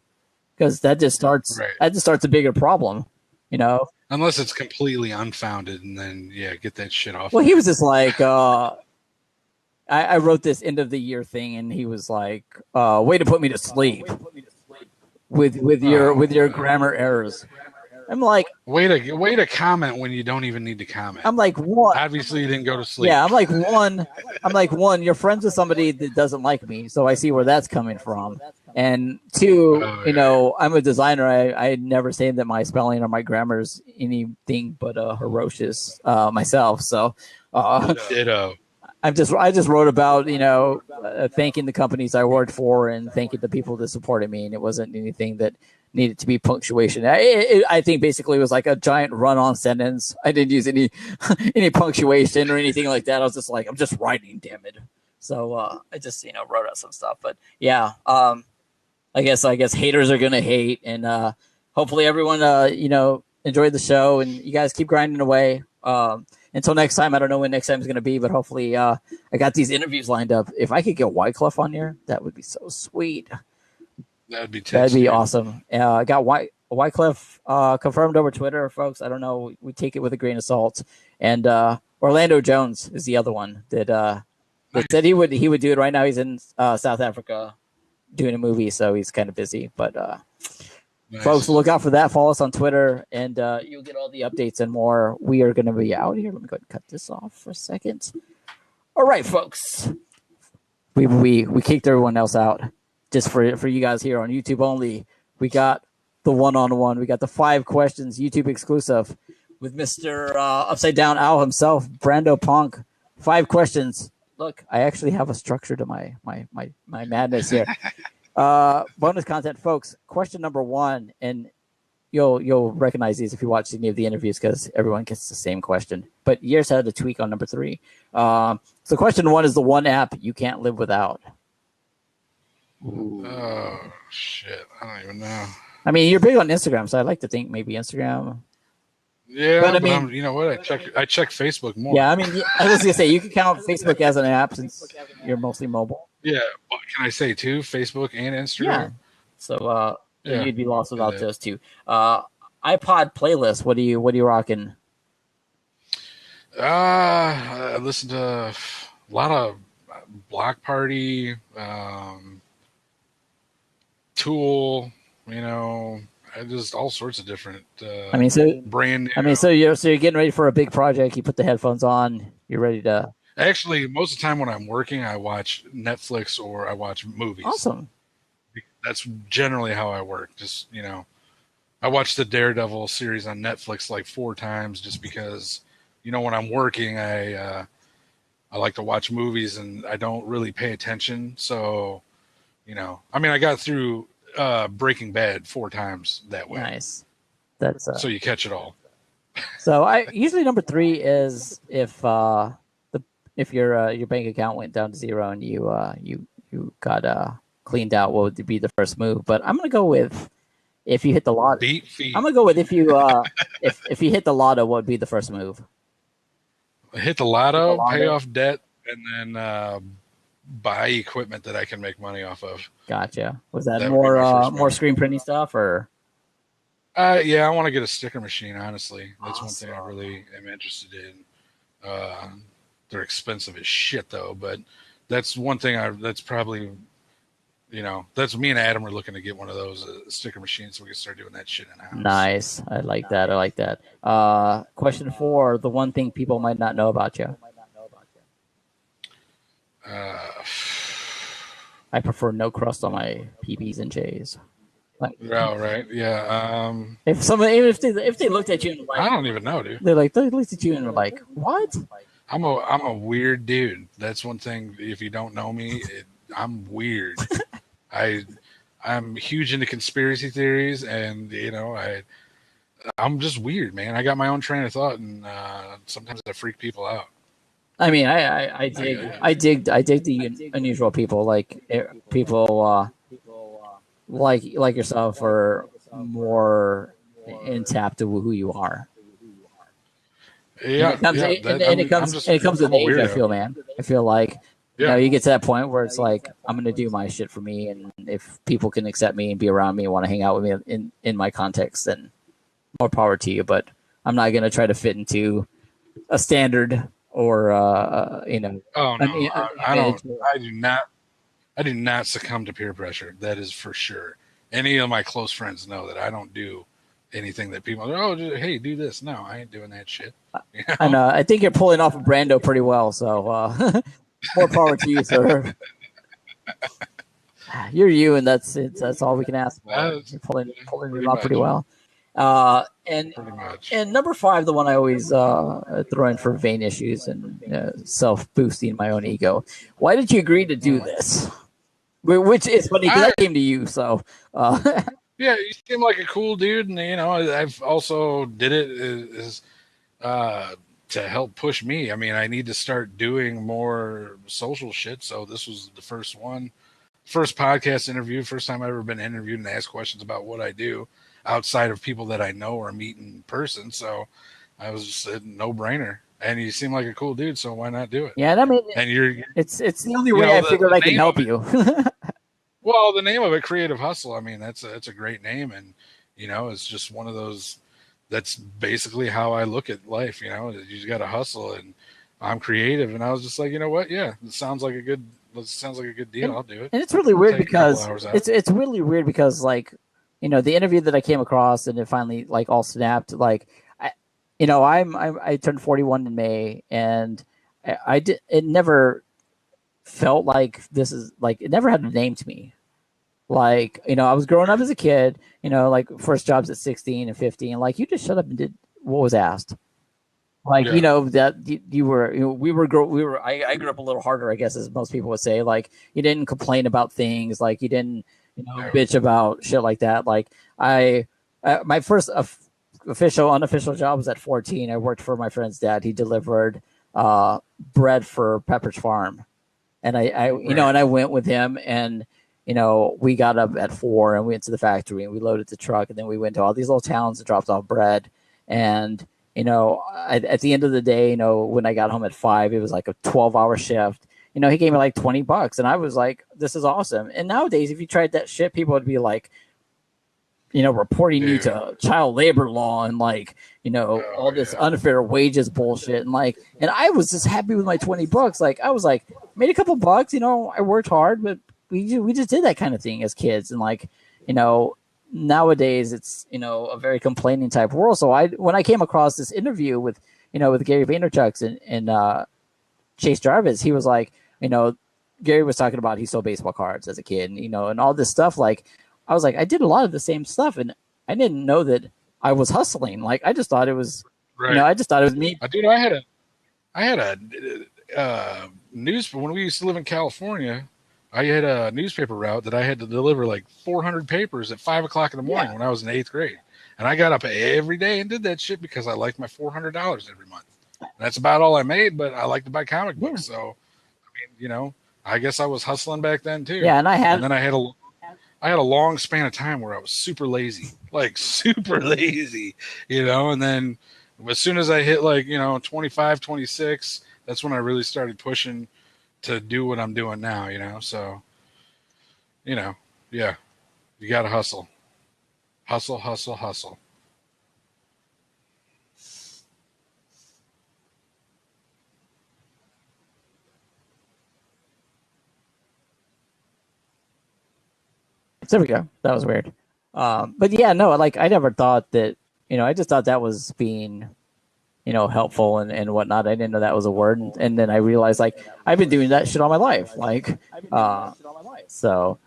because that just starts a bigger problem, you know. Unless it's completely unfounded, and then get that shit off. Well, he was just like, I wrote this end of the year thing, and he was like, way to put me to sleep with your grammar errors. I'm like, way to comment when you don't even need to comment. I'm like, what? Obviously, you didn't go to sleep. Yeah, I'm like one. You're friends with somebody that doesn't like me, so I see where that's coming from. And two, I'm a designer. I never say that my spelling or my grammar is anything but ferocious myself. So, ditto. I just wrote about thanking the companies I worked for and thanking the people that supported me, and it wasn't anything that needed to be punctuation. I think basically it was like a giant run-on sentence. I didn't use any punctuation or anything like that. I was just like, I'm just writing, damn it. So I just wrote out some stuff. But yeah, I guess haters are gonna hate, and hopefully everyone enjoyed the show, and you guys keep grinding away. Until next time, I don't know when next time is going to be, but hopefully I got these interviews lined up. If I could get Wyclef on here, that would be so sweet. That'd be awesome. I got Wyclef confirmed over Twitter, folks. I don't know. We take it with a grain of salt. And Orlando Jones is the other one that said he would do it. Right now he's in South Africa doing a movie, so he's kind of busy. But nice. Folks, look out for that. Follow us on Twitter, and you'll get all the updates and more. We are going to be out here. Let me go ahead and cut this off for a second. All right, folks. We kicked everyone else out just for you guys here on YouTube only. We got the one-on-one. We got the 5 questions YouTube exclusive with Mr. Upside Down Owl himself, Brando Punk. 5 questions. Look, I actually have a structure to my madness here. Bonus content, folks. Question number 1, and you'll recognize these if you watch any of the interviews because everyone gets the same question. But yours had a tweak on number 3. So question 1 is the one app you can't live without. Ooh. Oh shit! I don't even know. I mean, you're big on Instagram, so I'd like to think maybe Instagram. Yeah, but I mean, you know what? I check Facebook more. Yeah, I mean, I was gonna say you can count Facebook as an app since you're mostly mobile. Yeah, what can I say too? Facebook and Instagram. Yeah. So you'd be lost without those two. iPod playlist. What are you rocking? I listen to a lot of Block Party, Tool. Just all sorts of different. Brand new. I mean, so you're getting ready for a big project. You put the headphones on. You're ready to. Actually, most of the time when I'm working, I watch Netflix or I watch movies. Awesome. That's generally how I work. Just, I watched the Daredevil series on Netflix like 4 times just because, when I'm working, I like to watch movies and I don't really pay attention. So, I got through Breaking Bad 4 times that way. Nice. That's so you catch it all. So I usually number 3 is if your bank account went down to 0 and you got cleaned out, what would be the first move? But I'm gonna go with if you hit the lotto. Beat feet. I'm gonna go with if you if you hit the lotto, what would be the first move? Hit the lotto, pay off debt, and then buy equipment that I can make money off of. Gotcha. Was that more screen printing stuff or? Yeah, I want to get a sticker machine. Honestly, that's one thing I really am interested in. They're expensive as shit though, but that's one thing that's probably, that's me and Adam are looking to get one of those sticker machines so we can start doing that shit in house. Nice. I like that. Question 4, the one thing people might not know about you. Uh, I prefer no crust on my PBs and J's. Like, oh, right. Yeah. if someone, even if they looked at you and I like, don't even know, dude. they looked at you and were like, what? I'm a weird dude. That's one thing. If you don't know me, I'm weird. I I'm huge into conspiracy theories, and I'm just weird, man. I got my own train of thought, and sometimes I freak people out. I mean, I dig the unusual people, like people like yourself are more in tap to who you are. And Yeah, it comes yeah. and That I'm just it comes with I'm a age. I weirdo. feel, man. I feel like Yeah. you get to that point where it's like I'm gonna do my shit for me, and if people can accept me and be around me and want to hang out with me in my context, then more power to you. But I'm not gonna try to fit into a standard or Oh no, an I don't. image. I do not. I do not succumb to peer pressure. That is for sure. Any of my close friends know that I don't do anything that people. Oh, hey, do this. No, I ain't doing that shit. You And know. I think you're pulling off of Brando pretty well. So more power to you, sir. You're you, and that's it. That's all we can ask for. That's You're pulling pretty them out pretty much. well. And Pretty much. number five, the one I always throw in for vain issues and self boosting my own ego. Why did you agree to do this? Which is funny because I I came to you. So Yeah, you seem like a cool dude, and I've also did it is uh, to help push me. I mean, I need to start doing more social shit. So this was the first one, first podcast interview, first time I've ever been interviewed and asked questions about what I do outside of people that I know or meet in person. So I was just a no brainer. And you seem like a cool dude, so why not do it? yeah, and I mean And you're, it's the only you way know, I figured the I can name of help it. you. Well, the name of it, Creative Hustle. I mean, that's a great name, and it's just one of those. That's basically how I look at life. You just got to hustle, and I'm creative, and I was just like, you know what? Yeah, it sounds like a good deal. and I'll do it. and it's really I'll weird take a couple because hours out. it's really weird because like the interview that I came across and it finally like all snapped like I I turned 41 in May and I did it never felt like this is like it never had a name to me like I was growing up as a kid like first jobs at 16 and 15 like you just shut up and did what was asked like Yeah, that you were I grew up a little harder I guess as most people would say like you didn't complain about things like you didn't yeah, bitch about shit like that like I my first official unofficial job was at 14. I worked for my friend's dad. He delivered bread for Pepperidge Farm and right, and I went with him and we got up at 4 and we went to the factory and we loaded the truck and then we went to all these little towns and dropped off bread and at the end of the day when I got home at 5 it was like a 12-hour shift. He gave me like $20 and I was like this is awesome. And nowadays if you tried that shit people would be like reporting you dude. to child labor law and like, Oh all this yeah, unfair wages bullshit. And I was just happy with my $20. Like, I was like, made a couple bucks, I worked hard, but we just did that kind of thing as kids. And like, nowadays it's, a very complaining type world. So when I came across this interview with Gary Vaynerchuk and Chase Jarvis, he was like, Gary was talking about he sold baseball cards as a kid and all this stuff. Like, I was like, I did a lot of the same stuff, and I didn't know that I was hustling. Like, I just thought it was, right. I just thought it was me. Dude, I had a news when we used to live in California. I had a newspaper route that I had to deliver like 400 papers at 5 o'clock in the morning Yeah, when I was in eighth grade, and I got up every day and did that shit because I liked my $400 every month. And that's about all I made, but I like to buy comic yeah, books, so I guess I was hustling back then too. yeah. And And then I had a long span of time where I was super lazy, like super lazy, and then as soon as I hit like, 25, 26, that's when I really started pushing to do what I'm doing now. So, you know, yeah, you got to hustle, hustle, hustle, hustle. there we go. That was weird. But yeah, no, like I never thought that. I just thought that was being, helpful and whatnot. I didn't know that was a word, and then I realized like I've been doing that shit all my life. Like, so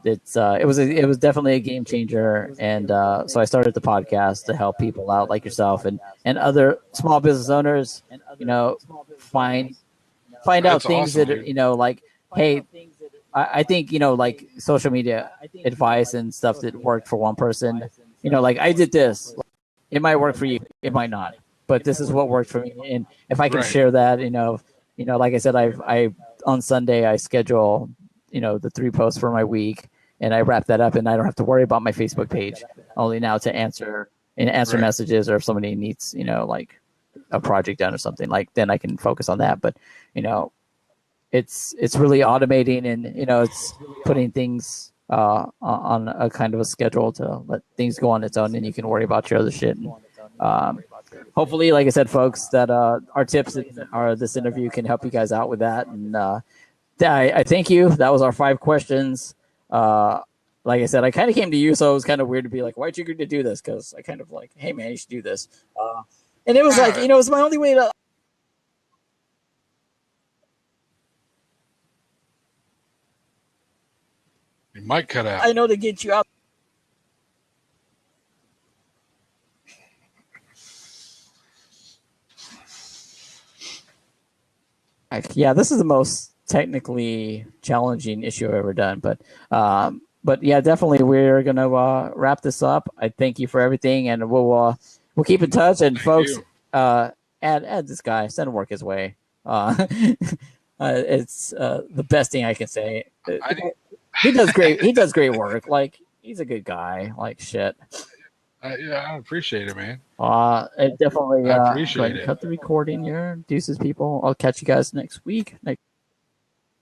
it was definitely a game changer, and so I started the podcast to help people out like yourself and other small business owners, find out That's things awesome, that dude. like, hey, I think like social media advice and stuff that worked for one person, like I did this, it might work for you, it might not, but this is what worked for me, and if I can Right. share that, like I said, I on Sunday I schedule the 3 posts for my week, and I wrap that up, and I don't have to worry about my Facebook page only now to answer Right. messages, or if somebody needs like a project done or something, like then I can focus on that. But you know it's really automating, and it's putting things on a kind of a schedule to let things go on its own, and you can worry about your other shit. And, hopefully, like I said, folks, that our tips or this interview can help you guys out with that. And I thank you. That was our 5 questions. Like I said, I kind of came to you, so it was kind of weird to be like, "Why'd you agree to do this?" Because I kind of like, "Hey, man, you should do this." And it was like, Ah, it's my only way to. you might cut out. I know to get you out. Yeah, this is the most technically challenging issue I've ever done, but yeah, definitely we're gonna wrap this up. I thank you for everything, and we'll keep in touch. And Thank folks, you. add this guy, send him work his way. It's the best thing I can say. I He does great. He does great work. Like he's a good guy. Like shit. yeah, I appreciate it, man. It definitely I go ahead appreciate and it. cut the recording here. Deuces, people. I'll catch you guys next week.